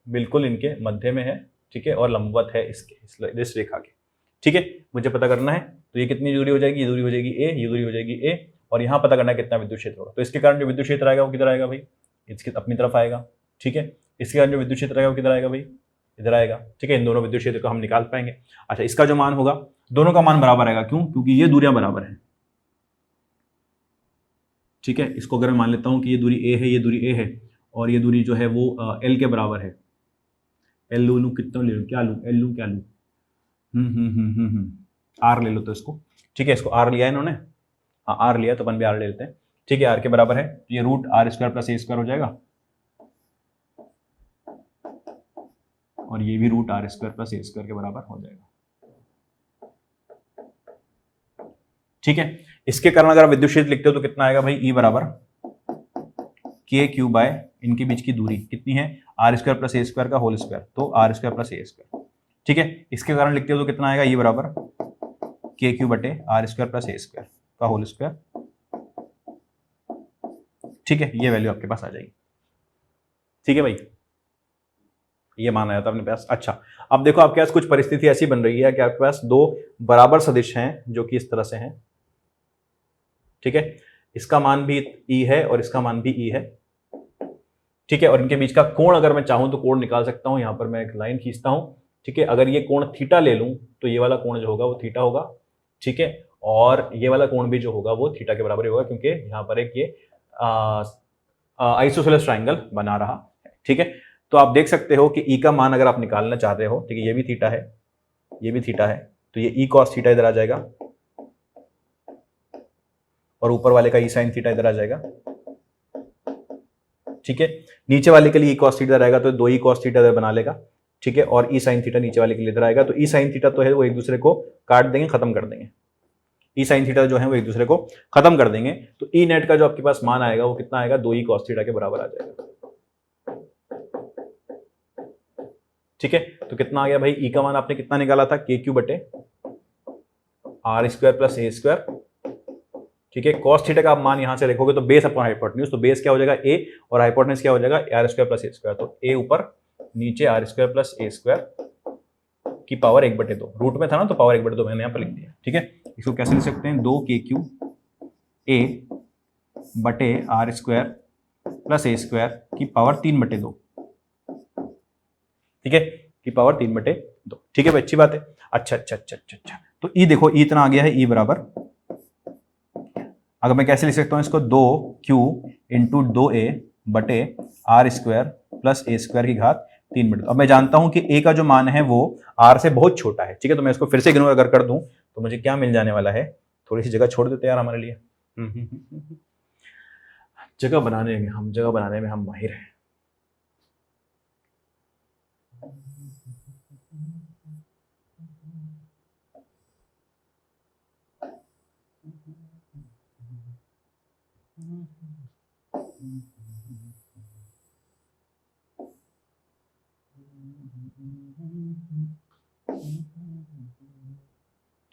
बिल्कुल इनके मध्य में है, ठीक है, और लंबवत है इसके इस रेखा के। ठीक है, मुझे पता करना है, तो ये कितनी दूरी हो जाएगी, ये दूरी हो जाएगी a, ये दूरी हो जाएगी a, और यहां पता करना है कितना विद्युत क्षेत्र होगा। तो इसके कारण जो विद्युत क्षेत्र आएगा वो किधर आएगा भाई, इसके अपनी तरफ आएगा। ठीक है, इसके कारण जो विद्युत क्षेत्र आएगा वो किधर आएगा भाई, इधर आएगा। ठीक है, इन दोनों विद्युत क्षेत्र को हम निकाल पाएंगे। अच्छा इसका जो मान होगा, दोनों का मान बराबर आएगा, क्यों, क्योंकि ये दूरियां बराबर है। ठीक है, इसको अगर मैं मान लेता हूं कि ये दूरी a है, ये दूरी a है, और ये दूरी जो है वो l के बराबर है। एल लू कितना ले लूँ, क्या लूँ, एल लूँ क्या लूँ, आर ले लो तो इसको। ठीक है, इसको आर लिया है इन्होंने, हाँ आर लिया, तो अपन भी आर ले लेते हैं। ठीक है, आर के बराबर है, तो ये root r square plus a square हो जाएगा, और ये भी root r square plus a square के बराबर हो जाएगा। ठीक है, इसके कारण अगर आप विद्युत क्षेत्र लिखते हो तो कितना आएगा भाई, ई बराबर के क्यू बाय इनके बीच की दूरी कितनी है, r square plus a square का होल स्क्वायर, तो r square plus a square. ठीक है, इसके कारण लिखते हो तो कितना आएगा, ई बराबर के क्यू बटे r square plus a square का होल स्क्वायर। ठीक है, ये वैल्यू आपके पास आ जाएगी। ठीक है भाई, ये माना जाता है अपने पास। अच्छा अब देखो आपके पास कुछ परिस्थिति ऐसी बन रही है कि आपके पास दो बराबर सदिश हैं जो कि इस तरह से हैं। ठीक है, इसका मान भी ई है और इसका मान भी ई है। ठीक है, और इनके बीच का कोण अगर मैं चाहूं तो कोण निकाल सकता हूं। यहां पर मैं एक लाइन खींचता हूं। ठीक है, अगर ये कोण थीटा ले लूं तो ये वाला कोण जो होगा वो थीटा होगा। ठीक है, और ये वाला कोण भी जो होगा वो थीटा के बराबर ही होगा, क्योंकि यहां पर एक ये आइसोसेलेस ट्राइंगल बना रहा है। ठीक है, तो आप देख सकते हो कि ई का मान अगर आप निकालना चाहते हो, ठीक है, ये भी थीटा है, ये भी थीटा है, तो ये ई कॉस थीटा इधर आ जाएगा और ऊपर वाले का ई साइन थीटा इधर आ जाएगा। ठीक है, नीचे वाले के लिए ई कॉस थीटा रहेगा तो 2 ई कॉस थीटा इधर बना लेगा। ठीक है, और ई साइन थीटा नीचे वाले के लिए इधर आएगा, तो ई साइन थीटा तो है वो एक दूसरे को काट देंगे, खत्म कर देंगे। ई साइन थीटा जो है वो एक दूसरे को खत्म कर देंगे, तो ई नेट का जो आपके पास मान आएगा वो कितना आएगा, 2 ई कॉस थीटा के बराबर आ जाएगा। ठीक है, तो कितना आ गया भाई, ई का मान आपने कितना निकाला था, के क्यू बटे r square plus a square. ठीक है, कॉस थीटा का आप मान यहां से देखोगे तो बेस अपॉन हाइपोटेन्यूज, तो बेस क्या हो जाएगा ए और हाइपोटेन्यूज क्या हो जाएगा r square plus a square, तो ए ऊपर नीचे r square plus a square की पावर 1/2, रूट में था ना तो पावर 1/2 मैंने यहां पर लिख दिया। ठीक है, इसको कैसे लिख सकते हैं, 2 के क्यू ए बटे r square plus a square की पावर 3/2। ठीक है, की पावर 3/2, ठीक है भाई, अच्छी बात है। अच्छा अच्छा अच्छा अच्छा अच्छा, तो ई देखो, ई इतना आ गया है, ई बराबर, अगर मैं कैसे लिख सकता हूं इसको, 2q इंटू 2a बटे r square plus a square की घात 3/2। अब मैं जानता हूं कि ए का जो मान है वो आर से बहुत छोटा है, ठीक है, तो मैं इसको फिर से इग्नोर अगर कर दूं तो मुझे क्या मिल जाने वाला है, थोड़ी सी जगह छोड़ देते यार हमारे लिए। जगह बनाने में हम माहिर हैं।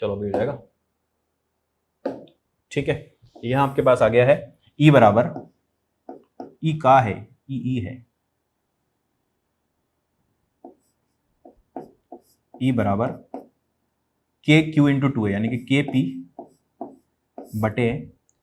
चलो मिल जाएगा, ठीक है। यहां आपके पास आ गया है ई बराबर, ई का है, ई है, ई बराबर के क्यू इंटू 2 है, यानी कि के पी बटे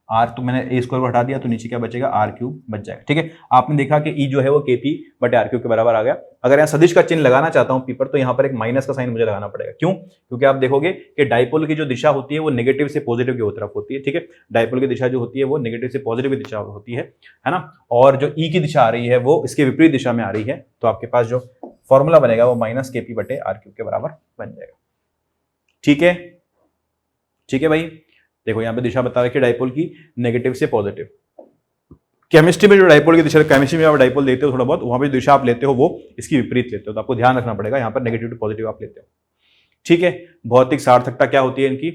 आर, तो मैंने ए स्क्वायर को हटा दिया तो नीचे क्या बचेगा, आर क्यूब बच जाएगा, ठीक है। आपने देखा कि ई जो है वो के पी बटे आर क्यूब के बराबर आ गया। अगर यहाँ सदिश का चिन्ह लगाना चाहता हूं पी पर, तो यहाँ पर एक माइनस का साइन मुझे लगाना पड़ेगा। क्यों? क्योंकि आप देखोगे कि डाइपोल की जो दिशा होती है वो नेगेटिव से पॉजिटिव की तरफ होती है, ठीक है। डाइपोल की दिशा जो होती है वो नेगेटिव से पॉजिटिव की दिशा होती है ना, और जो ई की दिशा आ रही है वो इसके विपरीत दिशा में आ रही है, तो आपके पास जो फॉर्मूला बनेगा वो माइनस के पी बटे आर क्यूब के बराबर बन जाएगा, ठीक है। ठीक है भाई, देखो यहाँ पे दिशा बता रखी है डाइपोल की, नेगेटिव से पॉजिटिव। केमिस्ट्री में जो डाइपोल की दिशा, केमिस्ट्री में आप डाइपोल देते हो थोड़ा बहुत, वहां पे दिशा आप लेते हो वो इसकी विपरीत लेते हो, तो आपको ध्यान रखना पड़ेगा, यहाँ पर नेगेटिव टू पॉजिटिव आप लेते हो, ठीक है। भौतिक सार्थकता क्या होती है इनकी?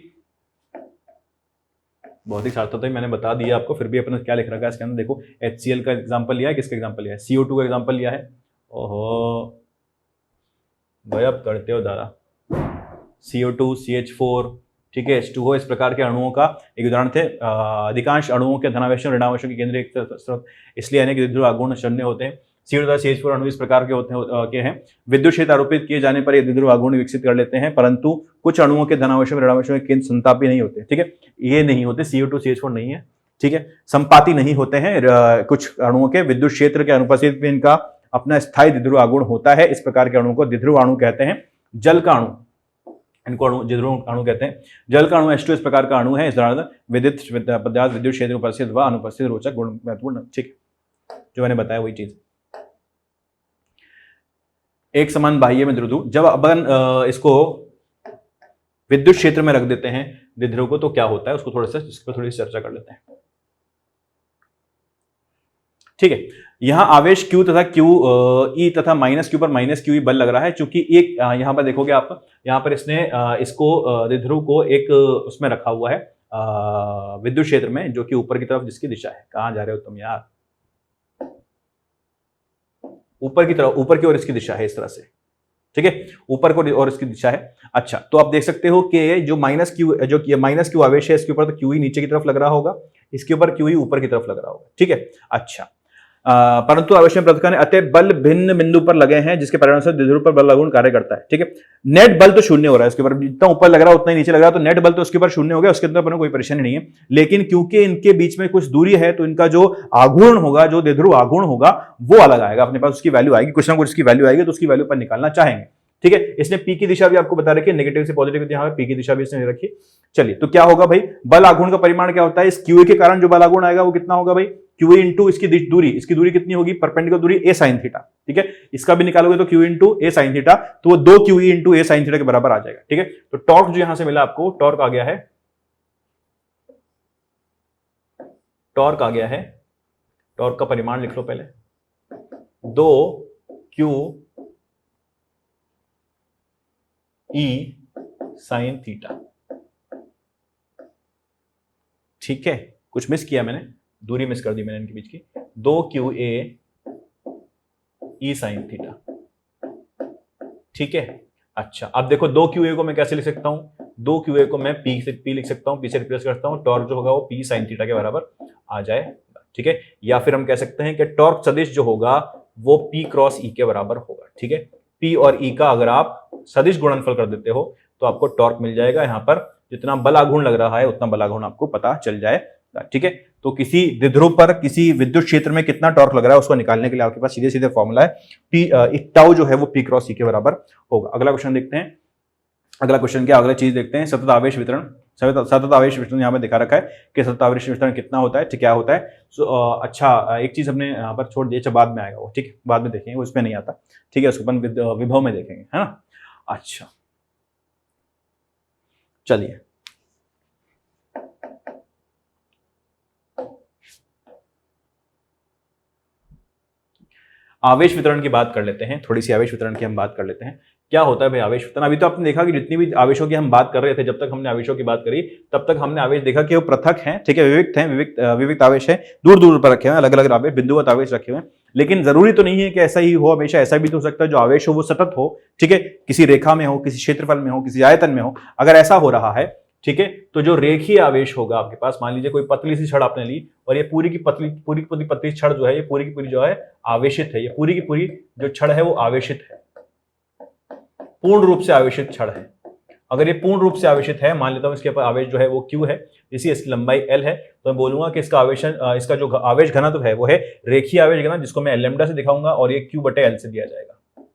भौतिक सार्थकता मैंने बता दिया आपको, फिर भी अपने क्या लिख रखा है इसके अंदर, देखो HCl का एग्जाम्पल लिया है, किसका एग्जाम्पल लिया है, CO2 का एग्जाम्पल लिया है। ओहो भाई आप करते हो दादा, CO2, CH4, ठीक है, H2O, इस प्रकार के अणुओं का एक उदाहरण थे। अधिकांश अणुओं के धनावेशों ऋणावेशों के केंद्र एक स्रोत, इसलिए अनेक द्विध्रुव आघूर्ण शून्य होते हैं। CO2 तथा CH4 अणु इस प्रकार के होते हैं विद्युत क्षेत्र आरोपित किए जाने पर ये द्विध्रुव आघूर्ण विकसित कर लेते हैं, परंतु कुछ अणुओं के धनावेशों में ऋणावेशों के केंद्र संतापी नहीं होते, ठीक है, ये नहीं होते, CO2 CH4 नहीं है, ठीक है, संपाती नहीं होते हैं। कुछ अणुओं के विद्युत क्षेत्र के अनुपस्थित में इनका अपना स्थायी द्विध्रुव आघूर्ण होता है। इस प्रकार के अणुओं को द्विध्रुव अणु कहते हैं। जल का अणु, इनको द्विध्रुव अणु कहते हैं। जल का अणु H2 इस प्रकार का अणु है, इस दौरान विद्युत पदार्थ विद्युत क्षेत्र उपस्थित व अनुपस्थित रोचक गुण महत्वपूर्ण, ठीक, जो मैंने बताया वही चीज। एक समान बाह्य में द्विध्रुव, जब अपन इसको विद्युत क्षेत्र में रख देते हैं द्विध्रुव को, तो क्या होता है उसको थोड़ी चर्चा कर लेते हैं, ठीक है। यहां आवेश Q तथा QE तथा माइनस Q पर माइनस QE बल लग रहा है, चूंकि एक यहां पर देखोगे आप, यहां पर इसने इसको द्विध्रुव को एक उसमें रखा हुआ है विद्युत क्षेत्र में, जो कि ऊपर की तरफ जिसकी दिशा है। कहां जा रहे हो तुम यार? ऊपर की तरफ, ऊपर की ओर इसकी दिशा है, इस तरह से, ठीक है, ऊपर को और इसकी दिशा है। अच्छा, तो आप देख सकते हो कि जो माइनस क्यू आवेश है इसके ऊपर, तो QE नीचे की तरफ लग रहा होगा, इसके ऊपर QE ऊपर की तरफ लग रहा होगा, ठीक है। अच्छा, परंतु आवेश में प्रतिक्रिया अतः बल भिन्न बिंदु पर लगे हैं, जिसके परिणाम से द्विध्रुव पर बल आघूर्ण कार्य करता है, ठीक है। नेट बल तो शून्य हो रहा है इसके ऊपर, जितना ऊपर लग रहा है उतना ही नीचे लग रहा है, तो नेट बल तो उसके ऊपर शून्य हो गया, उसके अंदर कोई परेशानी नहीं है। लेकिन क्योंकि इनके बीच में कुछ दूरी है, तो इनका जो आघूर्ण होगा, जो द्विध्रुव आघूर्ण होगा, वो अलग आएगा, अपने पास उसकी वैल्यू आएगी, कुछ ना कुछ उसकी वैल्यू आएगी, तो उसकी वैल्यू पर निकालना चाहेंगे, ठीक है। इसने पी की दिशा भी आपको बता रखी है, नेगेटिव से पॉजिटिव, यहाँ पे पी की दिशा भी इसने रखी। चलिए, तो क्या होगा भाई, बल आघूर्ण का परिमाण क्या होता है? इस QE के कारण जो बल आघूर्ण आएगा वो कितना होगा भाई? QE इंटू इसकी दूरी, इसकी दूरी कितनी होगी? परपेंडिकुलर दूरी a sin थीटा, ठीक है। इसका भी निकालोगे तो QE into a sin theta, तो वो 2 QE into a sin theta के बराबर आ जाएगा, ठीक है। तो टॉर्क जो यहां से मिला आपको, टॉर्क आ गया है, टॉर्क आ गया है, टॉर्क का परिमाण लिख लो पहले, 2 QE sin थीटा, ठीक है। कुछ मिस किया मैंने, दूरी मिस कर दी मैंने इनके बीच की, 2 QA E sin थीटा, ठीक है। अच्छा, अब देखो 2 QA को मैं कैसे लिख सकता हूं? 2 QA को मैं P से P लिख सकता हूं, P से रिप्लेस करता हूं, टॉर्क जो होगा वो P sin थीटा के बराबर आ जाए, ठीक है। या फिर हम कह सकते हैं कि टॉर्क सदिश जो होगा वो P क्रॉस E के बराबर होगा, ठीक है। P और E का अगर आप सदिश गुणनफल कर देते हो तो आपको टॉर्क मिल जाएगा। यहां पर जितना बल आघूर्ण लग रहा है उतना बल आघूर्ण आपको पता चल जाएगा, ठीक है। तो किसी द्विध्रुव पर किसी विद्युत क्षेत्र में कितना टॉर्क लग रहा है उसको निकालने के लिए आपके पास सीधे सीधे फॉर्मूला है पी, टाउ जो है वो पी क्रॉस सी के बराबर होगा। अगला क्वेश्चन देखते हैं। अगला क्वेश्चन क्या, अगला चीज देखते हैं, सतत आवेश वितरण। सतत आवेश वितरण यहाँ पे दिखा रखा है कि सतत आवेश वितरण कितना होता है, क्या होता है। अच्छा, एक चीज हमने यहाँ पर छोड़ दी, अच्छा बाद में आएगा वो, ठीक है, बाद में देखेंगे, उसमें नहीं आता, ठीक है, उसको अपन विभव में देखेंगे, है ना। अच्छा चलिए, आवेश वितरण की बात कर लेते हैं, थोड़ी सी आवेश वितरण की हम बात कर लेते हैं। क्या होता है भाई आवेश वितरण? अभी तो आपने देखा कि जितनी भी आवेशों की हम बात कर रहे थे, जब तक हमने आवेशों की बात करी तब तक हमने आवेश देखा कि वो पृथक हैं, ठीक है, विविक्त हैं, विविक्त आवेश है, दूर दूर पर रखे हुए हैं, अलग अलग आवेश, बिंदुवत आवेश रखे हुए हैं। लेकिन जरूरी तो नहीं है कि ऐसा ही हो हमेशा, ऐसा भी तो हो सकता है जो आवेश हो वो सतत हो, ठीक है, किसी रेखा में हो, किसी क्षेत्रफल में हो, किसी आयतन में हो। अगर ऐसा हो रहा है, ठीक है, तो जो रेखीय आवेश होगा आपके पास, मान लीजिए कोई पतली सी छड़ आपने ली और ये पूरी की पतली छड़ जो है, ये पूरी की पूरी जो है आवेशित है, ये पूरी की पूरी जो छड़ है वो आवेशित है, पूर्ण रूप से आवेशित छड़ है। अगर ये पूर्ण रूप से आवेशित है, मान लेता हूं इसके ऊपर आवेश जो है वो Q है, इसकी लंबाई L है, तो मैं बोलूंगा कि इसका जो आवेश घनत्व है वो है रेखीय आवेश घनत्व, जिसको मैं लैम्डा से दिखाऊंगा और ये Q/L से दिया जाएगा,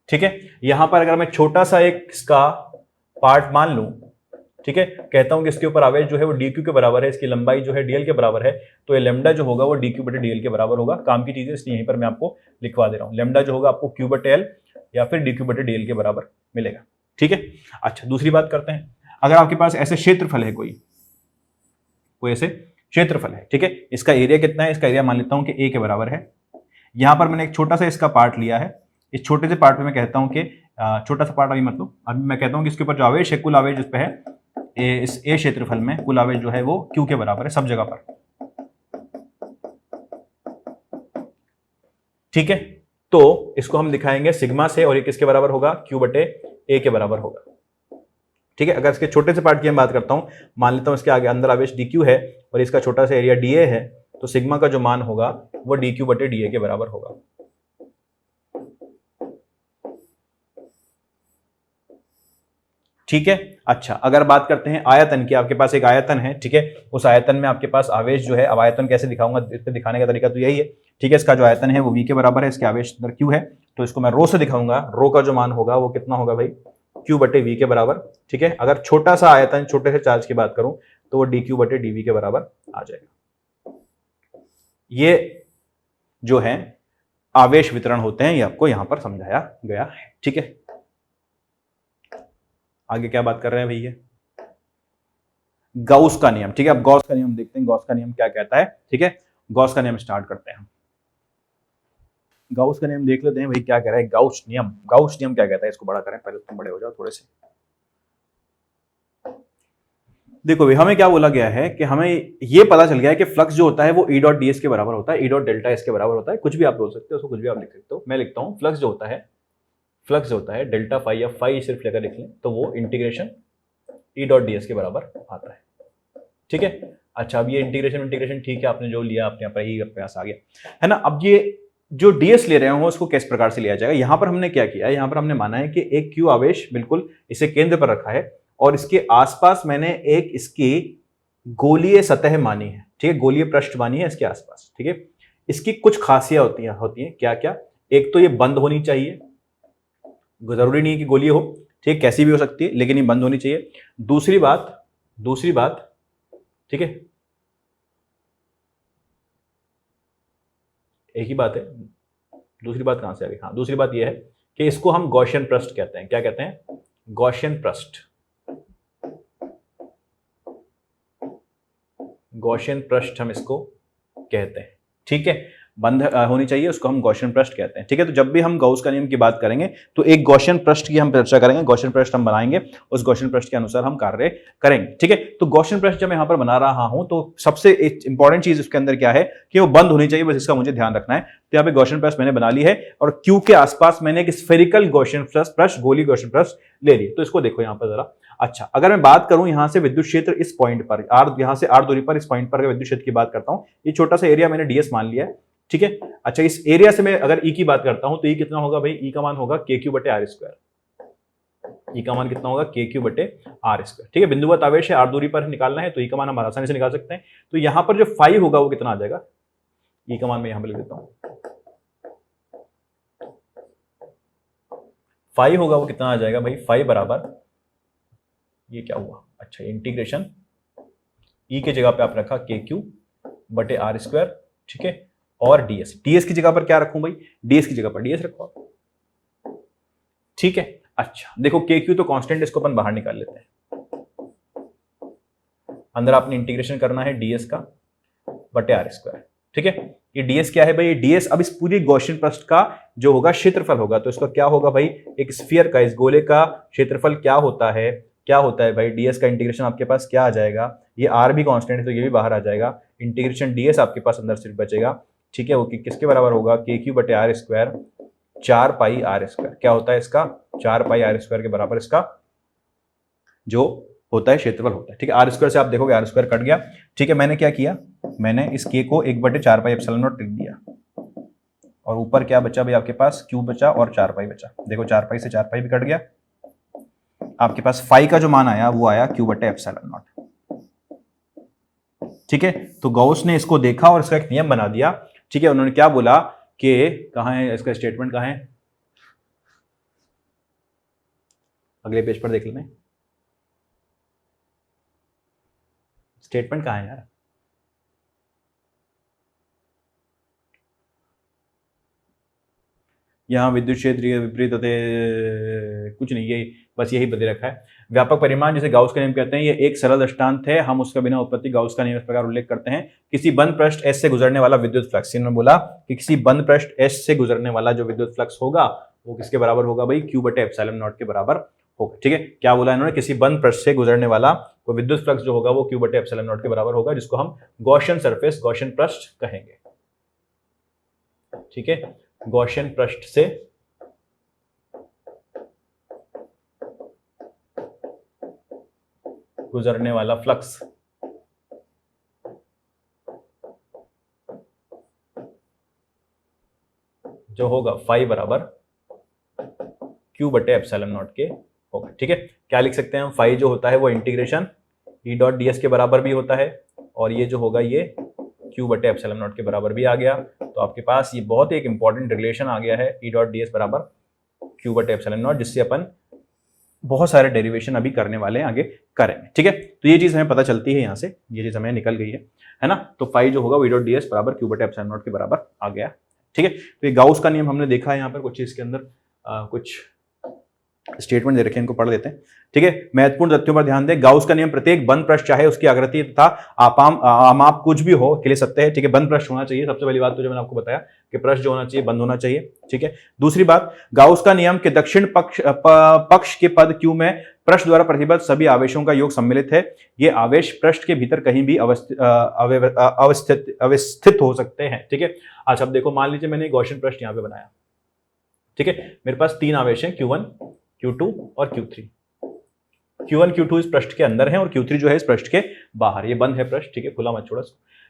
ठीक है। यहां पर अगर मैं छोटा सा एक इसका पार्ट मान लूं, ठीक है, कहता हूं कि इसके ऊपर आवेश जो है वो dq के बराबर है, इसकी लंबाई जो है dl के बराबर है, तो ये लैम्डा जो होगा वो dq/dl के बराबर होगा। काम की चीजें इसलिए यहीं पर मैं आपको लिखवा दे रहा हूं, लैम्डा जो होगा आपको q/l या फिर dq/dl के बराबर मिलेगा, ठीक है। अच्छा, दूसरी बात करते हैं। अगर आपके पास ऐसे क्षेत्रफल है, कोई ऐसे क्षेत्रफल है, ठीक है, इसका एरिया कितना है, इसका एरिया मान लेता हूं कि a के बराबर है। यहां पर मैंने एक छोटा सा इसका पार्ट लिया है, इस छोटे से पार्ट में मैं कहता हूं कि छोटा सा पार्ट, अभी मतलब अभी मैं कहता हूं कि इसके ऊपर जो आवेश है, कुल आवेश जिस पे है इस ए क्षेत्रफल में, कुल आवेश जो है वो Q के बराबर है सब जगह पर, ठीक है। तो इसको हम दिखाएंगे सिग्मा से, और ये किसके बराबर होगा, Q/A के बराबर होगा, ठीक है। अगर इसके छोटे से पार्ट की मैं बात करता हूं, मान लेता हूं इसके आगे अंदर आवेश dq है और इसका छोटा सा एरिया dA है, तो सिग्मा का जो मान होगा वो dq/dA के बराबर होगा, ठीक है। अच्छा, अगर बात करते हैं आयतन की, आपके पास एक आयतन है, ठीक है, उस आयतन में आपके पास आवेश जो है, अब आयतन कैसे दिखाऊंगा, इस पे दिखाने का तरीका तो यही है, ठीक है। इसका जो आयतन है वो v के बराबर है, इसके आवेश अंदर q है, तो इसको मैं रो से दिखाऊंगा, रो का जो मान होगा वो कितना होगा भाई, q/v के बराबर, ठीक है। अगर छोटा सा आयतन, छोटे से चार्ज की बात करूं तो वो dq/dv के बराबर आ जाएगा। ये जो है आवेश वितरण होते हैं, ये आपको यहां पर समझाया गया है, ठीक है। आगे क्या बात कर रहे हैं भैया, गॉस का नियम, ठीक है। अब गॉस का नियम देखते हैं, गॉस का नियम क्या कहता है, ठीक है। गॉस का नियम स्टार्ट करते हैं हम। गॉस का नियम देख लेते हैं भाई क्या कह रहा है गॉस नियम। गॉस नियम क्या कहता है, इसको बड़ा करें, पहले तुम बड़े हो जाओ थोड़े से। देखो भाई, हमें क्या बोला गया है कि हमें ये पता चल गया है कि फ्लक्स जो होता है वो E.ds के बराबर होता है, E.delta S के बराबर होता है, कुछ भी आप बोल सकते हो उसको, कुछ भी आप लिख सकते हो। मैं लिखता हूं फ्लक्स जो होता है डेल्टा फाई, या फाई सिर्फ लेकर लिख लें तो वो इंटीग्रेशन E.ds के बराबर आता है, ठीक है। अच्छा, अब ये इंटीग्रेशन ठीक है, आपने जो लिया अपने पर ही प्रयास आ गया, है ना। अब ये जो ds ले रहे हो उसको किस प्रकार से लिया जाएगा, यहां पर हमने क्या किया, यहां पर हमने माना है कि एक q आवेश बिल्कुल इसे केंद्र पर रखा है और इसके आसपास मैंने एक इसकी गोलीय सतह मानी है, ठीक है, गोलीय पृष्ठ मानी है इसके आसपास, ठीक है। इसकी कुछ खासियत होती हैं, क्या क्या, एक तो ये बंद होनी चाहिए, जरूरी नहीं है कि गोलीय हो, ठीक, कैसी भी हो सकती है, लेकिन ये बंद होनी चाहिए। दूसरी बात, ठीक है, एक ही बात है, दूसरी बात कहां से आ गई, हाँ, दूसरी बात यह है कि इसको हम गॉसियन पृष्ठ कहते हैं। क्या कहते हैं, गॉसियन पृष्ठ, गॉसियन पृष्ठ हम इसको कहते हैं, ठीक है। बंद होनी चाहिए, उसको हम गॉसियन पृष्ठ कहते हैं, ठीक है। तो जब भी हम गॉस का नियम की बात करेंगे तो एक गॉसियन पृष्ठ की हम चर्चा करेंगे, गॉसियन पृष्ठ हम बनाएंगे, उस गॉसियन पृष्ठ के अनुसार हम कार्य करेंगे, ठीक है। तो गॉसियन पृष्ठ जब मैं यहां पर बना रहा हूं तो सबसे इंपॉर्टेंट चीज उसके अंदर क्या है कि वो बंद होनी चाहिए, बस इसका मुझे ध्यान रखना है। तो यहाँ पे गॉसियन पृष्ठ मैंने बना ली है और क्यू के आसपास मैंने एक स्फेरिकल गॉसियन पृष्ठ, गोली गॉसियन पृष्ठ ले ली। तो इसको देखो यहाँ पर जरा। अच्छा, अगर मैं बात करूं यहां से विद्युत क्षेत्र इस पॉइंट पर, यहां से r दूरी पर इस पॉइंट पर विद्युत क्षेत्र की बात करता हूं, ये छोटा सा एरिया मैंने ds मान लिया है, ठीक है। अच्छा, इस एरिया से मैं अगर E की बात करता हूं तो E कितना होगा भाई, E का मान होगा KQ/r², ई का मान कितना होगा के क्यू बटे आर स्क्वायर। ठीक है, बिंदुवत आवेश है, आर दूरी पर निकालना है, तो ई का मान हम आसानी से निकाल सकते हैं। तो यहां पर जो फाई होगा वो कितना आ जाएगा, ई का मान मैं यहां पर लिख देता हूं, फाई होगा वो कितना आ जाएगा भाई, फाई बराबर, ये क्या हुआ, अच्छा इंटीग्रेशन ई के जगह पे आप रखा के क्यू बटे आर स्क्वायर, ठीक है, और डीएस, डीएस की जगह पर क्या रखूं भाई, डीएस की जगह पर डीएस रखो आप, ठीक है। अच्छा देखो के क्यू तो कांस्टेंट, इसको अपन बाहर निकाल लेते हैं, अंदर आपने इंटीग्रेशन करना है डीएस का बटे आर स्क्वायर, ठीक है। ये डीएस क्या है भाई, ये डीएस अब इस पूरी गॉसियन पृष्ठ का जो होगा क्षेत्रफल होगा, तो इसका क्या होगा भाई, एक स्फीयर का, इस गोले का क्षेत्रफल क्या होता है, क्या होता है भाई, डीएस का इंटीग्रेशन आपके पास क्या आ जाएगा, ये आर भी कांस्टेंट है तो ये भी बाहर आ जाएगा, इंटीग्रेशन डीएस आपके पास अंदर सिर्फ बचेगा, ठीक है। वो किसके बराबर होगा, के क्यू बटे r square 4 pi r square, क्या होता है इसका, 4 पाई आर स्क्वायर के बराबर इसका जो होता है क्षेत्रफल होता है, ठीक है। आर स्क्वायर से आप देखोगे आर स्क्वायर कट गया, ठीक है। मैंने क्या किया, मैंने इस के को 1/4 पाई एप्सिलॉन नॉट लिख दिया, और ऊपर क्या बचा भाई आपके पास, क्यू बचा और 4 पाई बचा, देखो 4 पाई से 4 पाई भी कट गया, आपके पास फाई का जो मान आया वो आया क्यू बटे एप्सिलॉन नॉट, ठीक है। तो गॉस ने इसको देखा और इसका एक नियम बना दिया, ठीक है। उन्होंने क्या बोला कि कहां है इसका स्टेटमेंट, कहां है, अगले पेज पर देख लेते हैं, स्टेटमेंट कहां है यार, यहाँ विद्युत क्षेत्र विपरीत होते कुछ नहीं, ये बस यही बदल रखा है। व्यापक परिमाण जिसे गाउस का नियम कहते हैं, ये एक सरल दृष्टांत है, हम उसका बिना उत्पत्ति गाउस का नियम इस प्रकार उल्लेख करते हैं, किसी बंद पृष्ठ एस से गुजरने वाला विद्युत फ्लक्स, इन्होंने बोला कि किसी बंद पृष्ठ एस से गुजरने वाला जो विद्युत फ्लक्स होगा वो किसके बराबर होगा भाई, क्यू बटे एप्सिलॉन नॉट के बराबर होगा, ठीक है। क्या बोला इन्होंने, किसी बंद पृष्ठ से गुजरने वाला वो विद्युत फ्लक्स जो होगा वो क्यू बटे एप्सिलॉन नॉट के बराबर होगा, जिसको हम गॉसियन सरफेस, गॉसियन पृष्ठ कहेंगे, ठीक है। गॉसियन पृष्ठ से गुजरने वाला फ्लक्स जो होगा फाई बराबर क्यू बटे एप्सिलॉन नॉट के होगा, ठीक है। क्या लिख सकते हैं हम, फाई जो होता है वो इंटीग्रेशन ई डॉट डीएस के बराबर भी होता है, और ये जो होगा ये क्यू बटे एप्सिलॉन नॉट के बराबर भी आ गया, तो आपके पास ये बहुत एक इंपॉर्टेंट रिलेशन आ गया है, ई डॉट डीएस बराबर क्यू बटे एप्सिलॉन नॉट, जिससे अपन बहुत सारे डेरिवेशन अभी करने वाले हैं, आगे करेंगे, ठीक है। तो ये चीज हमें पता चलती है, यहां से ये चीज हमें निकल गई है ना। तो फाई जो होगा वी डॉट डीएस बराबर क्यू बटे एप्सिलॉन नॉट के बराबर आ गया, ठीक है। तो ये गाउस का नियम हमने देखा है, यहाँ पर कुछ इसके अंदर कुछ स्टेटमेंट दे रखे हैं, इनको पढ़ लेते हैं, ठीक है। महत्वपूर्ण तथ्यों पर ध्यान दें, गाउस का नियम प्रत्येक बंद पृष्ठ चाहे उसकी आकृति तथा आमाप कुछ भी हो के लिए सत्य है, ठीक है। बंद पृष्ठ होना चाहिए, सबसे पहली बात तो जो मैंने आपको बताया कि पृष्ठ जो होना चाहिए बंद होना चाहिए, ठीक है। दूसरी बात, गाउस का नियम के दक्षिण पक्ष के पद क्यू में पृष्ठ द्वारा प्रतिबद्ध सभी आवेशों का योग सम्मिलित है, ये आवेश पृष्ठ के भीतर कहीं भी अवस्थित हो सकते हैं, ठीक है। अच्छा अब देखो, मान लीजिए मैंने गॉसियन पृष्ठ यहाँ पे बनाया, ठीक है। मेरे पास 3 आवेश हैं, Q1, Q2 और Q3। Q1 Q2 इस पृष्ठ के अंदर है और Q3 जो है इस पृष्ठ के बाहर, ये बंद है पृष्ठ, ठीक है, खुला मत छोड़ो,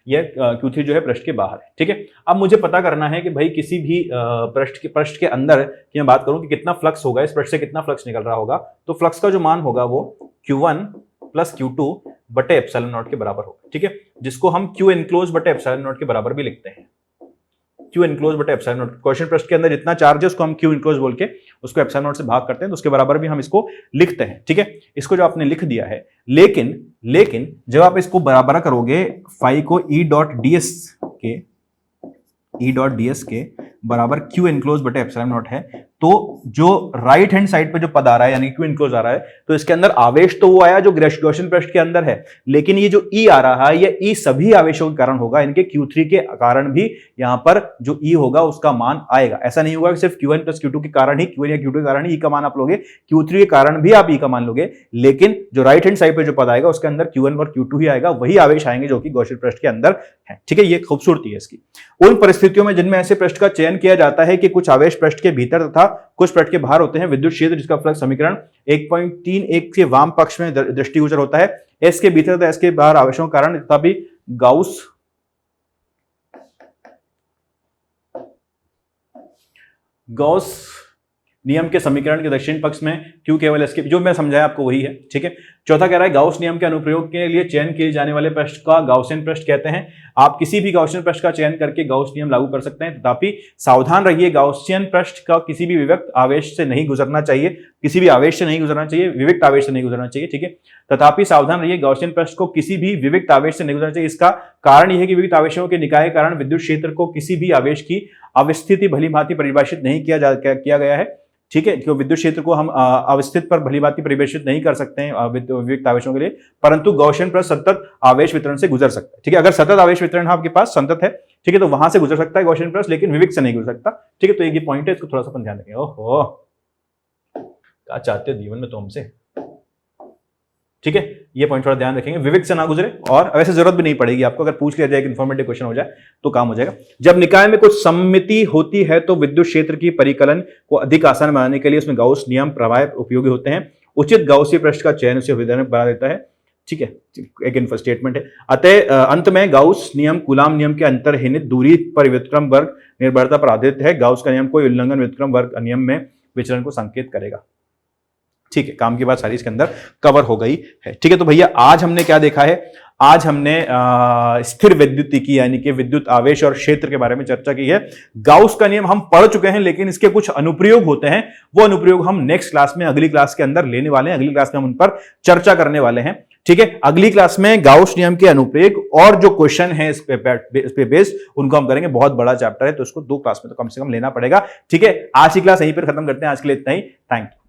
ये Q3 जो है पृष्ठ के बाहर है, ठीक है। अब मुझे पता करना है कि भाई किसी भी पृष्ठ के अंदर की मैं बात करूं कि कितना फ्लक्स होगा, इस पृष्ठ से कितना फ्लक्स निकल रहा होगा, तो फ्लक्स का जो मान होगा वो Q1 प्लस Q2 बटे एप्सिलॉन नॉट के बराबर होगा, ठीक है, जिसको हम Q इनक्लोज बटे एप्सिलॉन नॉट के बराबर भी लिखते हैं, Q इनक्लोज बटे एप्सिलॉन नॉट। क्वेश्चन पृष्ठ के अंदर जितना चार्ज है उसको हम Q इनक्लोज बोल के उसको एप्सिलॉन नॉट से भाग करते हैं, तो उसके बराबर भी हम इसको लिखते हैं, ठीक है। इसको जो आपने लिख दिया है, लेकिन जब आप इसको बराबर करोगे फाई को ई डॉट डीएस के बराबर Q इनक्लोज बटे एप्सिलॉन नॉट है, तो जो राइट हैंड साइड पे जो पद आ रहा है यानी Q इनक्लोज आ रहा है, तो इसके अंदर आवेश तो वो आया जो गॉसियन पृष्ठ के अंदर है, लेकिन ये जो E आ रहा है, ये E सभी आवेशों के कारण होगा, इनके Q3 के कारण भी यहां पर जो E होगा उसका मान आएगा। ऐसा नहीं होगा कि सिर्फ Q1 प्लस Q2 के कारण ही, Q1 या Q2 के कारण ही E का मान आप लोगे, Q3 के कारण भी आप E का मान लोगे, लेकिन जो राइट हैंड साइड पे जो पद आएगा उसके अंदर Q1 और Q2 ही आएगा, वही आवेश आएंगे जो कि गॉसियन पृष्ठ के अंदर है, ठीक है। ये खूबसूरती है इसकी। उन परिस्थितियों में जिनमें ऐसे पृष्ठ का चयन किया जाता है कि कुछ आवेश पृष्ठ के भीतर तथा कुछ पृष्ठ के बाहर होते हैं, विद्युत क्षेत्र जिसका फ्लक्स समीकरण 1.31 के वाम पक्ष में दृष्टिगोचर होता है, एस के भीतर तथा एस के बाहर आवेशों के कारण तथा भी नियम के समीकरण के दक्षिण पक्ष में Q केवल S के, जो मैं समझाया आपको वही है, ठीक है। चौथा कह रहा है गाउस नियम के अनुप्रयोग के लिए चयन किए जाने वाले पृष्ठ का गाउसियन पृष्ठ कहते हैं। आप किसी भी गाउसियन पृष्ठ का चयन करके गाउस नियम लागू कर सकते हैं, तथापि सावधान रहिए, गाउसियन पृष्ठ का किसी भी विविक्त आवेश से नहीं गुजरना चाहिए, किसी भी आवेश से नहीं गुजरना चाहिए, विविक्त आवेश से नहीं गुजरना चाहिए, ठीक है। तथापि सावधान रहिए, गाउसियन पृष्ठ को किसी भी विविक्त आवेश से नहीं गुजरना चाहिए। इसका कारण यह है कि विविक्त आवेशों के निकाय के कारण विद्युत क्षेत्र को किसी भी आवेश की अवस्थिति भलीभांति परिभाषित नहीं किया गया है, ठीक है। क्यों विद्युत क्षेत्र को हम अवस्थित पर भलीभांति परिभाषित नहीं कर सकते हैं विविक्त आवेशों के लिए, परंतु गाउसियन पृष्ठ सतत आवेश वितरण से गुजर सकता है, ठीक है। अगर सतत आवेश वितरण आपके पास संतत है, ठीक है, तो वहां से गुजर सकता है गाउसियन पृष्ठ, लेकिन विविक्त से नहीं गुजर सकता, ठीक है। तो ये पॉइंट है, इसको थोड़ा सा अपन ध्यान रखें। ओहो, क्या चाहते हो जीवन में तो हमसे, ठीक है, ये पॉइंट थोड़ा ध्यान रखेंगे, विविक्त से ना गुजरे, और वैसे जरूरत भी नहीं पड़ेगी आपको, अगर पूछ लिया जाए कि इंफॉर्मेटिव क्वेश्चन हो जाए तो काम हो जाएगा। जब निकाय में कुछ सममिति होती है तो विद्युत क्षेत्र की परिकलन को अधिक आसान बनाने के लिए उसमें गाउस नियम प्रवाह उपयोगी होते हैं। उचित गाउसीय पृष्ठ का चयन उसे विधायक बना देता है, ठीक है, एक इन्फो स्टेटमेंट है। अतः अंत में गाउस नियम कूलाम नियम के अंतर्निहित दूरी पर व्युत्क्रम वर्ग निर्भरता पर आधारित है। गाउस का नियम कोई उल्लंघन व्युत्क्रम वर्ग नियम में विचलन को संकेत करेगा, ठीक है। काम की बात सारी इसके अंदर कवर हो गई है, ठीक है। तो भैया आज हमने क्या देखा है, आज हमने स्थिर विद्युतिकी यानी कि विद्युत आवेश और क्षेत्र के बारे में चर्चा की है। गाउस का नियम हम पढ़ चुके हैं, लेकिन इसके कुछ अनुप्रयोग होते हैं, वो अनुप्रयोग हम नेक्स्ट क्लास में, अगली क्लास के अंदर लेने वाले हैं, अगली क्लास में हम उन पर चर्चा करने वाले हैं, ठीक है। अगली क्लास में गाउस नियम के अनुप्रयोग और जो क्वेश्चन है इस पे बेस्ड, उनको हम करेंगे। बहुत बड़ा चैप्टर है, तो उसको 2 क्लास में तो कम से कम लेना पड़ेगा, ठीक है। आज की क्लास यहीं पर खत्म करते हैं, आज के लिए इतना ही, थैंक यू।